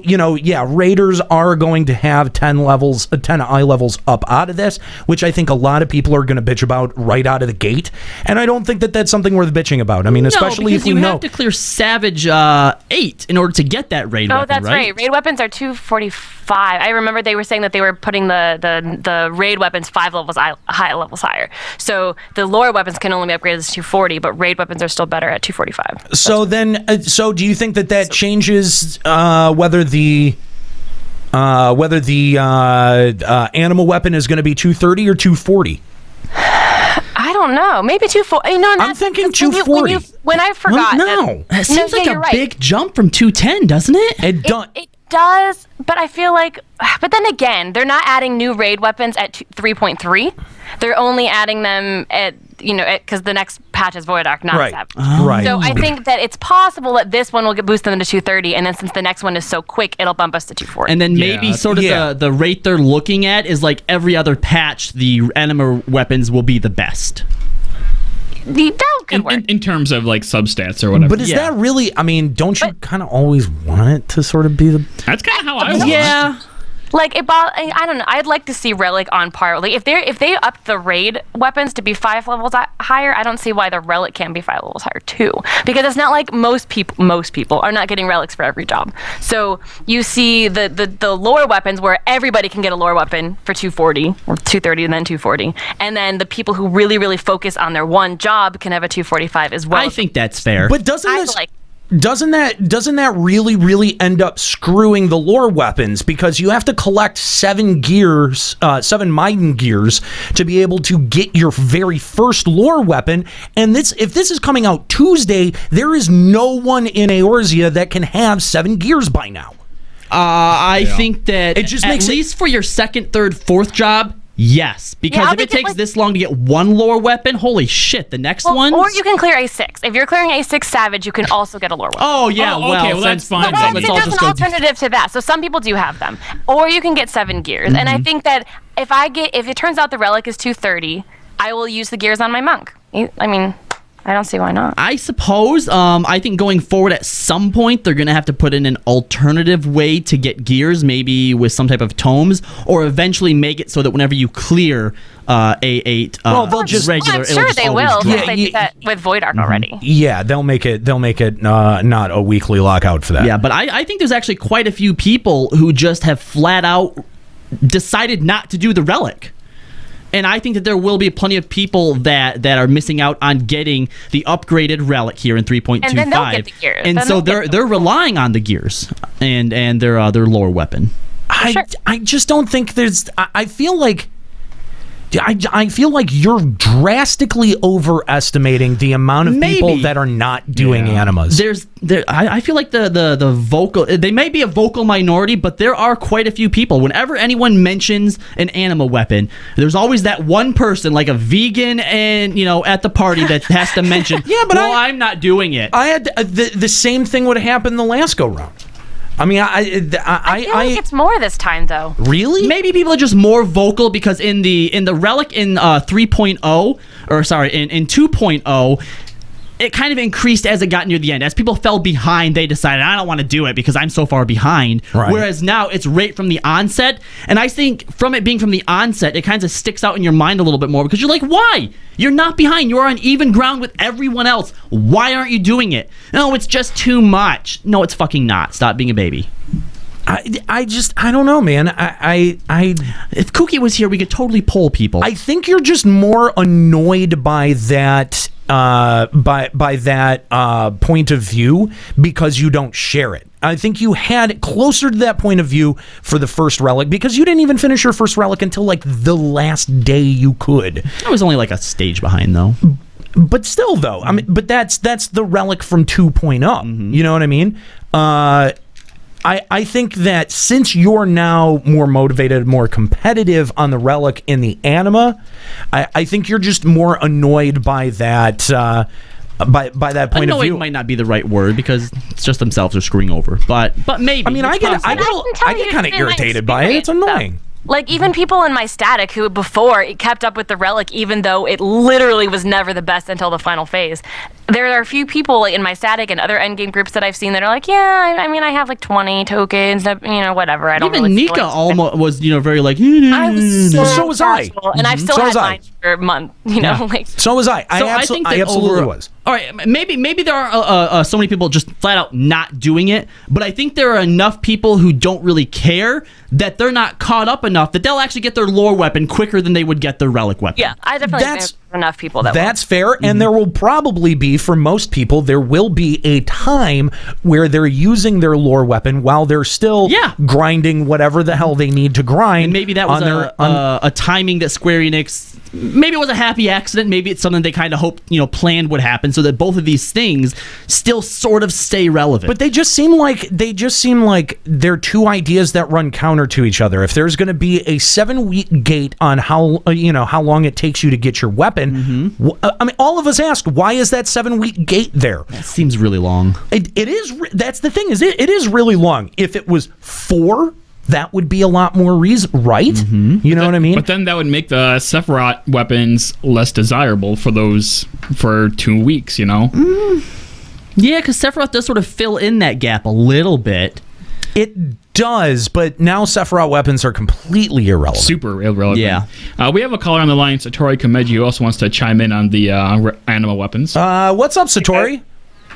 raiders are going to have 10 eye levels up out of this, which I think a lot of people are going to bitch about right out of the gate. And I don't think that that's something worth bitching about. I mean, especially if you have to clear Savage 8 in order to get that raid weapon, that's right. Raid weapons are 245. I remember they were saying that they were putting the raid weapons 5 levels higher. So the lore weapons can only be upgraded to 240, but raid weapons are still better at 245. So so do you think that changes whether the animal weapon is going to be 230 or 240? I don't know. Maybe 240. I'm thinking 240. When I forgot. No. It seems like a big jump from 210, doesn't it? It does, but I feel like... But then again, they're not adding new raid weapons at 3.3. They're only adding them at, because the next patch is Void Arc, not Savage. Right. So I think that it's possible that this one will get boosted them to 230, and then since the next one is so quick, it'll bump us to 240. And then maybe the rate they're looking at is like every other patch, the anima weapons will be the best. That could work. In terms of like substats or whatever. But is that really? I mean, don't you kind of always want it to sort of be the? That's kind of how I want. Yeah. Like I don't know. I'd like to see Relic on par. Like if they upped the raid weapons to be 5 levels higher, I don't see why the Relic can't be 5 levels higher too. Because it's not like most people are not getting relics for every job. So you see the lore weapons where everybody can get a lore weapon for 240 or 230 and then 240, and then the people who really really focus on their one job can have a 245 as well. I think that's fair. But doesn't that really end up screwing the lore weapons, because you have to collect 7 Maiden gears to be able to get your very first lore weapon, and if this is coming out Tuesday, there is no one in Eorzea that can have 7 gears by now. I think that it just makes at least for your second, third, fourth job. Yes, because if it takes this long to get one lore weapon, holy shit, the next one. Or you can clear A6. If you're clearing A6 Savage, you can also get a lore weapon. Oh, yeah, okay, well that's fine. There's an alternative to that. So some people do have them. Or you can get 7 gears. And I think that if it turns out the Relic is 230, I will use the gears on my monk. I mean, I don't see why not. I suppose. I think going forward at some point they're going to have to put in an alternative way to get gears, maybe with some type of tomes, or eventually make it so that whenever you clear A8, they'll just regular. I'm sure they will. Yeah, They did that with Void Arc already. Yeah, they'll make it not a weekly lockout for that. Yeah, but I think there's actually quite a few people who just have flat out decided not to do the relic. And I think that there will be plenty of people that are missing out on getting the upgraded relic here in 3.25. And then they'll get the gears. And Then so they'll they're relying on the gears and their lore weapon. I just don't think there's. I feel like you're drastically overestimating the amount of people that are not doing animas. I feel like the vocal, they may be a vocal minority, but there are quite a few people. Whenever anyone mentions an anima weapon, there's always that one person, like a vegan, and at the party that has to mention. I'm not doing it. I had the same thing would happen the last go round. I mean, I feel like it's more this time, though. Really? Maybe people are just more vocal because in the relic in 3.0, or sorry, in 2.0, it kind of increased as it got near the end. As people fell behind, they decided, I don't want to do it because I'm so far behind. Right. Whereas now it's right from the onset. And I think from it being from the onset, it kind of sticks out in your mind a little bit more because you're like, why? You're not behind. You're on even ground with everyone else. Why aren't you doing it? No, it's just too much. No, it's fucking not. Stop being a baby. I don't know, man. If Kooky was here, we could totally poll people. I think you're just more annoyed by that by that point of view because you don't share it. I think you had it closer to that point of view for the first relic because you didn't even finish your first relic until like the last day you could. I was only like a stage behind though. But still though, I mean, but that's the relic from 2.0. Mm-hmm. You know what I mean? I think that since you're now more motivated, more competitive on the relic in the anima, I think you're just more annoyed by that by that point of view. Annoyed might not be the right word because it's just themselves are screwing over. But maybe. I mean, I get kind of irritated by it. It's annoying. Like, even people in my static who before kept up with the relic, even though it literally was never the best until the final phase. There are a few people in my static and other endgame groups that I've seen that are like, yeah, I mean, I have like 20 tokens, whatever. I don't even really Nika almost was, very like, I was so was I. And I've still had mine for a month, like. So was I. I absolutely was. All right, maybe there are so many people just flat out not doing it, but I think there are enough people who don't really care that they're not caught up enough that they'll actually get their lore weapon quicker than they would get their relic weapon. Yeah, I definitely think there's enough people that That's fair, and there will probably be, for most people, there will be a time where they're using their lore weapon while they're still grinding whatever the hell they need to grind. And maybe that was a timing that Square Enix, maybe it was a happy accident, maybe it's something they kind of hoped, planned would happen so that both of these things still sort of stay relevant. But they just seem like they're two ideas that run counter to each other. If there's going to be a 7-week gate on how long it takes you to get your weapon, I mean, all of us ask, why is that 7-week gate there? That seems really long. It is. That's the thing, is it is really long. If it was 4, that would be a lot more right? You know what I mean? But then that would make the Sephiroth weapons less desirable for 2 weeks, Yeah, because Sephiroth does sort of fill in that gap a little bit. It does, but now Sephiroth weapons are completely irrelevant. Super irrelevant. Yeah. We have a caller on the line, Satori Komeji, who also wants to chime in on the anima weapons. What's up, Satori?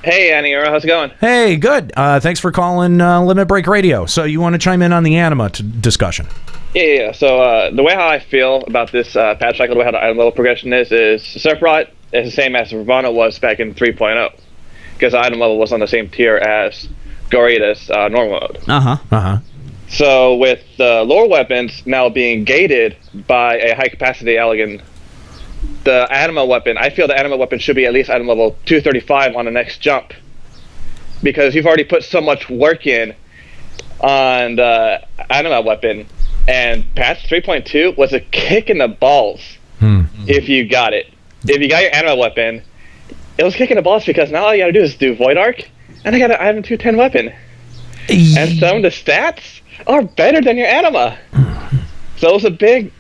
Hey, Annie, how's it going? Hey, good. Thanks for calling Limit Break Radio. So you want to chime in on the anima discussion? Yeah. So the way how I feel about this patch cycle, the way how the item level progression is Sephiroth is the same as Ravana was back in 3.0, because the item level was on the same tier as Gorita's normal mode. So with the lore weapons now being gated by a high capacity Elegant, the anima weapon, I feel the anima weapon should be at least item level 235 on the next jump, because you've already put so much work in on the anima weapon, and patch 3.2 was a kick in the balls if you got it. If you got your anima weapon, it was kicking the balls because now all you gotta do is do Void Arc, and I got an item 210 weapon. And some of the stats are better than your anima. So it was a big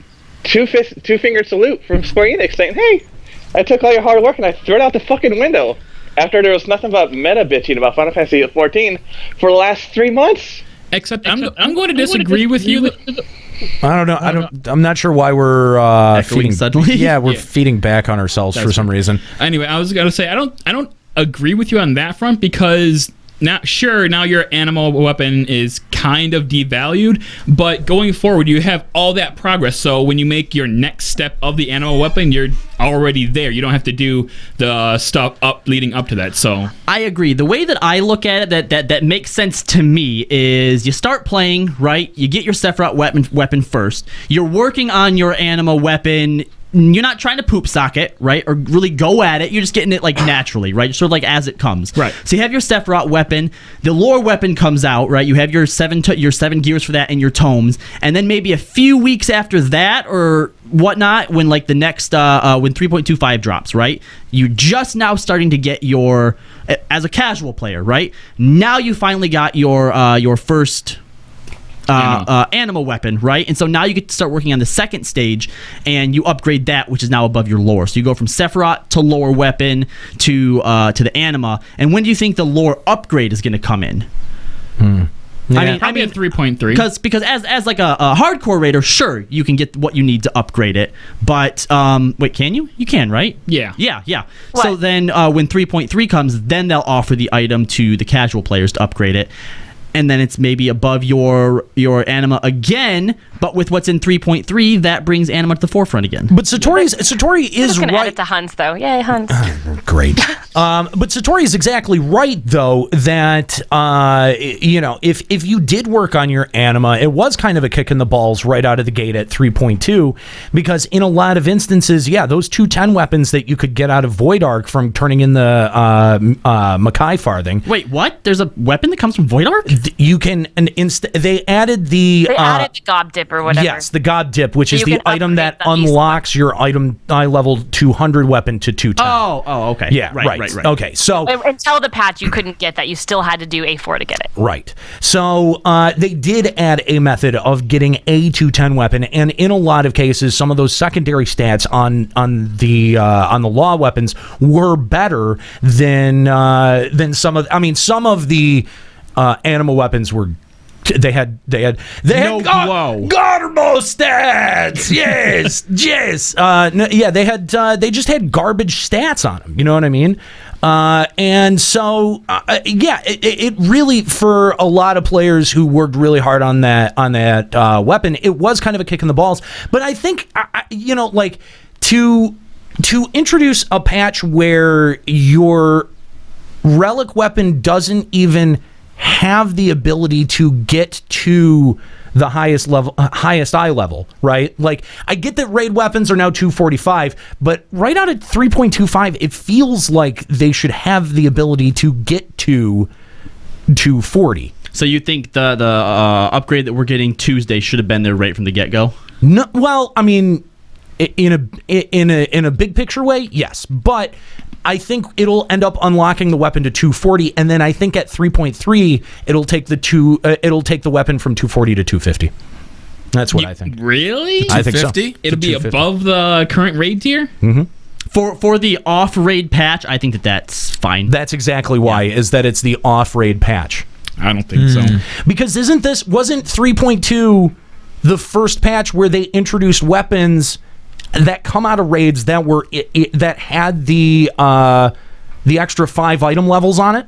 two-finger salute from Square Enix saying, "Hey, I took all your hard work and I threw it out the fucking window." After there was nothing but meta bitching about Final Fantasy XIV for the last 3 months. Except I'm going to disagree with you. I don't know. I'm not sure why we're feeding suddenly. Yeah, we're feeding back on ourselves for some reason. Anyway, I was going to say I don't agree with you on that front because now your animal weapon is kind of devalued, but going forward you have all that progress. So when you make your next step of the animal weapon, you're already there. You don't have to do the stuff leading up to that. So I agree. The way that I look at it, that makes sense to me, is you start playing, right? You get your Sephiroth weapon first. You're working on your animal weapon. You're not trying to poop sock it, right? Or really go at it. You're just getting it like naturally, right? Sort of like as it comes. Right. So you have your Sephiroth weapon. The lore weapon comes out, right? You have your seven gears for that and your tomes. And then maybe a few weeks after that or whatnot, when like the next, when 3.25 drops, right? You're just now starting to get your, as a casual player, right? Now you finally got your first... animal weapon, right? And so now you get to start working on the second stage, and you upgrade that, which is now above your lore. So you go from Sephiroth to lore weapon to the anima. And when do you think the lore upgrade is going to come in? Yeah. Probably at 3.3. Because as like a hardcore raider, sure, you can get what you need to upgrade it. But wait, can you? You can, right? Yeah. What? So then when 3.3 comes, then they'll offer the item to the casual players to upgrade it. And then it's maybe above your anima again, but with what's in 3.3, that brings anima to the forefront again. But Satori is right. Add right. it to Huns though. Yay, Huns. Great. But Satori is exactly right, though, that, if you did work on your anima, it was kind of a kick in the balls right out of the gate at 3.2, because in a lot of instances, those 210 weapons that you could get out of Void Arc from turning in the Makai Farthing. Wait, what? There's a weapon that comes from Void Arc? You can, they added the Gob Dip or whatever. Yes, the Gob Dip, which So is you the can item that upgrade unlocks your item eye level 200 weapon to 210. Oh, okay. Yeah, right. Okay, so Until the patch, you couldn't get that. You still had to do A4 to get it. right. So they did add a method of getting a 210 weapon, and in a lot of cases, some of those secondary stats on the law weapons were better than some of. I mean, some of the animal weapons were. They had Garbo stats. Yes. They just had garbage stats on them. You know what I mean? And so it really, for a lot of players who worked really hard on that weapon, it was kind of a kick in the balls. But I think to introduce a patch where your relic weapon doesn't even have the ability to get to the highest eye level, right? Like, I get that raid weapons are now 245, but right out at 3.25, it feels like they should have the ability to get to 240. So you think the upgrade that we're getting Tuesday should have been there right from the get-go? No, well, I mean, in a big picture way, yes, but I think it'll end up unlocking the weapon to 240, and then I think at 3.3 it'll take the weapon from 240 to 250. That's what I think. Really? I think so. It'll be above the current raid tier? Mm-hmm. For the off-raid patch, I think that's fine. That's exactly why, is that it's the off-raid patch. I don't think so. Because wasn't 3.2 the first patch where they introduced weapons that come out of raids that were that had the extra 5 item levels on it?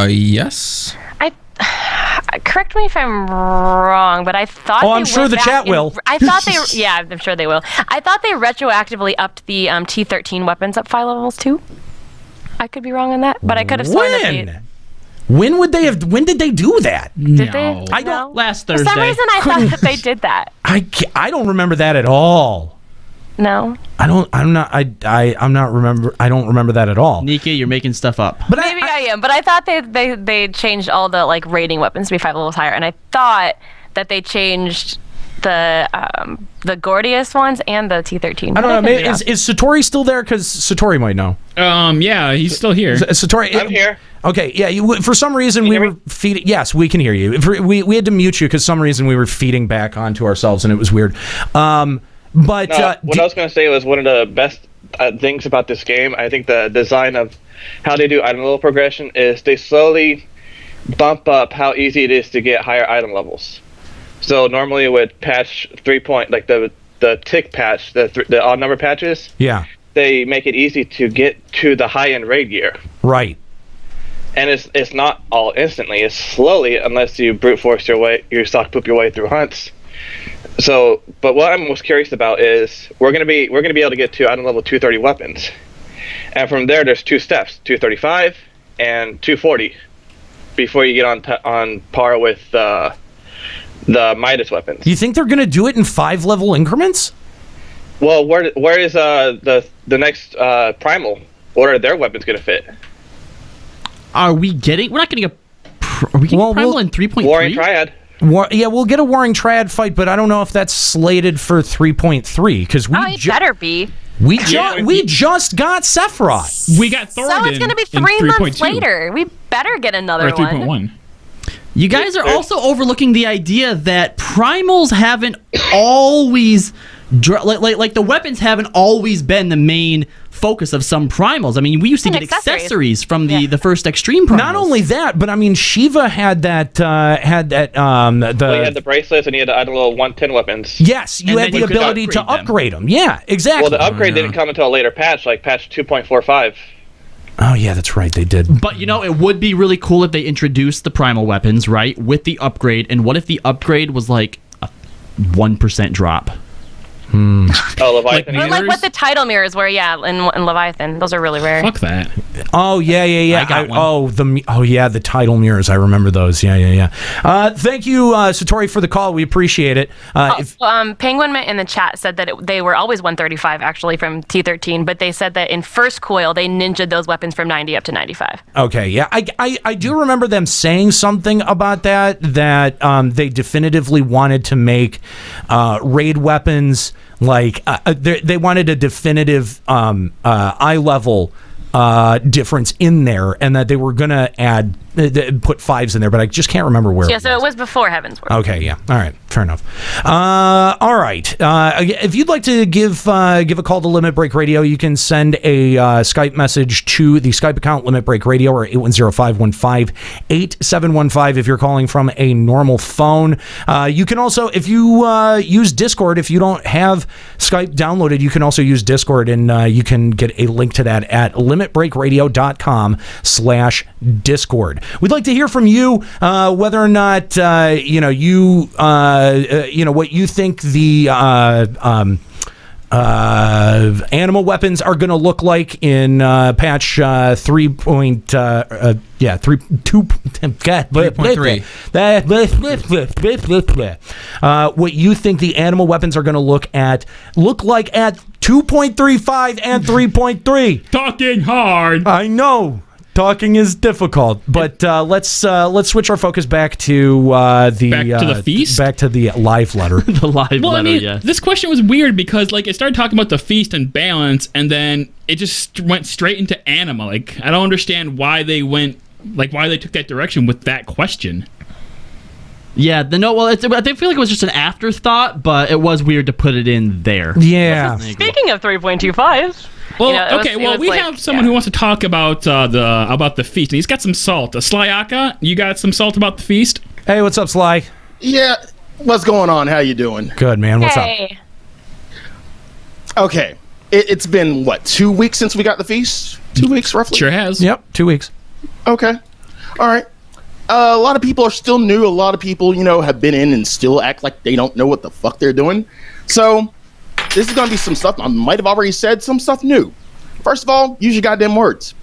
Yes. Correct me if I'm wrong, but I thought. Oh, I'm sure the chat will. I thought they. Yeah, I'm sure they will. I thought they retroactively upped the T13 weapons up 5 levels too. I could be wrong on that, but I could have sworn that they. When did they do that? Did they? I don't. Last Thursday. For some reason, I thought that they did that. I don't remember that at all. No. I don't remember that at all. Nika, you're making stuff up. But Maybe I am, but I thought they changed all the like rating weapons to be 5 levels higher, and I thought that they changed the the Gordius ones and the T13. I don't know. Maybe, is Satori still there? Because Satori might know. Yeah, he's still here. Satori, I'm here. Okay, yeah. For some reason, we were feeding. Yes, we can hear you. We had to mute you because some reason we were feeding back onto ourselves, and it was weird. But what I was going to say was one of the best things about this game. I think the design of how they do item level progression is they slowly bump up how easy it is to get higher item levels. So normally with patch 3 like the tick patch, the odd number patches, yeah, they make it easy to get to the high end raid gear. Right. And it's not all instantly. It's slowly, unless you brute force your sock poop your way through hunts. So, but what I'm most curious about is we're gonna be able to get to item level 230 weapons, and from there's 2 steps: 235 and 240, before you get on par with the Midas weapons. You think they're gonna do it in 5-level increments? Well, where is the next primal? What are their weapons gonna fit? Are we getting? We're not getting a. Are we getting primal in 3.3? Warring Triad. Yeah, we'll get a Warring Triad fight, but I don't know if that's slated for 3.3 because it better be. We just got Sephiroth. We got Thoradin. So it's going to be 3 months later. We better get another one. 3.1. You guys are also overlooking the idea that primals haven't always like the weapons haven't always been the main focus of some primals. I mean, we used to get accessories from the first extreme primals. Not only that, but I mean, Shiva had that well, he had the bracelets and he had the item level 110 weapons. Yes, you had the ability to upgrade them. Yeah, exactly. Well, the upgrade didn't come until a later patch, like patch 2.45. Oh yeah, that's right, they did. But it would be really cool if they introduced the primal weapons, right, with the upgrade. And what if the upgrade was like a 1% drop? Oh, Leviathan. Or like what the title mirrors were, in Leviathan. Those are really rare. Fuck that. Oh yeah. I got one. The title mirrors. I remember those. Yeah. Thank you, Satori, for the call. We appreciate it. Penguin in the chat said that they were always 135 actually from T13, but they said that in first coil they ninja'd those weapons from 90 up to 95. Okay, yeah, I do remember them saying something about that they definitively wanted to make raid weapons. Like they wanted a definitive eye level difference in there, and that they were gonna put 5s in there, but I just can't remember where. So it was before Heaven's Word. Okay, yeah, all right, fair enough. All right, if you'd like to give a call to Limit Break Radio, you can send a Skype message to the Skype account Limit Break Radio, or 810-515-8715 if you're calling from a normal phone. You can also, if you use Discord, if you don't have Skype downloaded, you can also use Discord, and you can get a link to that at limitbreakradio.com/Discord. We'd like to hear from you, whether or not what you think the animal weapons are going to look like in patch 3.3. What you think the animal weapons are going to look like at 2.35 and 3.3. Talking hard. I know. Talking is difficult, but let's switch our focus back to the feast, back to the live letter. The live letter. I mean, this question was weird because it started talking about the feast and balance, and then it just went straight into anima. Like, I don't understand why they took that direction with that question. Yeah, I feel like it was just an afterthought, but it was weird to put it in there. Yeah. Speaking of 3.25. Well, we have someone who wants to talk about the feast, and he's got some salt. Slyaka, you got some salt about the feast? Hey, what's up, Sly? Yeah, what's going on? How you doing? Good, man. What's up? Okay, it's been 2 weeks since we got the feast? 2 weeks, roughly? Sure has. Yep, 2 weeks. Okay, all right. A lot of people are still new. A lot of people, have been in and still act like they don't know what the fuck they're doing. So this is going to be some stuff. I might have already said some stuff new. First of all, use your goddamn words.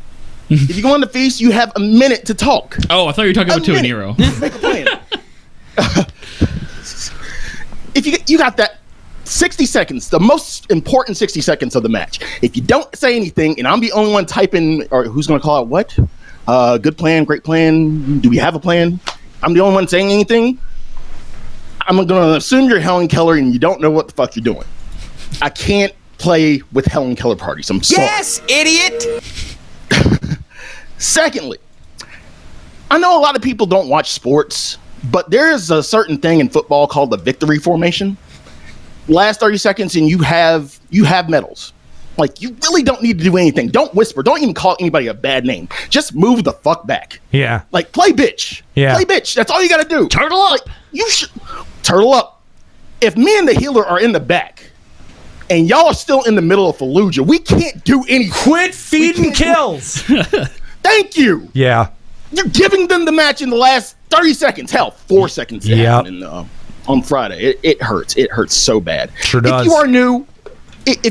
If you go on the feast, you have a minute to talk. Oh, I thought you were talking about Tuanero. Make a plan. If you got that 60 seconds, the most important 60 seconds of the match. If you don't say anything, and I'm the only one typing, or who's going to call it what? Good plan, great plan. Do we have a plan? I'm the only one saying anything. I'm going to assume you're Helen Keller and you don't know what the fuck you're doing. I can't play with Helen Keller parties. I'm sorry. Yes, idiot! Secondly, I know a lot of people don't watch sports, but there is a certain thing in football called the victory formation. Last 30 seconds and you have medals. Like, you really don't need to do anything. Don't whisper. Don't even call anybody a bad name. Just move the fuck back. Yeah. Like, play bitch. Yeah. Play bitch. That's all you got to do. Turtle up. Like, you should turtle up. If me and the healer are in the back and y'all are still in the middle of Fallujah, we can't do anything. Quit feeding kills. Thank you. Yeah. You're giving them the match in the last 30 seconds. Hell, 4 seconds. On Friday. It hurts. It hurts so bad. Sure does. If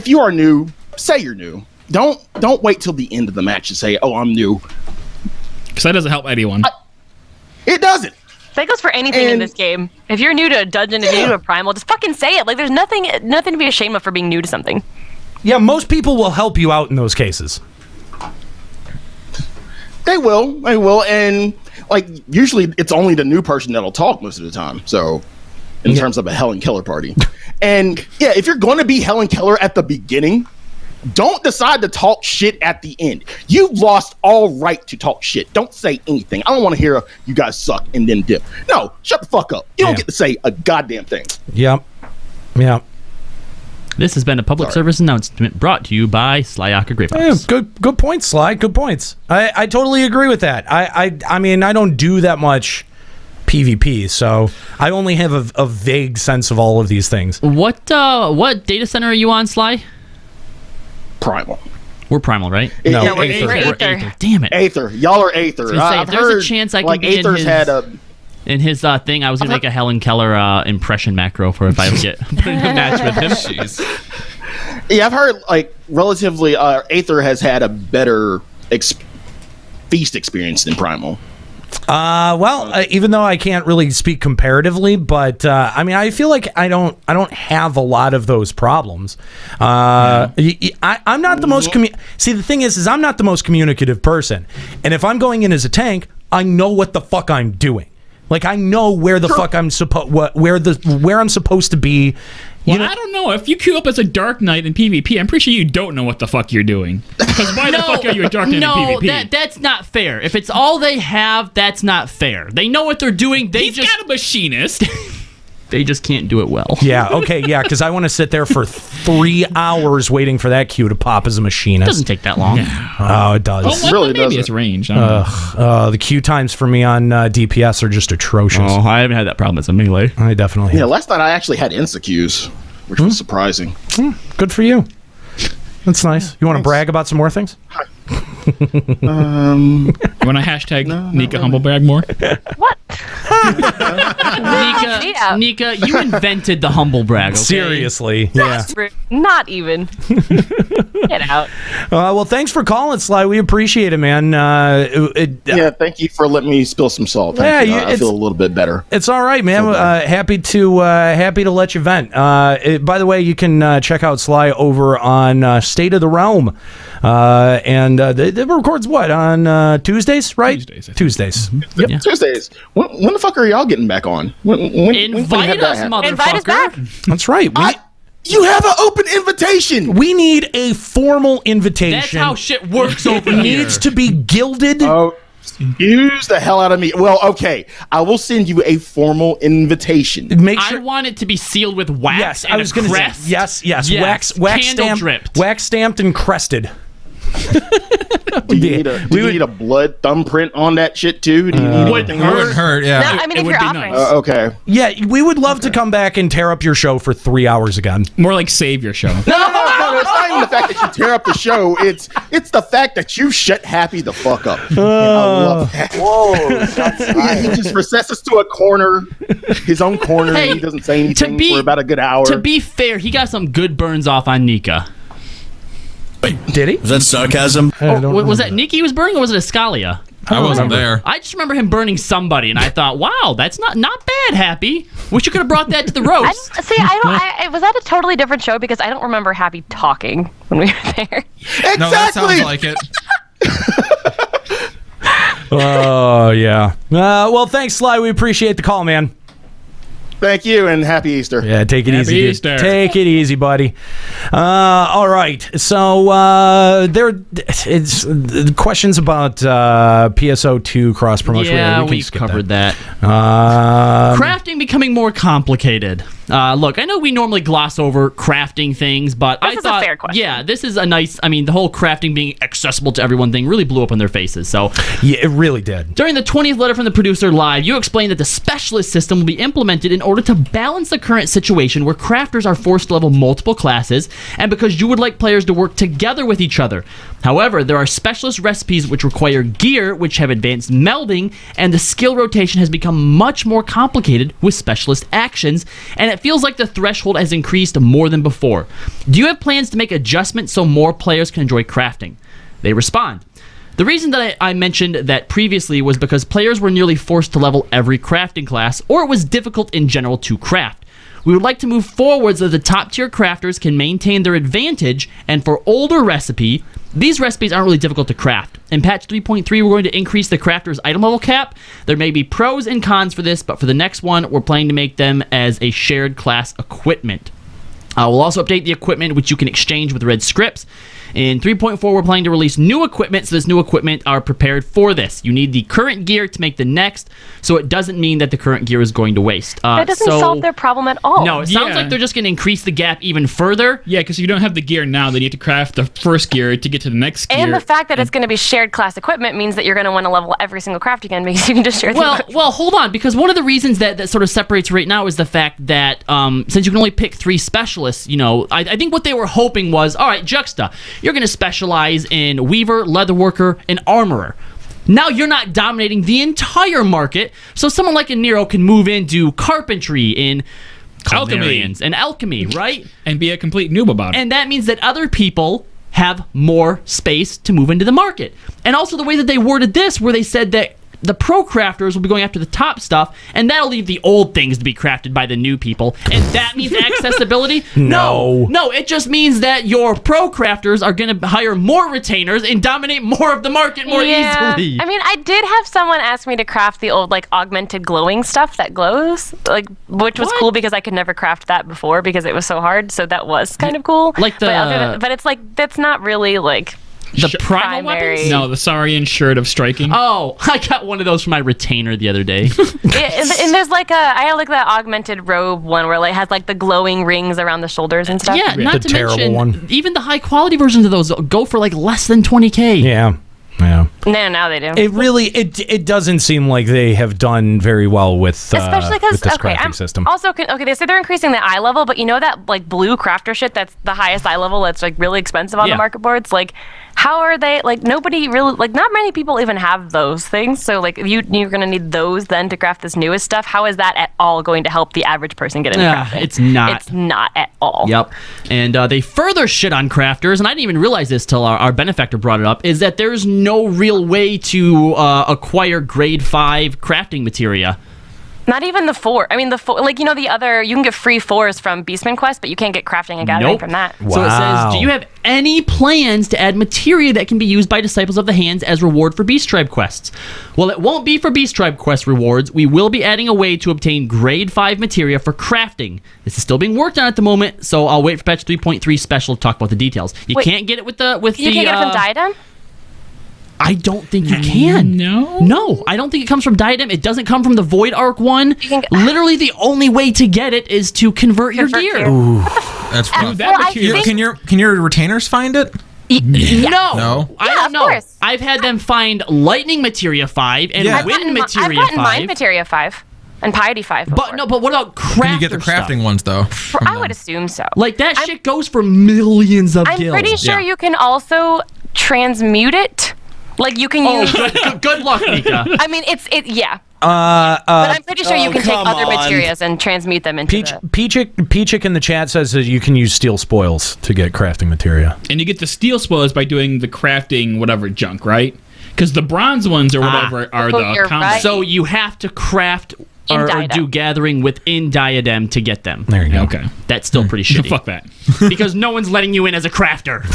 you are new, say you're new. Don't wait till the end of the match to say, "Oh, I'm new," because that doesn't help anyone. It doesn't. That goes for anything in this game. If you're new to a dungeon, if you're new to a primal, just fucking say it. Like, there's nothing to be ashamed of for being new to something. Yeah, most people will help you out in those cases. They will, and like usually it's only the new person that'll talk most of the time. So, in terms of a Helen Keller party, and yeah, if you're going to be Helen Keller at the beginning, don't decide to talk shit at the end. You've lost all right to talk shit. Don't say anything. I don't want to hear you guys suck and then dip. No, shut the fuck up. You don't get to say a goddamn thing. Yep. This has been a public service announcement brought to you by Slyaka Grapevines. Yeah, good points, Sly. Good points. I totally agree with that. I mean, I don't do that much PvP, so I only have a vague sense of all of these things. What data center are you on, Sly? Primal. We're Primal, right? No, we're Aether. Aether. Damn it. Aether. Y'all are Aether. If there's a chance I can be in his thing, I was going to make a Helen Keller impression macro for if I get put in a match with him. Jeez. Yeah, I've heard, like, relatively, Aether has had a better feast experience than Primal. Even though I can't really speak comparatively, but I mean, I feel like I don't have a lot of those problems. I'm not the most see, the thing is I'm not the most communicative person, and if I'm going in as a tank, I know what the fuck I'm doing. Like, I know where the fuck I'm where I'm supposed to be. Well, I don't know. If you queue up as a Dark Knight in PvP, I'm pretty sure you don't know what the fuck you're doing. Because why the fuck are you a Dark Knight in PvP? No, that's not fair. If it's all they have, that's not fair. They know what they're doing. He's got a machinist. They just can't do it well. Yeah, okay, yeah, because I want to sit there for 3 hours waiting for that queue to pop as a machinist. It doesn't take that long. Oh, it does. Well, really maybe it's range. The queue times for me on DPS are just atrocious. Oh, I haven't had that problem as a melee. I definitely have. Yeah, last night I actually had insta-queues, which was surprising. Good for you. That's nice. You want to brag about some more things? You want to hashtag Nika Humblebrag more? What? Nika, you invented the humble brag, okay? Seriously. That's rude. Not even. Get out. Well, thanks for calling, Sly. We appreciate it, man. Yeah, thank you for letting me spill some salt. Thank you. I feel a little bit better. It's all right, man. Happy to let you vent. By the way, you can check out Sly over on State of the Realm. And it records what on Tuesdays, right? Tuesdays. Mm-hmm. Yep, yeah. Tuesdays. When the fuck are y'all getting back on? Invite us, motherfucker. Invite us back. That's right. You have an open invitation. We need a formal invitation. That's how shit works over here. It needs to be gilded. Oh, excuse the hell out of me. Well, okay. I will send you a formal invitation. I want it to to be sealed with wax. Yes, and I was going to say yes. Wax stamped and crested. Do you need a blood thumbprint on that shit too? Do you need wouldn't hurt. Yeah. No, I mean, if you're offering. Okay. Yeah, we would love to come back and tear up your show for 3 hours again. More like save your show. No. It's not even the fact that you tear up the show. It's the fact that you shut Happy the fuck up. I love that. Whoa. He just recesses to a corner, his own corner. Hey, and he doesn't say anything for about a good hour. To be fair, he got some good burns off on Nika. Wait, did he? Is that sarcasm? Was that Nikki he was burning, or was it Escalia? I wasn't there. I just remember him burning somebody, and I thought, wow, that's not bad, Happy. Wish you could have brought that to the roast. I was at a totally different show because I don't remember Happy talking when we were there. Exactly. No, that sounds like it. Oh, yeah. Well, thanks, Sly. We appreciate the call, man. Thank you, and happy Easter. Yeah, take it Happy easy. Easter. Take it easy, buddy. All right. So it's the questions about PSO2 cross promotion. Yeah, can we skip covered that. Crafting becoming more complicated. Look, I know we normally gloss over crafting things, but I thought, a fair question. yeah, this is a nice. I mean, the whole crafting being accessible to everyone thing really blew up in their faces. So yeah, it really did. During the 20th letter from the producer live, you explained that the specialist system will be implemented in order to balance the current situation where crafters are forced to level multiple classes, and because you would like players to work together with each other. However, there are specialist recipes which require gear, which have advanced melding, and the skill rotation has become much more complicated with specialist actions, and it feels like the threshold has increased more than before. Do you have plans to make adjustments so more players can enjoy crafting? They respond. The reason that I mentioned that previously was because players were nearly forced to level every crafting class, or it was difficult in general to craft. We would like to move forward so that the top tier crafters can maintain their advantage, and for older these recipes aren't really difficult to craft. In patch 3.3, we're going to increase the crafter's item level cap. There may be pros and cons for this, but for the next one, we're planning to make them as a shared class equipment. We'll also update the equipment, which you can exchange with red scripts. In 3.4, we're planning to release new equipment, so this new equipment are prepared for this. You need the current gear to make the next, so it doesn't mean that the current gear is going to waste. That doesn't solve their problem at all. No, it sounds like they're just going to increase the gap even further. Yeah, because you don't have the gear now, then you have to craft the first gear to get to the next gear. And the fact that it's going to be shared class equipment means that you're going to want to level every single craft again because you can just share the equipment. Well, hold on, because one of the reasons that sort of separates right now is the fact that since you can only pick 3 specialists, I think what they were hoping was, all right, Juxta, you're going to specialize in Weaver, Leatherworker, and Armorer. Now you're not dominating the entire market, so someone like a Nero can move into carpentry, in alchemy, and alchemy, right? And be a complete noob about it. And that means that other people have more space to move into the market. And also the way that they worded this, where they said that the pro crafters will be going after the top stuff, and that'll leave the old things to be crafted by the new people. And that means accessibility? No, it just means that your pro crafters are going to hire more retainers and dominate more of the market more easily. I mean, I did have someone ask me to craft the old augmented glowing stuff that glows, which was cool because I could never craft that before because it was so hard. So that was kind of cool. But it's that's not really the primal weapons? No, the Saurian shirt of striking. Oh, I got one of those for my retainer the other day. And there's I had that augmented robe one where it has the glowing rings around the shoulders and stuff. Yeah, not to mention, even the high quality versions of those go for less than 20K. Yeah. No, now they do. It really it doesn't seem like they have done very well with especially because this crafting system. Also, they say they're increasing the eye level, but that blue crafter shit that's the highest eye level that's really expensive on the market boards. How are they nobody really not many people even have those things. So you're gonna need those then to craft this newest stuff. How is that at all going to help the average person get into crafting? It's not. It's not at all. Yep. And they further shit on crafters, and I didn't even realize this till our benefactor brought it up, is that there's no real way to acquire grade 5 crafting materia. Not even the 4. I mean, the 4, the other, you can get free 4s from Beastman Quest, but you can't get crafting and gathering from that. Wow. So it says, do you have any plans to add materia that can be used by Disciples of the Hands as reward for Beast Tribe quests? Well, it won't be for Beast Tribe quest rewards. We will be adding a way to obtain grade 5 materia for crafting. This is still being worked on at the moment, so I'll wait for patch 3.3 special to talk about the details. You can't get it with the... You can't get it from Diadem? I don't think you can. No, I don't think it comes from Diadem. It doesn't come from the Void Arc one. Literally, the only way to get it is to convert your gear. Ooh, that's rough. Can your retainers find it? No. I don't know. Course. I've had them find Lightning Materia 5 and Wind Materia 5. I've gotten Mind Materia 5 and Piety 5 before. But what about crafter Can you get the crafting ones, though? I would assume so. That shit goes for millions of gills. I'm pretty sure you can also transmute it. You can use. Good luck, Mika. I mean, yeah. But I'm pretty sure you can take other materias and transmute them into Peachik in the chat says that you can use steel spoils to get crafting materia. And you get the steel spoils by doing the crafting whatever junk, right? Because the bronze ones or whatever are the combat. Right. So you have to craft or do gathering within Diadem to get them. There you go. Okay. That's still pretty shitty. Fuck that. Because no one's letting you in as a crafter.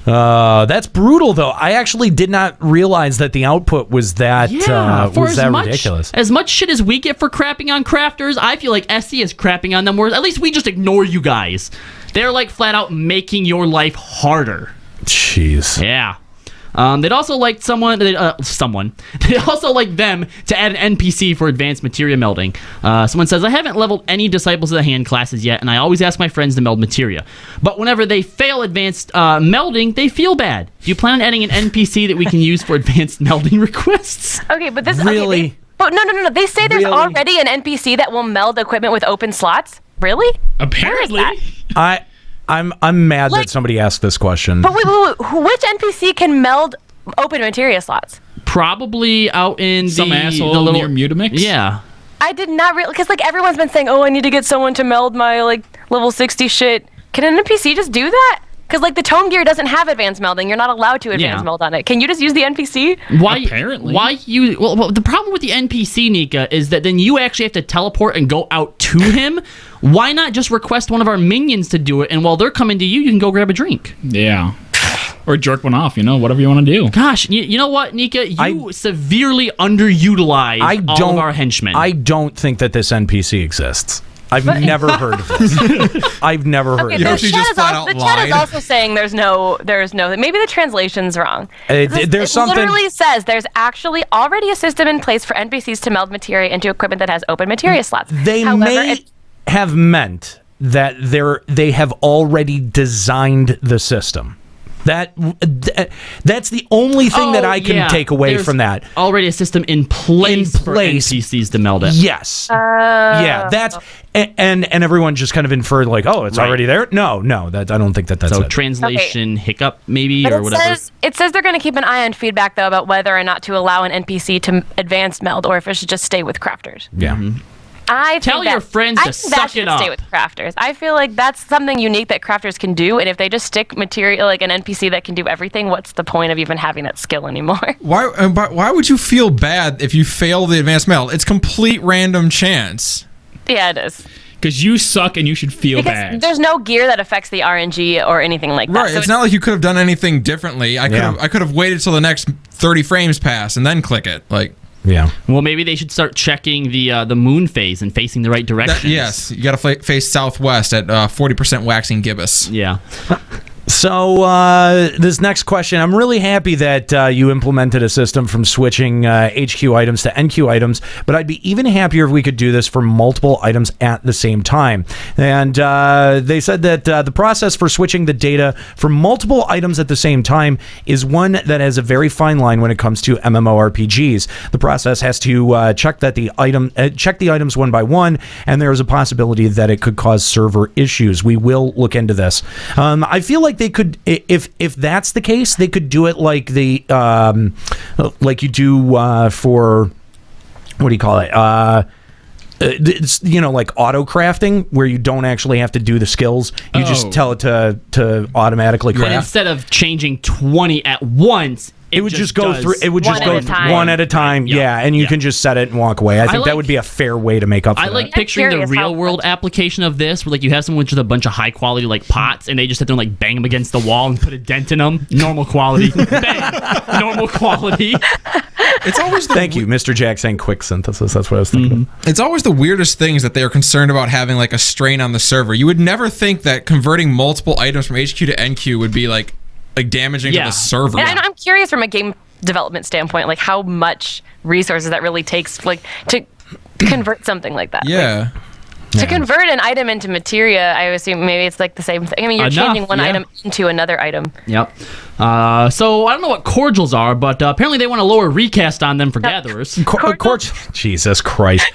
That's brutal, though. I actually did not realize that the output was that ridiculous. As much shit as we get for crapping on crafters, I feel like SC is crapping on them. Whereas at least we just ignore you guys. They're like flat out making your life harder. Jeez. Yeah. They'd also like someone. They'd also like them to add an NPC for advanced materia melding. Someone says, I haven't leveled any Disciples of the Hand classes yet, and I always ask my friends to meld materia. But whenever they fail advanced melding, they feel bad. Do you plan on adding an NPC that we can use for advanced melding requests? Okay, but this really. Okay, but no. They say there's already an NPC that will meld equipment with open slots. Really? Apparently. I'm mad that somebody asked this question. But wait, which NPC can meld open materia slots? Probably out in some asshole near Mutamix. Yeah. I did not really, because like everyone's been saying, oh, I need to get someone to meld my like level 60 shit. Can an NPC just do that? Because like the tome gear doesn't have advanced melding. You're not allowed to advanced meld on it. Can you just use the NPC? Apparently. Well, the problem with the NPC, Nika, is that then you actually have to teleport and go out to him. Why not just request one of our minions to do it, and while they're coming to you, you can go grab a drink? Yeah. Or jerk one off, whatever you want to do. Gosh, you know what, Nika? You severely underutilize all of our henchmen. I don't think that this NPC exists. I've never heard of this. I've never heard of this. Yoshi just flat out lied. The chat is also saying there's no. Maybe the translation's wrong. It something. Literally says there's actually already a system in place for NPCs to meld materia into equipment that has open materia slots. They may have meant that they have already designed the system. That's the only thing that I can take away from that. Already a system in place for NPCs to meld it. Yes. Yeah, that's and everyone just kind of inferred like, oh, it's already there. No, I don't think that's so it. Translation hiccup maybe but or whatever. It says they're going to keep an eye on feedback though about whether or not to allow an NPC to advanced meld or if it should just stay with crafters. Yeah. Mm-hmm. Tell your friends to suck it up. Stay with crafters. I feel like that's something unique that crafters can do, and if they just stick material like an NPC that can do everything, what's the point of even having that skill anymore? Why would you feel bad if you fail the advanced meld? It's complete random chance. Yeah, it is. Because you suck and you should feel bad. There's no gear that affects the RNG or anything like that. Right. So it's not like you could have done anything differently. I could have waited till the next 30 frames pass and then click it. Yeah. Well, maybe they should start checking the moon phase and facing the right direction. Yes, you got to face southwest at 40% waxing gibbous. Yeah. So this next question, I'm really happy that you implemented a system from switching HQ items to NQ items, but I'd be even happier if we could do this for multiple items at the same time. And they said that the process for switching the data for multiple items at the same time is one that has a very fine line when it comes to MMORPGs. The process has to check the items one by one, and there is a possibility that it could cause server issues. We will look into this. I feel like they could, if that's the case, they could do it like like you do for, what do you call it? It's, like auto crafting, where you don't actually have to do the skills. You just tell it to automatically craft. And instead of changing 20 at once, it would just go through. It would just go one at a time. Yeah, and you can just set it and walk away. I think that would be a fair way to make up for that. I like picturing the real world application of this, where you have someone with a bunch of high quality pots, and they just sit there and bang them against the wall and put a dent in them. Normal quality. Bang. Normal quality. It's always Thank you, Mr. Jack saying quick synthesis. That's what I was thinking of. It's always the weirdest things that they are concerned about having a strain on the server. You would never think that converting multiple items from HQ to NQ would be damaging to the server. And I'm curious from a game development standpoint, how much resources that really takes, to convert something like that. Yeah. To convert an item into materia, I assume maybe it's the same thing. I mean, you're changing one item into another item. Yep. So I don't know what cordials are, but apparently they want to lower recast on them for gatherers. Jesus Christ.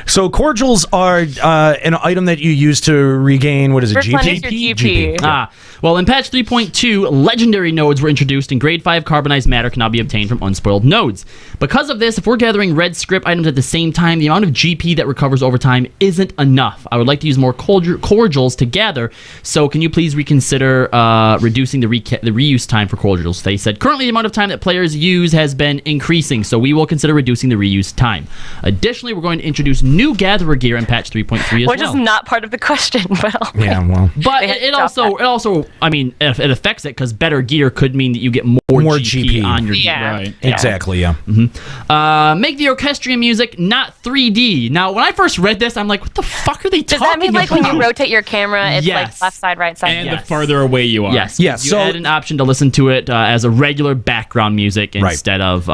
So cordials are an item that you use to regain, what is it, GP? Well, in patch 3.2, legendary nodes were introduced, and grade 5 carbonized matter can now be obtained from unspoiled nodes. Because of this, if we're gathering red script items at the same time, the amount of GP that recovers over time isn't enough. I would like to use more cordials to gather, so can you please reconsider reducing the reuse time for cordials? They said, currently the amount of time that players use has been increasing, so we will consider reducing the reuse time. Additionally, we're going to introduce new Gatherer gear in patch 3.3 as Which is not part of the question, but But it also, I mean, it affects it because better gear could mean that you get more GP on your gear. Right. Exactly, yeah. Make the orchestrion music not 3D. Now, when I first read this, I'm like, what the fuck are they talking about? Does that mean like when you rotate your camera, it's like left side, right side? And the farther away you are. Yes. You add an option to listen to it as a regular background music instead of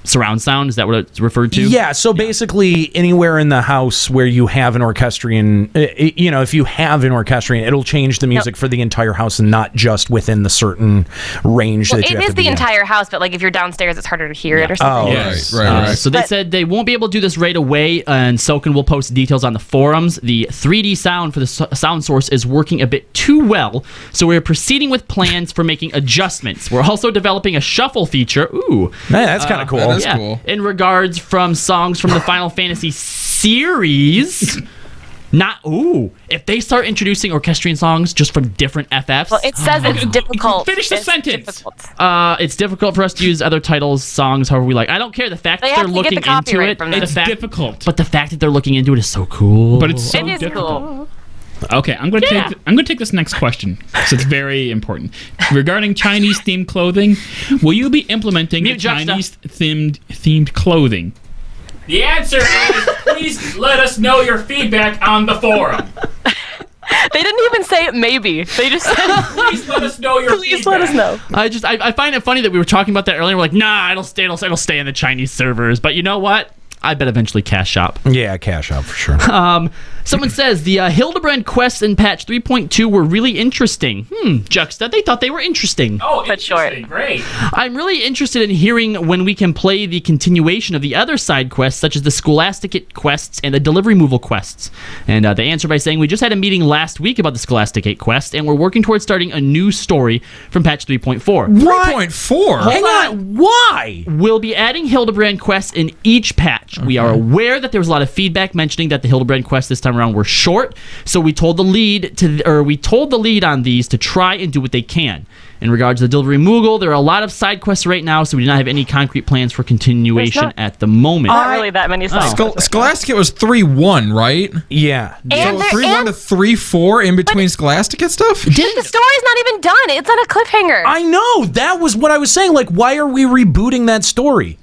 surround sound. Is that what it's referred to? Yeah, so basically anywhere in the house where you have an orchestrion, if you have an orchestrion, it'll change the music for the entire house and not just within the certain range that you have to be the entire house, but like if you're downstairs, it's harder to hear it or something. Right. So they said they won't be able to do this right away, and Soken will post details on the forums. The 3D sound for the sound source is working a bit too well, so we're proceeding with plans for making adjustments. We're also developing a shuffle feature. Ooh. Man, that's kind of cool. That's cool. In regards from songs from the Final Fantasy series. If they start introducing orchestrion songs just from different FFs. Well, it says it's difficult. Finish the sentence. It's difficult for us to use other titles, songs, however we like. I don't care. The fact that they're looking into it, it's difficult. But the fact that they're looking into it is so cool. But it's so difficult. Cool. Okay, I'm going to take this next question because it's very important. Regarding Chinese themed clothing, will you be implementing Chinese themed clothing? The answer is please let us know your feedback on the forum. They didn't even say maybe. They just said please let us know your feedback. Please let us know. I find it funny that we were talking about that earlier. We're like, nah, it'll stay in the Chinese servers. But you know what? I bet eventually Cash Shop. Yeah, Cash Shop for sure. Someone says the Hildebrand quests in patch 3.2 were really interesting. Juxta, they thought they were interesting. Oh, interesting. Great. I'm really interested in hearing when we can play the continuation of the other side quests, such as the Scholasticate quests and the Delivery Removal quests. And they answer by saying, we just had a meeting last week about the Scholasticate quest, and we're working towards starting a new story from patch 3.4. 3.4? Hang on, why? We'll be adding Hildebrand quests in each patch. Okay. We are aware that there was a lot of feedback mentioning that the Hildebrand quests this time around were short, so we told the lead on these to try and do what they can. In regards to the Delivery Moogle, there are a lot of side quests right now, so we do not have any concrete plans for continuation at the moment. Not really that many side quests. Scholasticate was 3.1, right? Yeah. And so 3.1 to 3.4 in between Scholasticate stuff? The story's not even done. It's on a cliffhanger. I know. That was what I was saying. Like, why are we rebooting that story?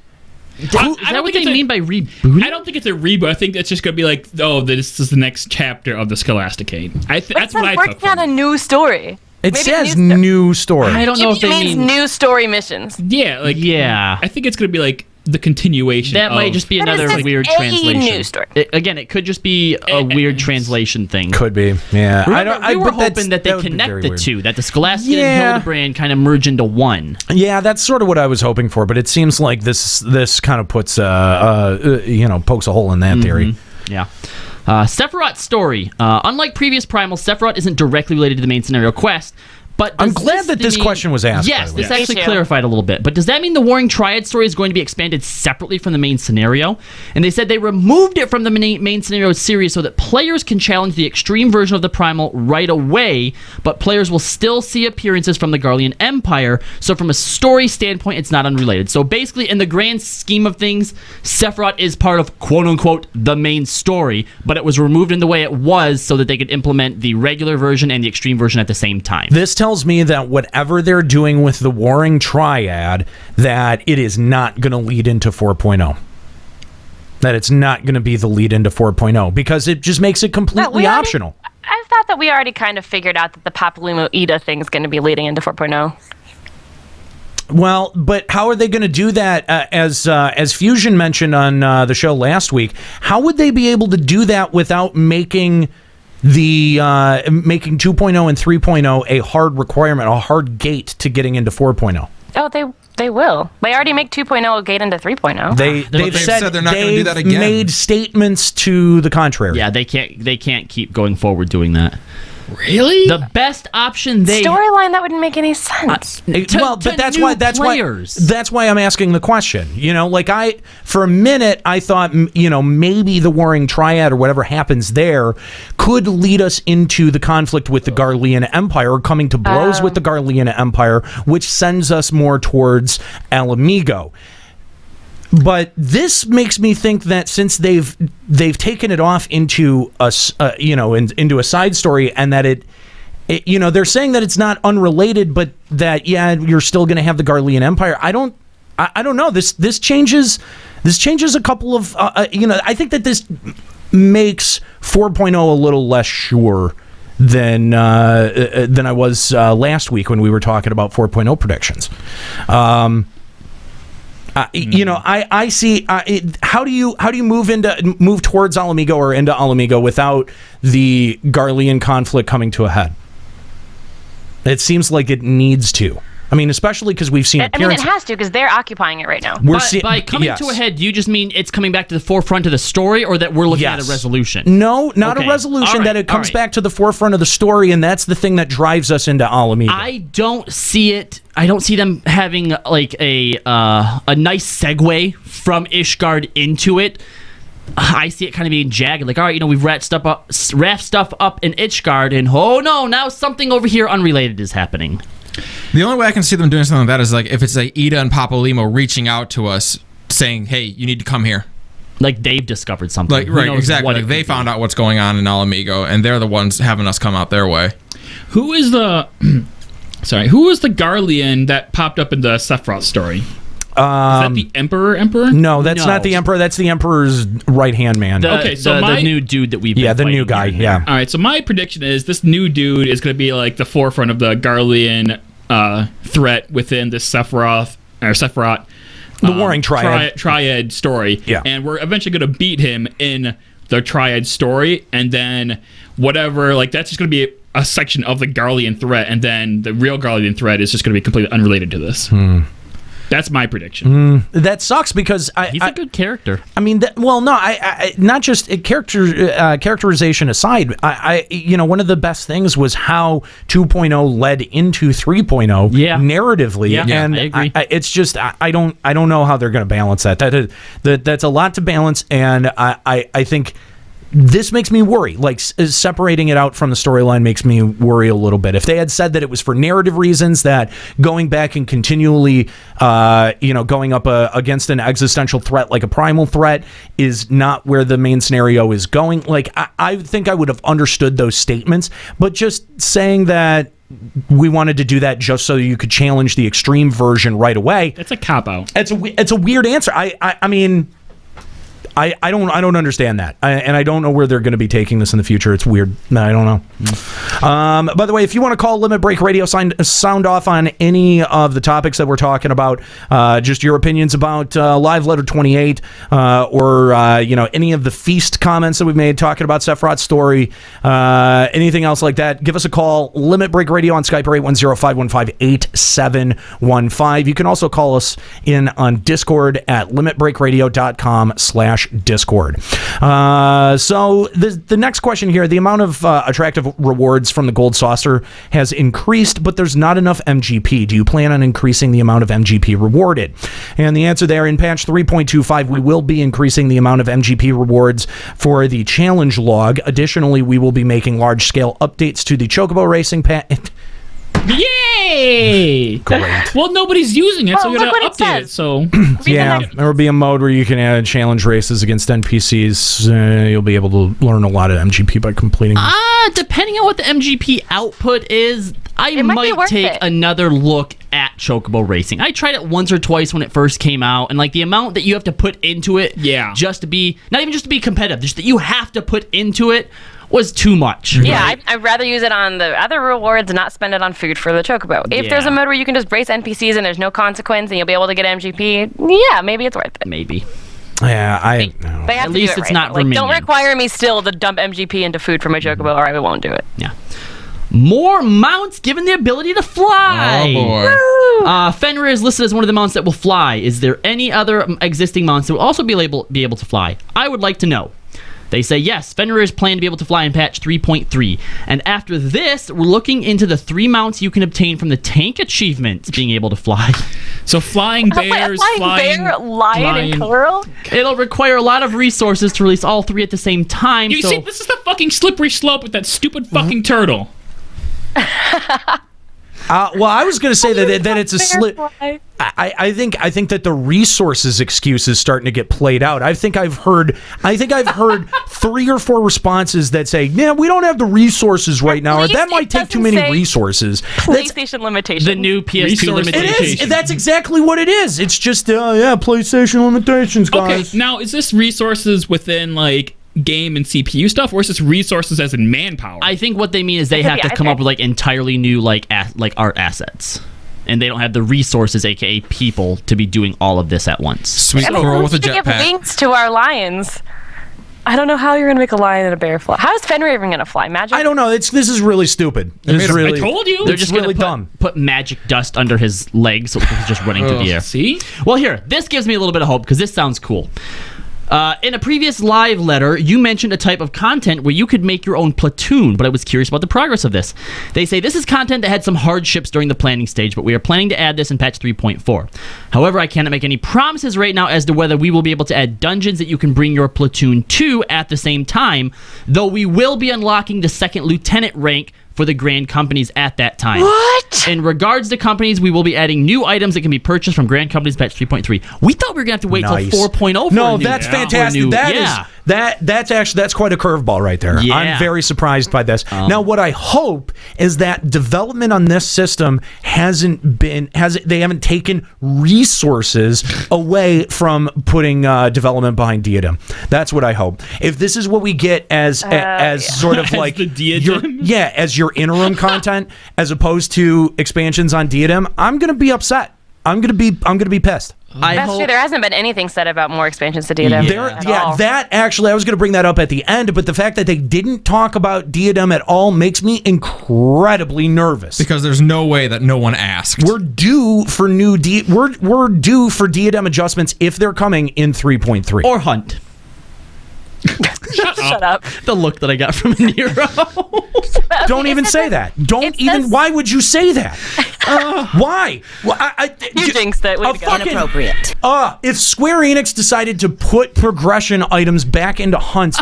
Is that what they mean by rebooting? I don't think it's a reboot. I think it's just going to be like, this is the next chapter of the Scholasticate. That's what I took. Working on a new story. It says new story. I don't know if they mean new story missions. Yeah, I think it's going to be like the continuation. That might just be another weird translation. New story. It could just be a weird translation thing. Could be, yeah. We were hoping that they connect the two, that the Scholastic and Hildebrand kind of merge into one. Yeah, that's sort of what I was hoping for, but it seems like this kind of puts pokes a hole in that theory. Yeah. Sephiroth's story. Unlike previous Primal, Sephiroth isn't directly related to the main scenario quest, but I'm glad that this question was asked. Yes, this actually clarified a little bit. But does that mean the Warring Triad story is going to be expanded separately from the main scenario? And they said they removed it from the main scenario series so that players can challenge the extreme version of the Primal right away, but players will still see appearances from the Garlean Empire. So from a story standpoint, it's not unrelated. So basically, in the grand scheme of things, Sephiroth is part of quote-unquote the main story, but it was removed in the way it was so that they could implement the regular version and the extreme version at the same time. This tells me that whatever they're doing with the Warring Triad, that it is not going to lead into 4.0. That it's not going to be the lead into 4.0 because it just makes it completely optional. I thought that we already kind of figured out that the Papalumo Ida thing is going to be leading into 4.0. Well, but how are they going to do that? As Fusion mentioned on the show last week, how would they be able to do that without making making 2.0 and 3.0 a hard requirement, a hard gate to getting into 4.0? Oh, they will. They already make 2.0 a gate into 3.0. They've said they're not going to do that again. Made statements to the contrary. Yeah, they can't keep going forward doing that. Really? The best option storyline that wouldn't make any sense. That's why I'm asking the question. For a minute I thought maybe the Warring Triad or whatever happens there could lead us into the conflict with the Garlean Empire, or coming to blows with the Garlean Empire, which sends us more towards Alamigo. But this makes me think that since they've taken it off into into a side story, and that it they're saying that it's not unrelated, but that you're still going to have the Garlean Empire. I don't know. This changes a couple of I think that this makes 4.0 a little less sure than I was last week when we were talking about 4.0 predictions. I see. How do you move towards Alamigo or into Alamigo without the Garlean conflict coming to a head? It seems like it needs to. I mean, especially because we've seen appearances. It has to, because they're occupying it right now. By coming to a head, do you just mean it's coming back to the forefront of the story, or that we're looking at a resolution? No, not a resolution. That it comes back to the forefront of the story, and that's the thing that drives us into Alamigo. I don't see it. I don't see them having like a nice segue from Ishgard into it. I see it kind of being jagged. Like, all right, we've wrapped stuff up in Ishgard, and oh no, now something over here unrelated is happening. The only way I can see them doing something like that is like if it's like Ida and Papalymo reaching out to us saying, "Hey, you need to come here." Like they've discovered something. Like, right, exactly. Like they found out what's going on in Alamigo, and they're the ones having us come out their way. Who is the Who was the Garlean that popped up in the Sephiroth story? Is that the Emperor? No, that's not the Emperor. That's the Emperor's right-hand man. The new dude that we've been the new guy, All right, so my prediction is this new dude is going to be like the forefront of the Garlean threat within the Sephiroth, the Warring Triad. Triad story. Yeah. And we're eventually going to beat him in the Triad story, and then whatever, like that's just going to be a section of the Garlean threat, and then the real Garlean threat is just going to be completely unrelated to this. That's my prediction. That sucks because he's a good character. I mean, not just characterization aside. One of the best things was how 2.0 led into 3.0 narratively. Yeah, and I agree. It's just I don't know how they're going to balance that. That's a lot to balance, and I think. This makes me worry. Like, separating it out from the storyline makes me worry a little bit. If they had said that it was for narrative reasons, that going back and continually, going up against an existential threat like a primal threat is not where the main scenario is going, like, I think I would have understood those statements. But just saying that we wanted to do that just so you could challenge the extreme version right away. It's a cop-out. It's a weird answer. I mean... I don't understand that, and I don't know where they're going to be taking this in the future. It's weird. I don't know. By the way, if you want to call Limit Break Radio, sound off on any of the topics that we're talking about, just your opinions about Live Letter 28, or any of the feast comments that we've made talking about Sephiroth's story, anything else like that, give us a call. Limit Break Radio on Skype or 810-515-8715. You can also call us in on Discord at limitbreakradio.com/Discord. So the next question here, the amount of attractive rewards from the gold saucer has increased, but there's not enough MGP. Do you plan on increasing the amount of MGP rewarded? And the answer there, in patch 3.25, we will be increasing the amount of MGP rewards for the challenge log. Additionally, we will be making large-scale updates to the Chocobo Racing Yay! Great. Well, nobody's using it, so you're going to update it. So there will be a mode where you can add challenge races against NPCs. You'll be able to learn a lot of MGP by completing them. Depending on what the MGP output is, I might take another look at Chocobo Racing. I tried it once or twice when it first came out, and like the amount that you have to put into it, just to be, not even just to be competitive, just that you have to put into it was too much. Yeah, I'd rather use it on the other rewards and not spend it on food for the Chocobo. If there's a mode where you can just race NPCs and there's no consequence and you'll be able to get MGP, yeah, maybe it's worth it. Maybe. Yeah, they have at to least do it it's not like, don't require me still to dump MGP into food for my Chocobo, or I won't do it. Yeah. More mounts given the ability to fly. Oh boy. Fenrir is listed as one of the mounts that will fly. Is there any other existing mounts that will also be able to fly? I would like to know. They say, yes, Fenrir is planned to be able to fly in patch 3.3. And after this, we're looking into the 3 mounts you can obtain from the tank achievements being able to fly. So flying bears, flying bear, lion, and coral? It'll require a lot of resources to release all 3 at the same time. You see, this is the fucking slippery slope with that stupid fucking turtle. Well, I was going to say that it's a I think that the resources excuse is starting to get played out. I think I've heard 3 or 4 responses that say, "Yeah, we don't have the resources right now, or that might take too many resources." PlayStation limitation. The new PS2 limitation. It is. That's exactly what it is. It's just PlayStation limitations, guys. Okay, now is this resources within like game and CPU stuff, or is this resources as in manpower? I think what they mean is they have to come up with like entirely new like art assets. And they don't have the resources, aka people, to be doing all of this at once. Sweet squirrel with a jetpack. Give wings to our lions. I don't know how you're gonna make a lion and a bear fly. How is Fenrir even gonna fly? Magic? I don't know. This is really stupid. I told you. They're just really gonna put magic dust under his legs so he's just running through the air. See? Well, here, this gives me a little bit of hope because this sounds cool. In a previous live letter, you mentioned a type of content where you could make your own platoon, but I was curious about the progress of this. They say this is content that had some hardships during the planning stage, but we are planning to add this in patch 3.4. However, I cannot make any promises right now as to whether we will be able to add dungeons that you can bring your platoon to at the same time, though we will be unlocking the 2nd lieutenant rank for the grand companies at that time. What? In regards to companies, we will be adding new items that can be purchased from grand companies patch 3.3. We thought we were going to have to wait till 4.0 for No, that's fantastic. That's quite a curveball right there. Yeah. I'm very surprised by this. Now, what I hope is that development on this system they haven't taken resources away from putting development behind Diadem. That's what I hope. If this is what we get as sort of like the Diadem? as your interim content as opposed to expansions on Diadem, I'm going to be upset. I'm going to be pissed. That's true. There hasn't been anything said about more expansions to Diadem. That actually, I was going to bring that up at the end, but the fact that they didn't talk about Diadem at all makes me incredibly nervous. Because there's no way that no one asked. We're due for we're due for Diadem adjustments if they're coming in 3.3 or Hunt. Shut up. The look that I got from Nero. Don't even say that. Why would you say that? Why? Well, you jinxed it. Inappropriate. If Square Enix decided to put progression items back into Hunts,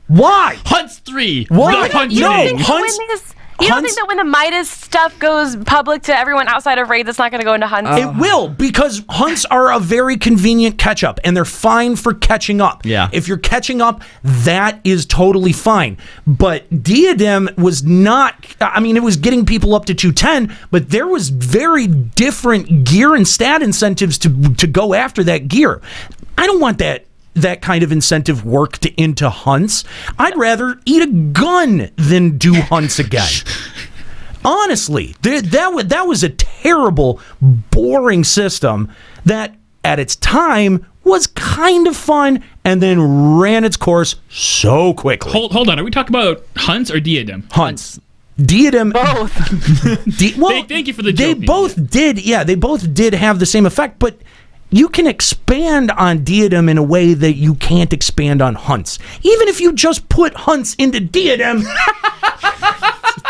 why? Hunts 3. Why? No, Hunts. You don't think that when the Midas stuff goes public to everyone outside of raids, it's not going to go into Hunts? It will, because Hunts are a very convenient catch-up, and they're fine for catching up. Yeah. If you're catching up, that is totally fine. But Diadem was not... I mean, it was getting people up to 210, but there was very different gear and stat incentives to go after that gear. I don't want that kind of incentive worked into Hunts. I'd rather eat a gun than do Hunts again. Honestly, that was a terrible, boring system that at its time was kind of fun and then ran its course so quickly. Hold on. Are we talking about Hunts or Diadem? Hunts. Diadem. Both. Thank you for the joking. They both did. Yeah, they both did have the same effect, but you can expand on Diadem in a way that you can't expand on Hunts. Even if you just put Hunts into Diadem.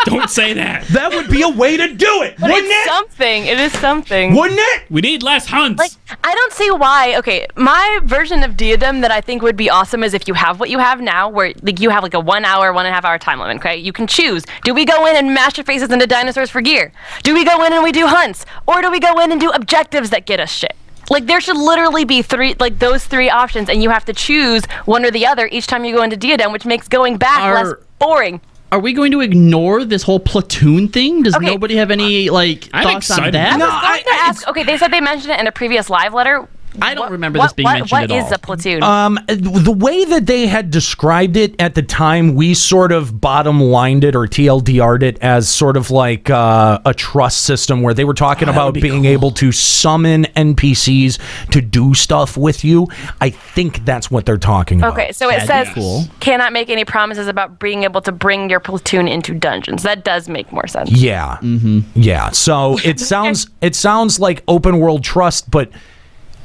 Don't say that. That would be a way to do it, but wouldn't it? Something. It is something. Wouldn't it? We need less Hunts. Like, I don't see why. Okay, my version of Diadem that I think would be awesome is if you have what you have now, where like you have like a 1 hour, 1.5 hour time limit, okay? You can choose. Do we go in and mash your faces into dinosaurs for gear? Do we go in and we do Hunts? Or do we go in and do objectives that get us shit? Like, there should literally be those three options, and you have to choose one or the other each time you go into Diadem, which makes going back less boring. Are we going to ignore this whole platoon thing? Does nobody have any thoughts on that? No, I was going to ask. Okay, they said they mentioned it in a previous live letter. I don't remember this being mentioned at all. What is a platoon? The way that they had described it at the time, we sort of bottom-lined it or TLDR'd it as sort of like a trust system where they were talking about being able to summon NPCs to do stuff with you. I think that's what they're talking about. Okay, so it says cannot make any promises about being able to bring your platoon into dungeons. That does make more sense. Yeah. Mm-hmm. Yeah. So it sounds like open world trust, but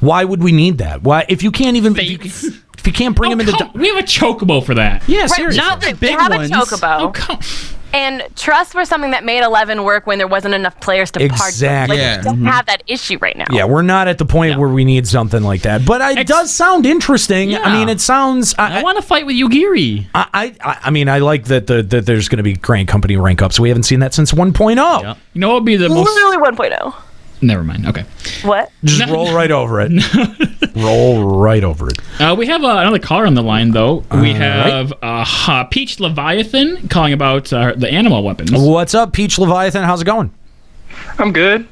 why would we need that? Why, if you can't even if you can't bring them into we have a chocobo for that. Yeah, seriously. Not the big ones. We have a chocobo. And trust was something that made 11 work when there wasn't enough players to exactly. We don't have that issue right now. Yeah, we're not at the point where we need something like that. But it does sound interesting. Yeah. I mean, it sounds... I want to fight with Yugiri. I mean, I like that there's going to be Grand Company rank ups. We haven't seen that since 1.0. You know what would be the most... Literally 1.0. Never mind. Okay. What? Just roll right over it. Roll right over it. We have another caller on the line, though. We have Peach Leviathan calling about the animal weapons. What's up, Peach Leviathan? How's it going? I'm good.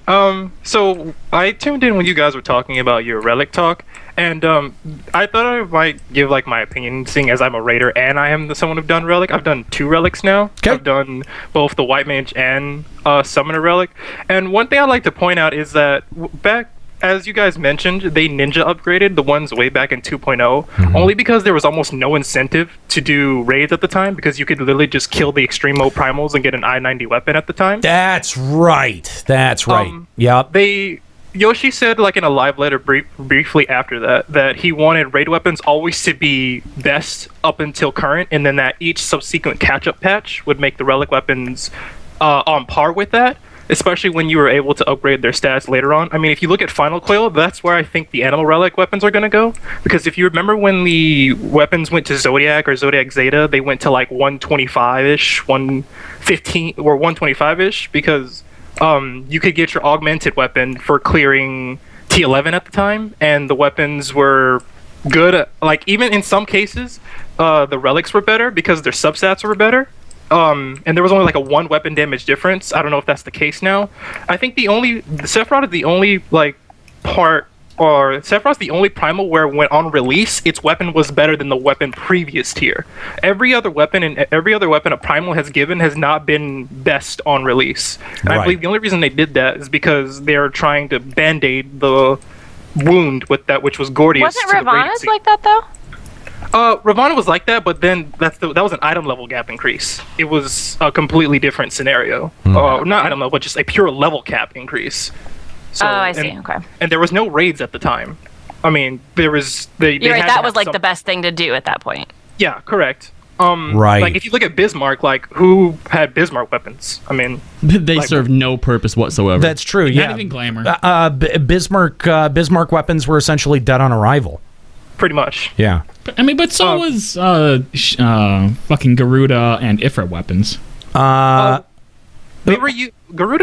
So I tuned in when you guys were talking about your relic talk, and I thought I might give like my opinion, seeing as I'm a raider and I am someone who've done relic. I've done 2 relics now. Okay. I've done both the white mage and summoner relic. And one thing I'd like to point out is that back, as you guys mentioned, they ninja upgraded the ones way back in 2.0, only because there was almost no incentive to do raids at the time, because you could literally just kill the Extremo Primals and get an I-90 weapon at the time. That's right. That's right. Yep. Yoshi said, like in a live letter briefly after that he wanted raid weapons always to be best up until current, and then that each subsequent catch-up patch would make the relic weapons on par with that, especially when you were able to upgrade their stats later on. I mean, if you look at Final Coil, that's where I think the animal relic weapons are going to go, because if you remember when the weapons went to Zodiac or Zodiac Zeta, they went to like 125-ish, 115 or 125-ish, because you could get your augmented weapon for clearing T11 at the time, and the weapons were good. Like, even in some cases, the relics were better because their substats were better. And there was only like a 1 weapon damage difference. I don't know if that's the case now. I think the Sephiroth is the only Sephiroth's the only primal where when on release its weapon was better than the weapon previous tier. Every other weapon a primal has given has not been best on release. And I believe the only reason they did that is because they're trying to band-aid the wound with that, which was Gordius. Wasn't Ravana's like that though? Ravana was like that, but then that was an item level gap increase. It was a completely different scenario. Not item level, but just a pure level cap increase. So, I see. Okay. And there was no raids at the time. I mean, there was... You're right, that was like the best thing to do at that point. Yeah, correct. Right. Like, if you look at Bismarck, like, who had Bismarck weapons? I mean... They serve no purpose whatsoever. That's true, yeah. Not even glamour. Bismarck weapons were essentially dead on arrival. Pretty much. Yeah. But so was fucking Garuda and Ifrit weapons. Garuda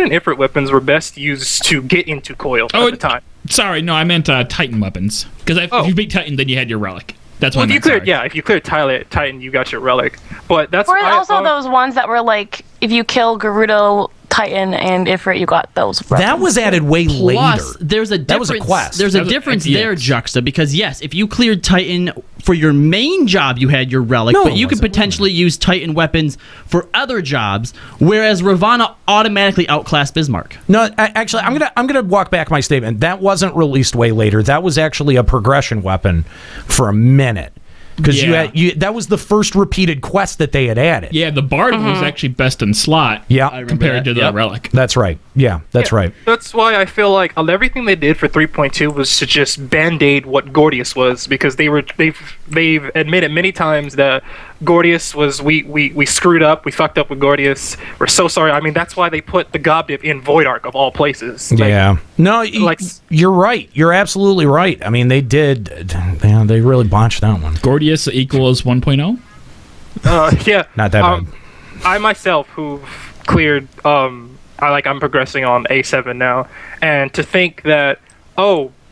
and Ifrit weapons were best used to get into Coil at the time. Sorry, no, I meant Titan weapons. Because if you beat Titan, then you had your relic. That's what I meant. If you cleared Titan, you got your relic. But that's Or also those ones that were like, if you kill Garuda, Titan, and Ifrit, you got those weapons. That was added way later. There's a difference. That was a quest. There's a difference there, Juxta, because yes, if you cleared Titan for your main job, you had your relic, but you could potentially use Titan weapons for other jobs, whereas Ravana automatically outclassed Bismarck. No, actually, I'm gonna walk back my statement. That wasn't released way later. That was actually a progression weapon for a minute. Because that was the first repeated quest that they had added. Yeah, the Bard was actually best in slot compared to the Relic. That's right. Yeah, that's right. That's why I feel like everything they did for 3.2 was to just band-aid what Gordius was, because they've admitted many times that Gordius was we screwed up, we fucked up with Gordius. We're so sorry. I mean, that's why they put the Gobdiv in Void Ark of all places. No, you're right. You're absolutely right. I mean, they did. They really botched that one. Gordius equals 1.0. Yeah, not that bad. I myself, who've cleared, I'm progressing on A7 now, and to think that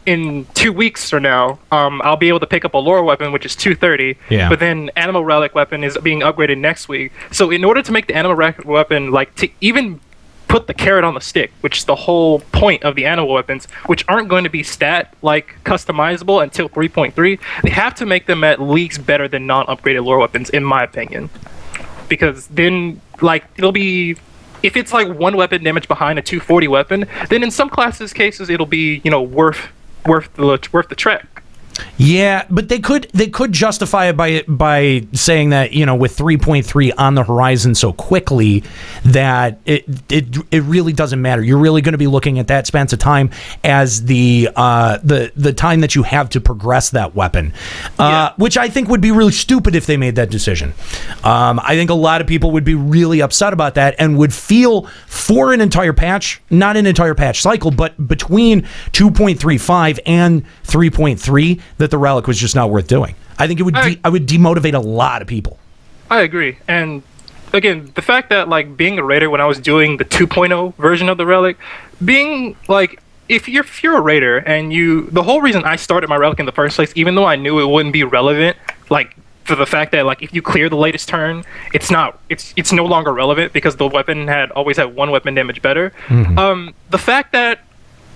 in 2 weeks from now, I'll be able to pick up a lore weapon, which is 230. Yeah. But then animal relic weapon is being upgraded next week. So in order to make the animal relic weapon, to even put the carrot on the stick, which is the whole point of the animal weapons, which aren't going to be customizable until 3.3, they have to make them at least better than non-upgraded lore weapons, in my opinion. Because then, it'll be... If it's 1 weapon damage behind a 240 weapon, then in some cases it'll be, worth the trek. Yeah, but they could justify it by saying that, with 3.3 on the horizon so quickly that it really doesn't matter. You're really going to be looking at that span of time as the time that you have to progress that weapon, which I think would be really stupid if they made that decision. I think a lot of people would be really upset about that and would feel for an entire patch, not an entire patch cycle, but between 2.35 and 3.3, that the relic was just not worth doing. I think it would I would demotivate a lot of people. I agree. And again, the fact that being a raider when I was doing the 2.0 version of the relic, being if you're a raider and the whole reason I started my relic in the first place, even though I knew it wouldn't be relevant, like for the fact that like if you clear the latest turn, it's no longer relevant because the weapon always had one weapon damage better. The fact that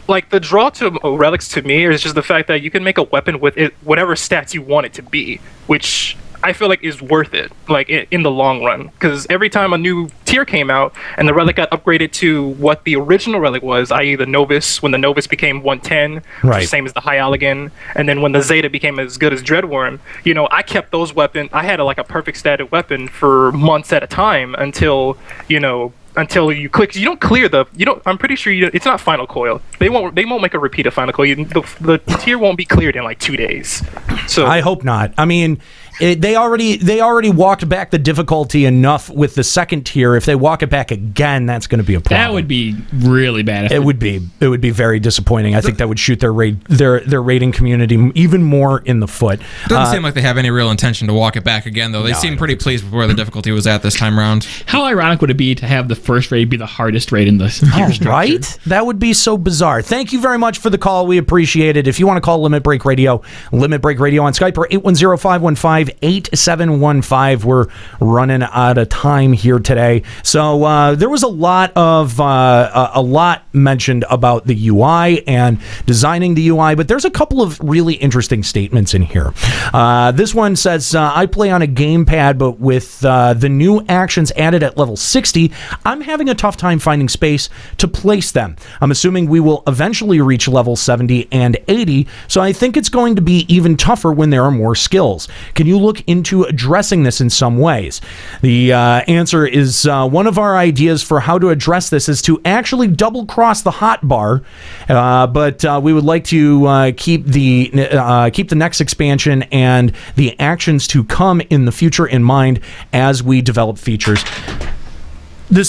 like the draw to relics to me is just the fact that you can make a weapon with it whatever stats you want it to be, which I feel like is worth it, like in the long run. Because every time a new tier came out and the relic got upgraded to what the original relic was, i.e. the Novus, when the Novus became 110, which is the same as the High Allergan, and then when the Zeta became as good as Dreadworm, you know, I kept those weapons. I had like a perfect static weapon for months at a time until, you know, until you click. You don't clear I'm pretty sure it's not Final Coil. They won't make a repeat of Final Coil. The tier won't be cleared in like 2 days. So I hope not. I mean, they already walked back the difficulty enough with the second tier. If they walk it back again, that's going to be a problem. That would be really bad. It would be very disappointing. I think that would shoot their rating community even more in the foot. Doesn't seem like they have any real intention to walk it back again, though. They seem pretty pleased with where the difficulty was at this time around. How ironic would it be to have the first raid be the hardest raid in the tier structure? Right? That would be so bizarre. Thank you very much for the call. We appreciate it. If you want to call Limit Break Radio on Skype or 810-515-8715. We're running out of time here today. So there was a lot mentioned about the UI and designing the UI, but there's a couple of really interesting statements in here. This one says, I play on a gamepad, but with the new actions added at level 60, I'm having a tough time finding space to place them. I'm assuming we will eventually reach level 70 and 80, so I think it's going to be even tougher when there are more skills. Can you look into addressing this in some ways? The answer is one of our ideas for how to address this is to actually double cross the hotbar, but we would like to keep the next expansion and the actions to come in the future in mind as we develop features. I'm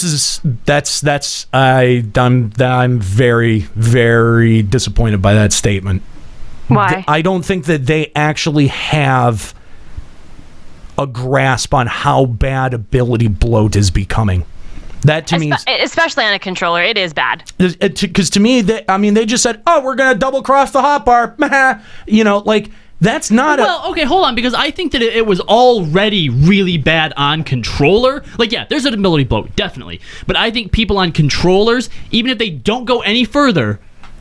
very, very disappointed by that statement. Why? I don't think that they actually have a grasp on how bad ability bloat is becoming. That to me, especially on a controller, it is bad. Because to me, they just said, "Oh, we're gonna double cross the hotbar," you know, like. That's not okay, hold on, because I think that it was already really bad on controller. Like, yeah, there's an ability bloat, definitely. But I think people on controllers, even if they don't go any further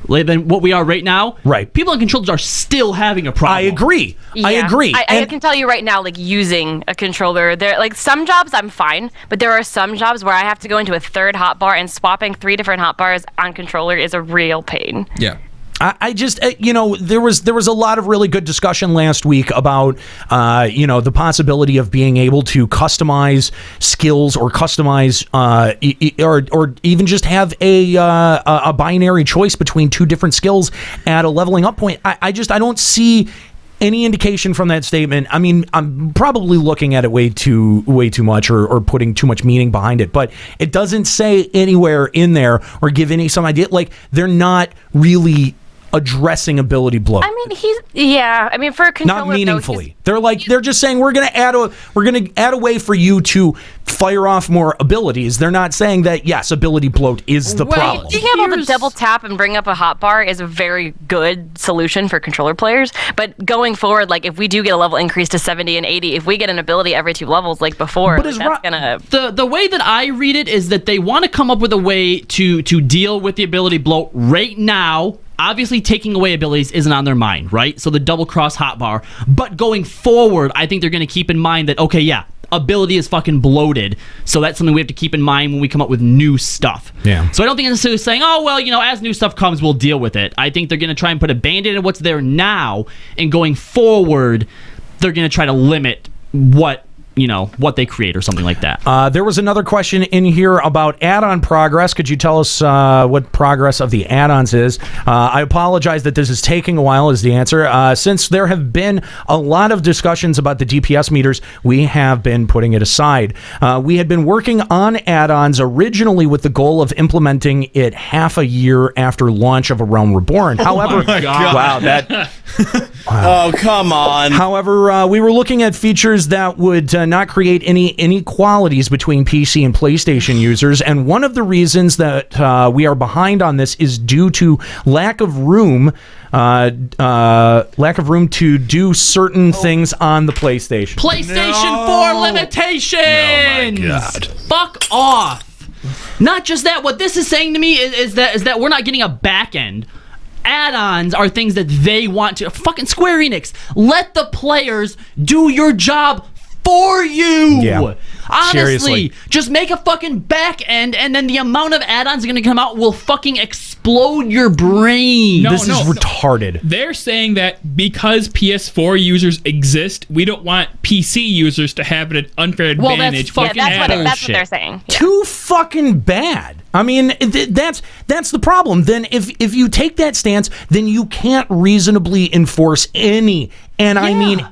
than what we are right now, people on controllers are still having a problem. I agree. Yeah. I agree. I can tell you right now, like, using a controller, there, like, some jobs I'm fine, but there are some jobs where I have to go into a third hotbar, and swapping 3 different hotbars on controller is a real pain. Yeah. I just, there was a lot of really good discussion last week about, the possibility of being able to customize skills or customize, or even just have a binary choice between 2 different skills at a leveling up point. I don't see any indication from that statement. I mean, I'm probably looking at it way too much or putting too much meaning behind it, but it doesn't say anywhere in there or give some idea. Like, they're not really addressing ability bloat. I mean, for a controller, not meaningfully. They're just saying we're gonna add a way for you to fire off more abilities. They're not saying that yes, ability bloat is the problem. Being able to double tap and bring up a hotbar is a very good solution for controller players. But going forward, like, if we do get a level increase to 70 and 80, if we get an ability every 2 levels like before, but the way that I read it is that they want to come up with a way to deal with the ability bloat right now. Obviously, taking away abilities isn't on their mind, right? So the double cross hotbar. But going forward, I think they're going to keep in mind that, okay, yeah, ability is fucking bloated. So that's something we have to keep in mind when we come up with new stuff. Yeah. So I don't think it's necessarily saying, oh, well, as new stuff comes, we'll deal with it. I think they're going to try and put a band-aid on what's there now. And going forward, they're going to try to limit what they create or something like that. There was another question in here about add-on progress. Could you tell us what progress of the add-ons is? I apologize that this is taking a while is the answer. Since there have been a lot of discussions about the DPS meters, we have been putting it aside. We had been working on add-ons originally with the goal of implementing it half a year after launch of A Realm Reborn. However, wow, that... Oh, come on. However, we were looking at features that would not create any inequalities between PC and PlayStation users. And one of the reasons that we are behind on this is due to lack of room to do certain things on the PlayStation. PlayStation 4 limitations. Oh my God. Fuck off. Not just that. What this is saying to me is that we're not getting a back end. Add-ons are things that they want to. Fucking Square Enix, let the players do your job for you. Yeah. Honestly, Seriously. just make a fucking back end, and then the amount of add-ons are going to come out will fucking explode your brain. This is retarded. They're saying that because PS4 users exist, we don't want PC users to have an unfair advantage. That's what they're saying. Yeah. Too fucking bad. I mean, that's the problem. Then if you take that stance, then you can't reasonably enforce any third-party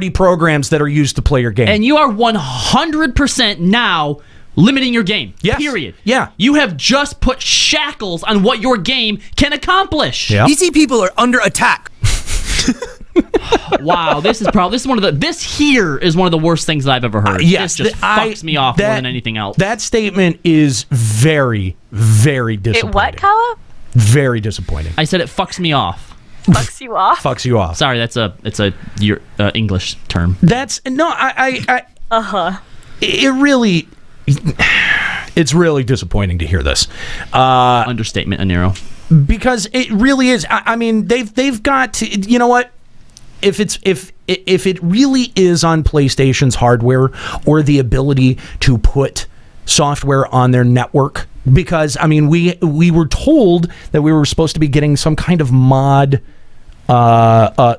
programs that are used to play your game. And you are 100% now limiting your game. Yes. Period. Yeah. You have just put shackles on what your game can accomplish. Yeah. PC people are under attack. Wow, this is one of the worst things that I've ever heard. Yes, this just fucks me off more than anything else. That statement is very, very disappointing. It what, Kala? Very disappointing. I said it fucks me off. Fucks you off? Fucks you off. Sorry, it's a English term. It's really disappointing to hear this. Understatement, Aniro. Because it really is. I mean, they've got to. You know what? If it really is on PlayStation's hardware or the ability to put software on their network, because I mean, we were told that we were supposed to be getting some kind of mod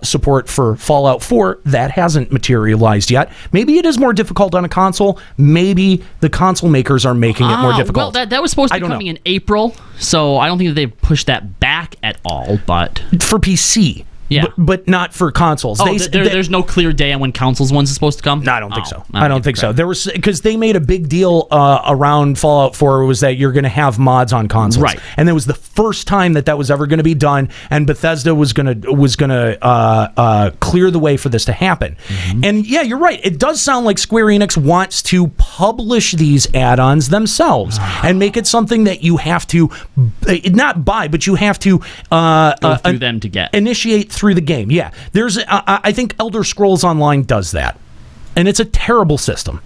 support for Fallout 4. That hasn't materialized yet. Maybe it is more difficult on a console. Maybe the console makers are making it more difficult. Well, that was supposed to be coming in April, so I don't think that they've pushed that back at all. But for PC. Yeah, but not for consoles. There's no clear day on when consoles one's supposed to come. No, I don't think so. I don't think so. There was because they made a big deal around Fallout 4 was that you're going to have mods on consoles, right? And that was the first time that was ever going to be done, and Bethesda was going to clear the way for this to happen. Mm-hmm. And yeah, you're right. It does sound like Square Enix wants to publish these add-ons themselves and make it something that you have to not buy, but you have to go through them to get initiate through the game. Yeah, there's I think Elder Scrolls Online does that, and it's a terrible system.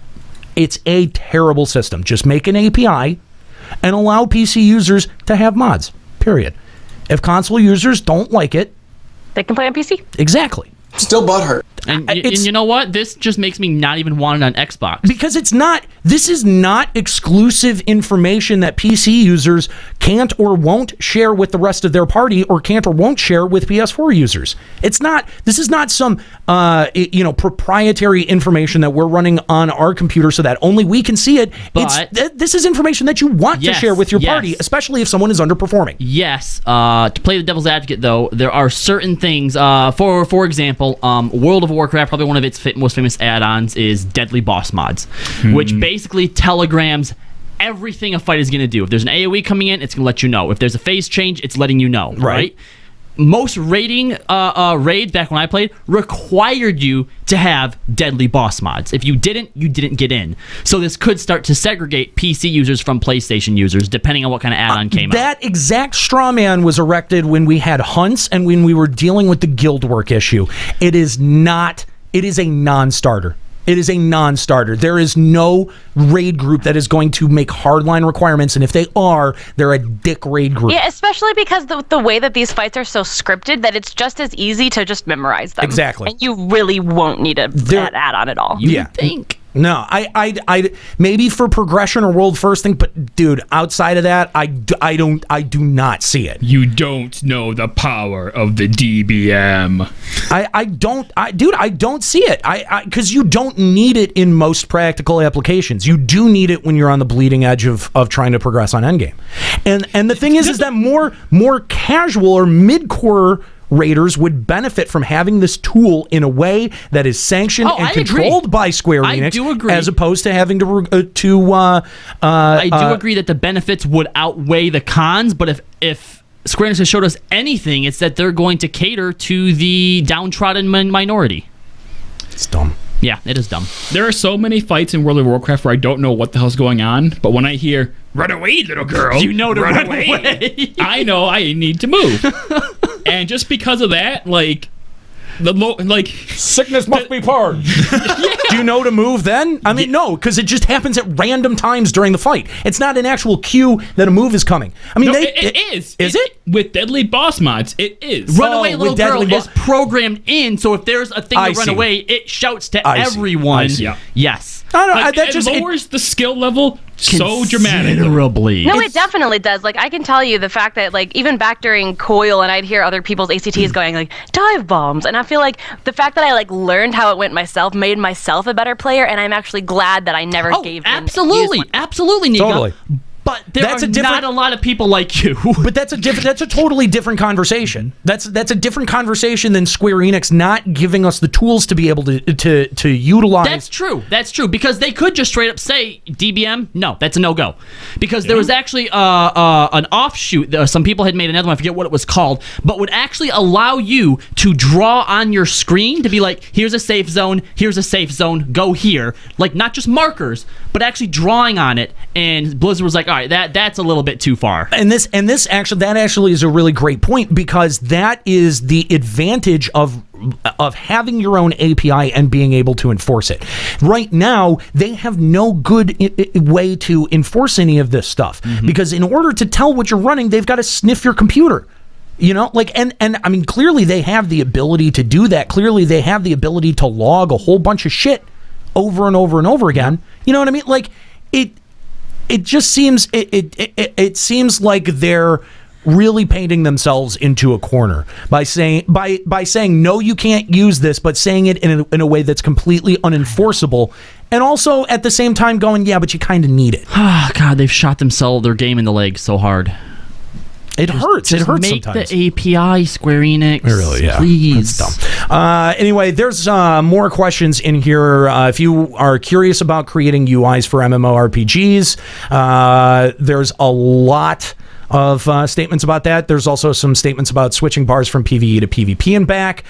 It's a terrible system. Just make an API and allow PC users to have mods, period. If console users don't like it, they can play on PC. Exactly. Still butthurt. And you know what? This just makes me not even want it on Xbox. Because this is not exclusive information that PC users can't or won't share with the rest of their party or can't or won't share with PS4 users. This is not some proprietary information that we're running on our computer so that only we can see it. But this is information that you want to share with your party, especially if someone is underperforming. Yes. To play the devil's advocate, though, there are certain things. For example, World of Warcraft, probably one of its most famous add-ons is Deadly Boss Mods, which basically telegrams everything a fight is going to do. If there's an AoE coming in, it's going to let you know. If there's a phase change, it's letting you know. Right? Most raids back when I played required you to have Deadly Boss Mods. If you didn't get in. So this could start to segregate PC users from PlayStation users, depending on what kind of add-on came out. That exact straw man was erected when we had hunts and when we were dealing with the guild work issue. It is a non-starter. It is a non-starter. There is no raid group that is going to make hardline requirements, and if they are, they're a dick raid group. Yeah, especially because the way that these fights are so scripted that it's just as easy to just memorize them. Exactly. And you really won't need that add-on at all. You think? No, I maybe for progression or world first thing, but dude, outside of that, I do not see it. You don't know the power of the DBM. I don't see it. Because you don't need it in most practical applications. You do need it when you're on the bleeding edge of trying to progress on endgame. And the thing is that more casual or mid-core raiders would benefit from having this tool in a way that is sanctioned and controlled by Square Enix. I do agree. As opposed to having to I do agree that the benefits would outweigh the cons, but if Square Enix has showed us anything, it's that they're going to cater to the downtrodden minority. It's dumb. Yeah, it is dumb. There are so many fights in World of Warcraft where I don't know what the hell's going on, but when I hear, run away, little girl, you know to run away. I know I need to move. And just because of that, like, sickness must be purged. Do you know to move then? I mean, no, because it just happens at random times during the fight. It's not an actual cue that a move is coming. I mean, no, it is. Is it? With deadly boss mods, it is. Runaway little girl is programmed in, so if there's a thing to run away, it shouts to everyone. Yes. I don't know. That just lowers the skill level so dramatically. Considerably. No, it definitely does. Like, I can tell you the fact that, like, even back during Coil, and I'd hear other people's ACTs going, like, dive bombs. And I feel like the fact that I, like, learned how it went myself made myself a better player, and I'm actually glad that I never gave in. Absolutely, Nika. Totally. But there are not a lot of people like you. But that's a totally different conversation. That's a different conversation than Square Enix not giving us the tools to be able to utilize. That's true. Because they could just straight up say DBM. No, that's a no-go. Because there was actually an offshoot. Some people had made another one. I forget what it was called, but would actually allow you to draw on your screen to be like, here's a safe zone. Here's a safe zone. Go here. Like, not just markers, but actually drawing on it. And Blizzard was like, all right, that's a little bit too far. And that actually is a really great point, because that is the advantage of having your own API and being able to enforce it. Right now, they have no good way to enforce any of this stuff, because in order to tell what you're running, they've got to sniff your computer. You know, like, and I mean, clearly they have the ability to do that. Clearly they have the ability to log a whole bunch of shit over and over and over again. You know what I mean? Like, it just seems it seems like they're really painting themselves into a corner by saying no, you can't use this, but saying it in a way that's completely unenforceable, and also at the same time going, yeah, but you kind of need it. God, they've shot their game in the leg so hard. It hurts. It hurts make sometimes. The API, Square Enix. Really, yeah. Please. That's dumb. Anyway, there's more questions in here. If you are curious about creating UIs for MMORPGs, there's a lot of statements about that. There's also some statements about switching bars from PvE to PvP and back,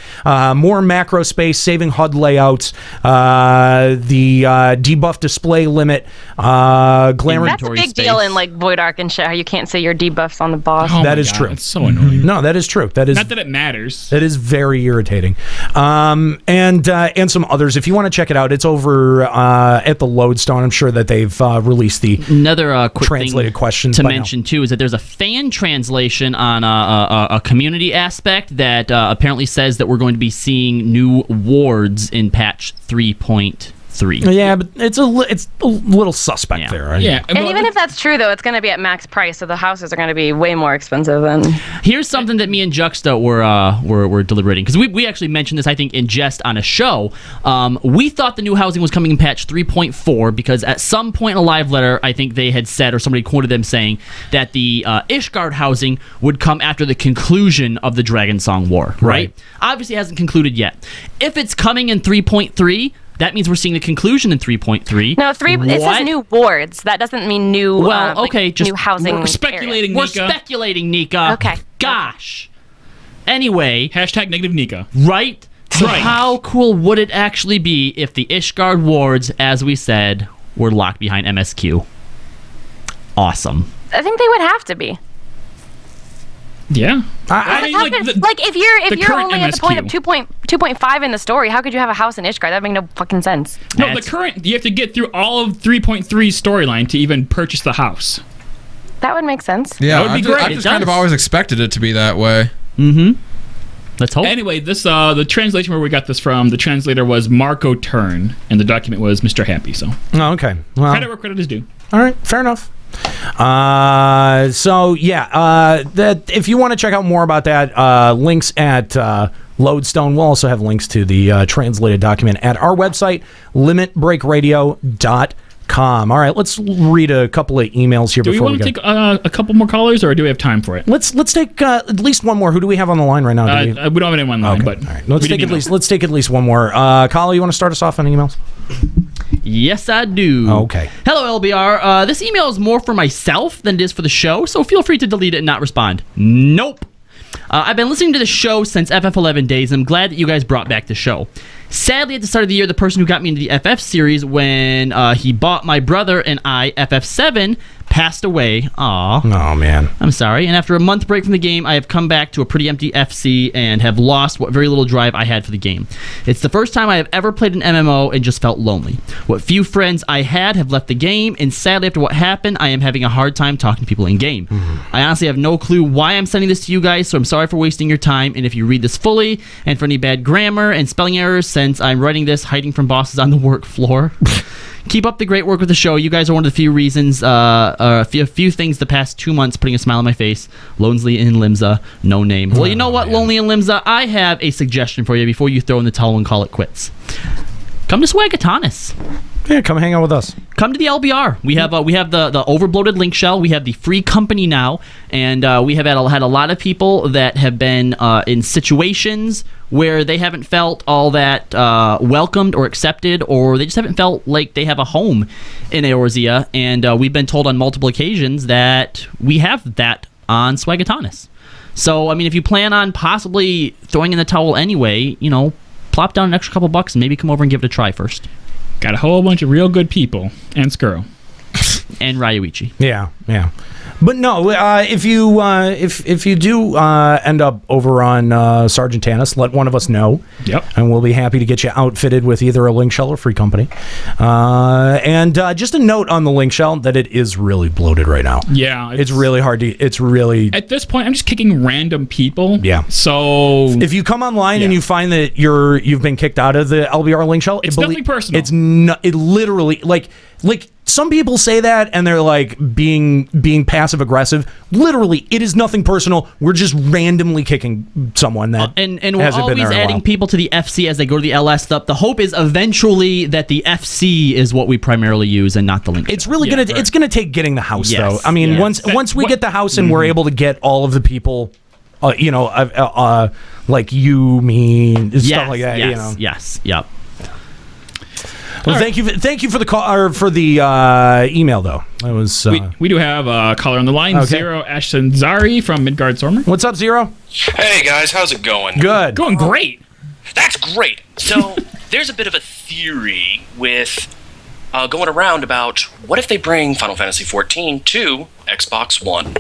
more macro space, saving HUD layouts, the debuff display limit, glamour. That's a big deal in like Void Ark and shit, how you can't say your debuffs on the boss. Oh that is true. It's so annoying. No, that is true. That is not that it matters. That is very irritating. And some others. If you want to check it out, it's over at the Lodestone. I'm sure that they've released the another quick translated thing questions to mention too is that there's a fan translation on a community aspect that apparently says that we're going to be seeing new wards in patch 3.3. Yeah, but it's a little suspect there. Right? Yeah, and even if that's true, though, it's going to be at max price, so the houses are going to be way more expensive. And here's something that me and Juxta were deliberating, because we actually mentioned this, I think, in jest on a show. We thought the new housing was coming in patch 3.4 because at some point in a live letter, I think they had said, or somebody quoted them saying that the Ishgard housing would come after the conclusion of the Dragon Song War. Right? Obviously, it hasn't concluded yet. If it's coming in 3.3. That means we're seeing the conclusion in 3.3. No, it says new wards. That doesn't mean new. Well, okay, just new housing. We're speculating. We're speculating, Nika. Okay. Gosh. Anyway, #negative Nika. Right. So how cool would it actually be if the Ishgard wards, as we said, were locked behind MSQ? Awesome. I think they would have to be. Yeah, I mean, if you're only at the point of 2.5 in the story, how could you have a house in Ishgard? That would make no fucking sense. No, the current, you have to get through all of 3.3 storyline to even purchase the house. That would make sense. Yeah, that would be great. I've just kind of always expected it to be that way. Mm-hmm. Let's hope. Anyway, this the translation where we got this from, the translator was Marco Turn, and the document was Mr. Happy. So, okay, well, credit where credit is due. All right, fair enough. That if you want to check out more about that, links at Lodestone. We'll also have links to the translated document at our website, limitbreakradio.com. All right, let's read a couple of emails here. Do we want to take a couple more callers, or do we have time for it? Let's take at least one more. Who do we have on the line right now? We don't have anyone on the line, but all right, let's take at least one more. Kyle, you want to start us off on emails? Yes, I do. Okay. Hello, LBR. This email is more for myself than it is for the show, so feel free to delete it and not respond. Nope. I've been listening to the show since FF11 days, and I'm glad that you guys brought back the show. Sadly, at the start of the year, the person who got me into the FF series when he bought my brother and I FF7 passed away. Aw. Oh, man. I'm sorry. And after a month break from the game, I have come back to a pretty empty FC and have lost what very little drive I had for the game. It's the first time I have ever played an MMO and just felt lonely. What few friends I had have left the game, and sadly, after what happened, I am having a hard time talking to people in-game. I honestly have no clue why I'm sending this to you guys, so I'm sorry for wasting your time, and if you read this fully, and for any bad grammar and spelling errors, since I'm writing this hiding from bosses on the work floor. Keep up the great work with the show. You guys are one of the few reasons, a few things the past 2 months putting a smile on my face. Lonely in Limsa, no name. Well, you know what, Lonely in Limsa? I have a suggestion for you before you throw in the towel and call it quits. Come to Swagatonis. Yeah, come hang out with us. Come to the LBR. We have the overbloated link shell. We have the free company now, and we have had a lot of people that have been in situations where they haven't felt all that welcomed or accepted, or they just haven't felt like they have a home in Eorzea. And we've been told on multiple occasions that we have that on Swagatonis. So, I mean, if you plan on possibly throwing in the towel anyway, plop down an extra couple bucks and maybe come over and give it a try first. Got a whole bunch of real good people. And Skuro. And Ryuichi. Yeah. But no, if you do end up over on Sergeant Tanis, let one of us know. Yep. And we'll be happy to get you outfitted with either a link shell or free company. And just a note on the link shell that it is really bloated right now. Yeah. It's really hard to... It's really... At this point, I'm just kicking random people. Yeah. So... If you come online and you find that you've been kicked out of the LBR link shell... It's nothing personal. It's it literally... Like some people say that and they're like being passive aggressive. Literally, it is nothing personal. We're just randomly kicking someone that and we're hasn't been always there in a adding while. people to the FC as they go to the LS stuff. The hope is eventually that the FC is what we primarily use and not the link. It's really gonna it's gonna take getting the house though. I mean, Yes. once we get the house and we're able to get all of the people, like you, me, stuff like that. Yes. Yep. Well, thank you for the call or for the email though. That was we do have a caller on the line. Okay. Zero Ashtonzari from Midgard Stormer. What's up, Zero? Hey guys, how's it going? Good. Going great. That's great. So there's a bit of a theory with going around about what if they bring Final Fantasy XIV to Xbox One.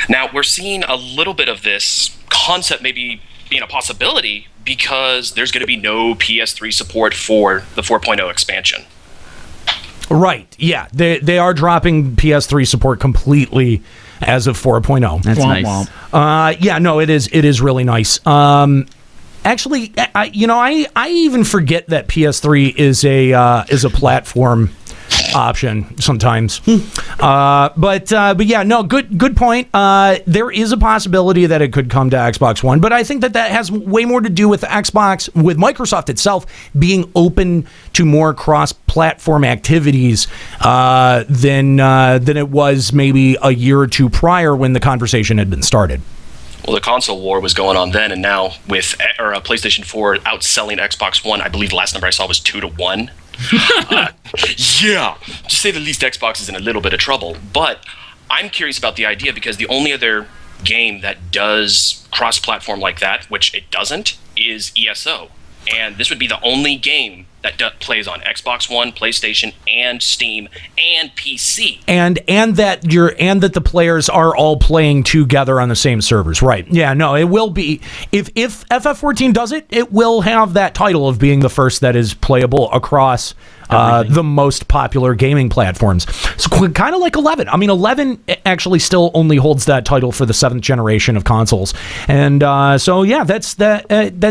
Now we're seeing a little bit of this concept maybe being a possibility because there's going to be no PS3 support for the 4.0 expansion. Right. Yeah. They are dropping PS3 support completely as of 4.0. That's nice. Yeah. No, it is really nice. Actually, I even forget that PS3 is a platform option sometimes. But yeah, no, good point. There is a possibility that it could come to Xbox One, but I think that has way more to do with Xbox, with Microsoft itself being open to more cross-platform activities than it was maybe a year or two prior when the conversation had been started. Well, the console war was going on then, and now with PlayStation 4 outselling Xbox One, I believe the last number I saw was 2-1. Yeah, to say the least, Xbox is in a little bit of trouble. But I'm curious about the idea because the only other game that does cross-platform like that, which it doesn't, is ESO. And this would be the only game that plays on Xbox One, PlayStation, and Steam, and PC. And that the players are all playing together on the same servers, right? Yeah, no, it will be if FF14 does it, it will have that title of being the first that is playable across the most popular gaming platforms. So kind of like 11. I mean, 11 actually still only holds that title for the 7th generation of consoles, and so yeah, that's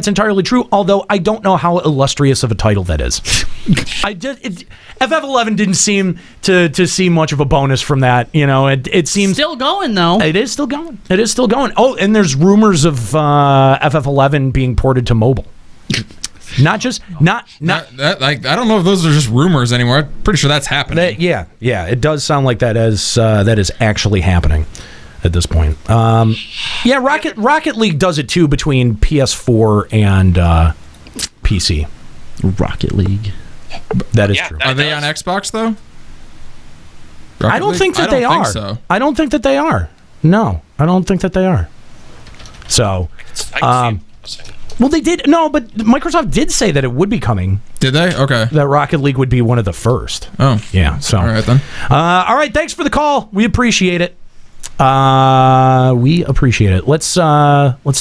entirely true. Although I don't know how illustrious of a title that is. FF11 didn't seem to see much of a bonus from that. It seems still going though. It is still going. Oh, and there's rumors of FF11 being ported to mobile. Not I don't know if those are just rumors anymore. I'm pretty sure that's happening. Yeah, it does sound like that is actually happening at this point. Yeah, Rocket League does it too between PS4 and PC. Rocket League. That is true. Are they on Xbox though? I don't think that they are. So. I don't think that they are. No, I don't think that they are. So, Well, they did. No, but Microsoft did say that it would be coming. Did they? Okay. That Rocket League would be one of the first. Oh. Yeah, so. All right, then. All right, thanks for the call. We appreciate it. We appreciate it. Let's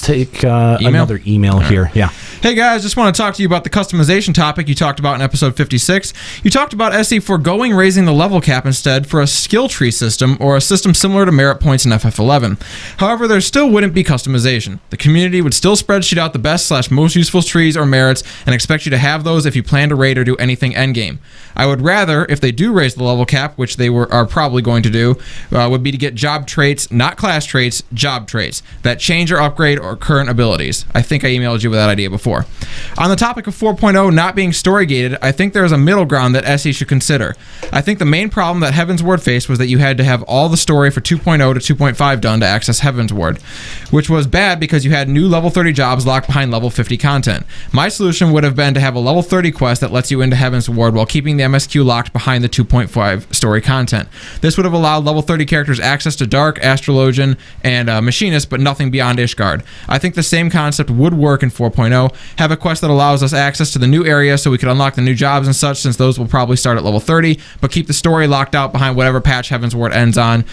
take another email here. Yeah. Hey guys, just want to talk to you about the customization topic you talked about in episode 56. You talked about SE foregoing raising the level cap instead for a skill tree system or a system similar to merit points in FF11. However, there still wouldn't be customization. The community would still spreadsheet out the best/most useful trees or merits and expect you to have those if you plan to raid or do anything endgame. I would rather, if they do raise the level cap, which they are probably going to do, would be to get job traits, not class traits, job traits that change or upgrade or current abilities. I think I emailed you with that idea before. On the topic of 4.0 not being story gated, I think there is a middle ground that SE should consider. I think the main problem that Heavensward faced was that you had to have all the story for 2.0 to 2.5 done to access Heavensward, which was bad because you had new level 30 jobs locked behind level 50 content. My solution would have been to have a level 30 quest that lets you into Heavensward while keeping the MSQ locked behind the 2.5 story content. This would have allowed level 30 characters access to Dark, Astrologian, and Machinist, but nothing beyond Ishgard. I think the same concept would work in 4.0. Have a quest that allows us access to the new area so we could unlock the new jobs and such, since those will probably start at level 30, but keep the story locked out behind whatever patch Heavensward ends on,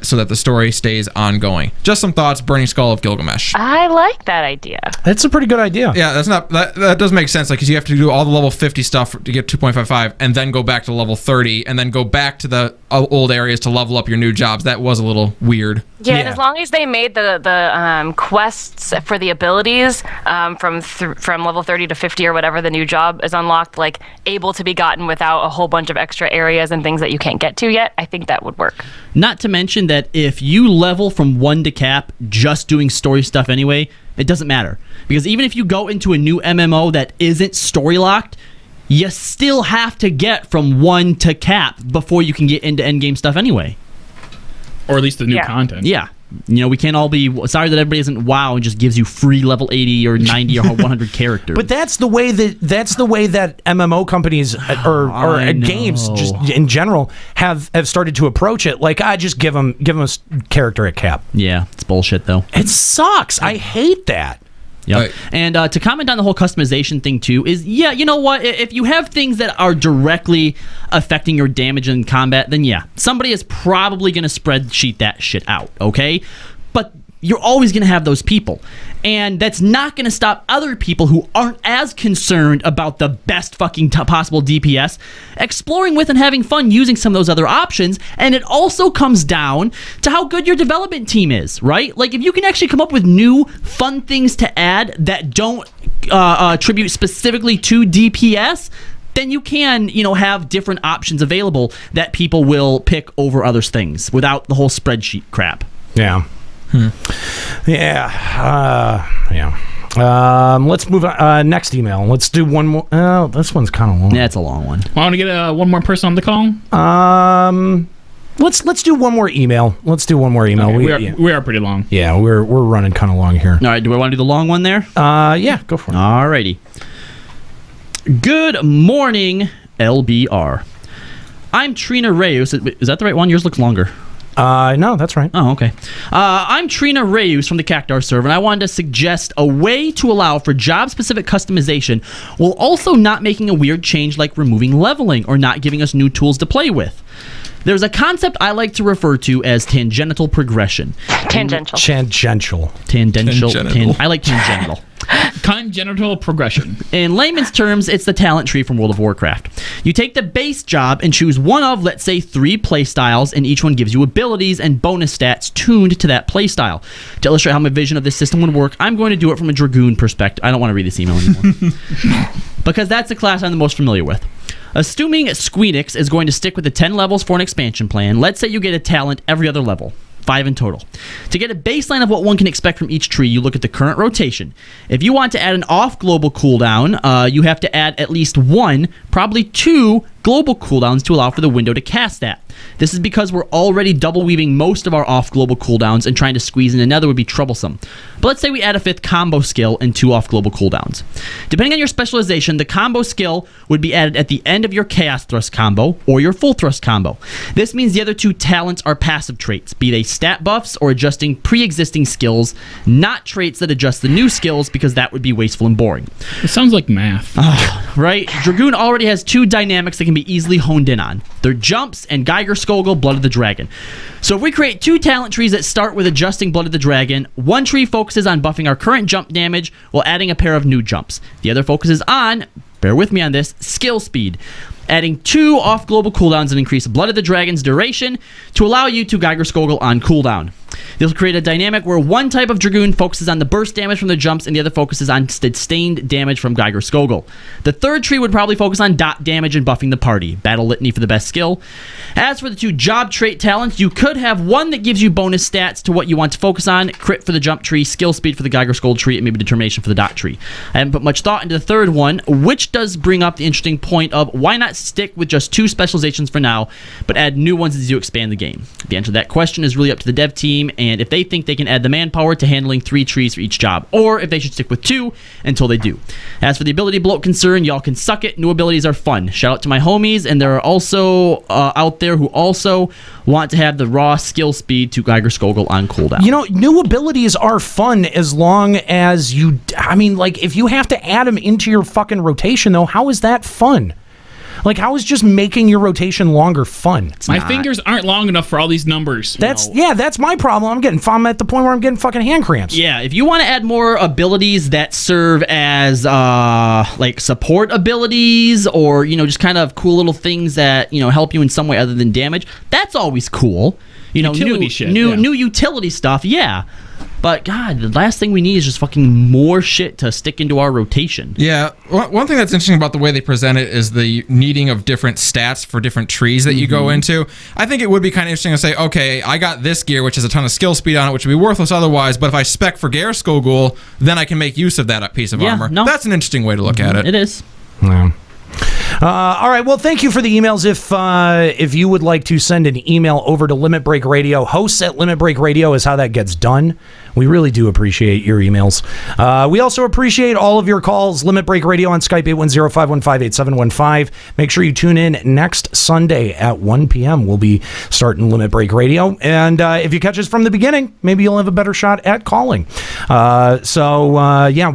so that the story stays ongoing. Just some thoughts, Burning Skull of Gilgamesh. I like that idea. That's a pretty good idea. Yeah, that does make sense, like, because you have to do all the level 50 stuff to get 2.55 and then go back to level 30 and then go back to the old areas to level up your new jobs. That was a little weird. Yeah, and as long as they made the quests for the abilities from level 30 to 50 or whatever the new job is unlocked, like able to be gotten without a whole bunch of extra areas and things that you can't get to yet, I think that would work. Not to mention that if you level from 1 to cap just doing story stuff anyway, it doesn't matter. Because even if you go into a new MMO that isn't story locked, you still have to get from 1 to cap before you can get into endgame stuff anyway. Or at least the new content. Yeah. You know, we can't all be sorry that everybody isn't WoW and just gives you free level 80 or 90 or 100 characters. But that's the way that MMO companies or games just in general have started to approach it. Like, I just give them a character at cap. Yeah, it's bullshit though. It sucks. I hate that. Yep. Right. And to comment on the whole customization thing too is, yeah, you know what? If you have things that are directly affecting your damage in combat, then yeah, somebody is probably going to spreadsheet that shit out, okay? But you're always going to have those people. And that's not going to stop other people who aren't as concerned about the best fucking possible DPS exploring with and having fun using some of those other options. And it also comes down to how good your development team is, right? Like, if you can actually come up with new fun things to add that don't attribute specifically to DPS, then you can, have different options available that people will pick over other things without the whole spreadsheet crap. Yeah. Yeah. Let's move on. Next email. Let's do one more. Oh, this one's kind of long. Yeah, it's a long one. Want to get one more person on the call? Let's do one more email. Okay, we are pretty long. Yeah, we're running kind of long here. All right. Do we want to do the long one there? Yeah, go for it. Alrighty. Good morning, LBR. I'm Trina Reyes. Is that the right one? Yours looks longer. No, that's right. Oh, okay. I'm Trina Reyes from the Cactar server, and I wanted to suggest a way to allow for job-specific customization while also not making a weird change like removing leveling or not giving us new tools to play with. There's a concept I like to refer to as tangential progression. Tangential. I like tangential. Congenital progression. In layman's terms, it's the talent tree from World of Warcraft. You take the base job and choose one of, let's say, 3 playstyles, and each one gives you abilities and bonus stats tuned to that playstyle. To illustrate how my vision of this system would work, I'm going to do it from a Dragoon perspective. I don't want to read this email anymore. Because that's the class I'm the most familiar with. Assuming Squeenix is going to stick with the 10 levels for an expansion plan, let's say you get a talent every other level. 5 in total. To get a baseline of what one can expect from each tree, you look at the current rotation. If you want to add an off-global cooldown, you have to add at least 1, probably 2 global cooldowns to allow for the window to cast that. This is because we're already double weaving most of our off-global cooldowns, and trying to squeeze in another would be troublesome. But let's say we add a 5th combo skill and 2 off-global cooldowns. Depending on your specialization, the combo skill would be added at the end of your Chaos Thrust combo or your Full Thrust combo. This means the other 2 talents are passive traits, be they stat buffs or adjusting pre-existing skills, not traits that adjust the new skills, because that would be wasteful and boring. It sounds like math. Right? Dragoon already has 2 dynamics that can be easily honed in on. They're Jumps and Geiger Skogel, Blood of the Dragon. So if we create 2 talent trees that start with adjusting Blood of the Dragon, one tree focuses on buffing our current jump damage while adding a pair of new jumps. The other focuses on, bear with me on this, skill speed, adding 2 off-global cooldowns and increase Blood of the Dragon's duration to allow you to Geiger Skogel on cooldown. This will create a dynamic where one type of Dragoon focuses on the burst damage from the jumps and the other focuses on sustained damage from Geiger Skogel. The third tree would probably focus on dot damage and buffing the party. Battle Litany for the best skill. As for the 2 job trait talents, you could have one that gives you bonus stats to what you want to focus on, crit for the jump tree, skill speed for the Geiger Skogel tree, and maybe determination for the dot tree. I haven't put much thought into the third one, which does bring up the interesting point of why not stick with just 2 specializations for now, but add new ones as you expand the game. The answer to that question is really up to the dev team, and if they think they can add the manpower to handling 3 trees for each job, or if they should stick with 2 until they do. As for the ability bloat concern, y'all can suck it. New abilities are fun. Shout out to my homies, and there are also out there who also want to have the raw skill speed to Geiger Skogel on cooldown. You know, new abilities are fun as long as you... I mean, like, if you have to add them into your fucking rotation, though, how is that fun? Like, how is just making your rotation longer fun? My fingers aren't long enough for all these numbers. That's my problem. I'm at the point where I'm getting fucking hand cramps. Yeah, if you want to add more abilities that serve as like support abilities, or just kind of cool little things that help you in some way other than damage, that's always cool. New utility stuff. Yeah. But, God, the last thing we need is just fucking more shit to stick into our rotation. Yeah. One thing that's interesting about the way they present it is the needing of different stats for different trees that you go into. I think it would be kind of interesting to say, okay, I got this gear, which has a ton of skill speed on it, which would be worthless otherwise, but if I spec for Geiger Skogel, then I can make use of that piece of armor. No. That's an interesting way to look at it. It is. Yeah. All right. Well, thank you for the emails. If you would like to send an email over to Limit Break Radio, hosts at Limit Break Radio is how that gets done. We really do appreciate your emails. We also appreciate all of your calls. Limit Break Radio on Skype, 810-515-8715. Make sure you tune in next Sunday at 1 p.m. We'll be starting Limit Break Radio. And if you catch us from the beginning, maybe you'll have a better shot at calling. We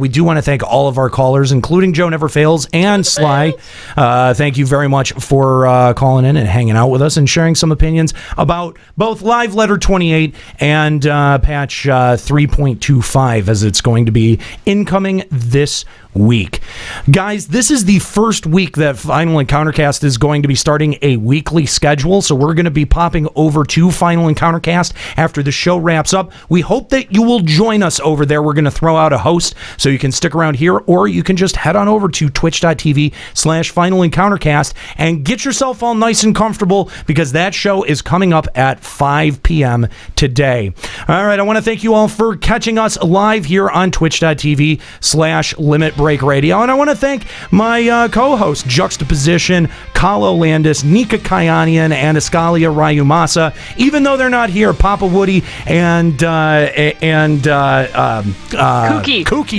do want to thank all of our callers, including Joe Never Fails and Sly. Thank you very much for calling in and hanging out with us and sharing some opinions about both Live Letter 28 and patch 3.25, as it's going to be incoming this week. Guys, this is the first week that Final Encountercast is going to be starting a weekly schedule, so we're going to be popping over to Final Encountercast after the show wraps up. We hope that you will join us over there. We're going to throw out a host, so you can stick around here, or you can just head on over to twitch.tv/Final Encountercast and get yourself all nice and comfortable, because that show is coming up at 5 p.m. today. All right, I want to thank you all for catching us live here on twitch.tv/Limit Break Radio. And I want to thank my co-host, Juxtaposition, Kalo Landis, Nika Kyanian, and Ascalia Rayumasa. Even though they're not here, Papa Woody and Kookie,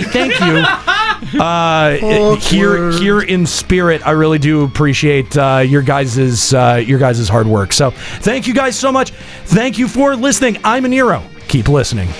thank you. Here in spirit, I really do appreciate your guys' hard work. So thank you guys so much. Thank you for listening. I'm Aniro. Keep listening.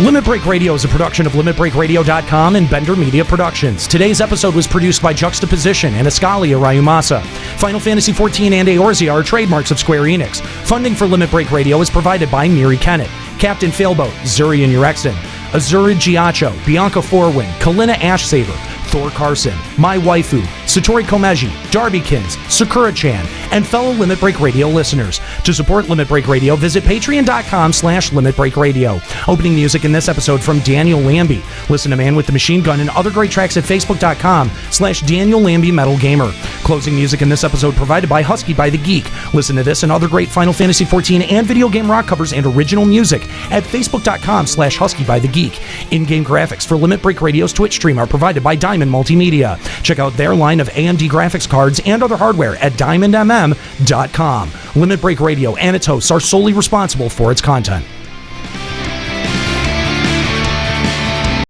Limit Break Radio is a production of LimitBreakRadio.com and Bender Media Productions. Today's episode was produced by Juxtaposition and Ascalia Rayumasa. Final Fantasy XIV and Eorzea are trademarks of Square Enix. Funding for Limit Break Radio is provided by Miri Kennett, Captain Failboat, Zurian Urexin, Azura Giacho, Bianca Forwind, Kalina Ashsaver, Thor Carson, My Waifu, Satori Komeji, Darbykins, Sakura-chan, and fellow Limit Break Radio listeners. To support Limit Break Radio, visit patreon.com/Limit Break Radio. Opening music in this episode from Daniel Lambie. Listen to Man with the Machine Gun and other great tracks at facebook.com/Daniel Lambie Metal Gamer. Closing music in this episode provided by Husky by the Geek. Listen to this and other great Final Fantasy XIV and video game rock covers and original music at facebook.com/Husky by the Geek. In-game graphics for Limit Break Radio's Twitch stream are provided by Diamond Multimedia. Check out their line of AMD graphics cards and other hardware at diamondmm.com. Limit Break Radio and its hosts are solely responsible for its content.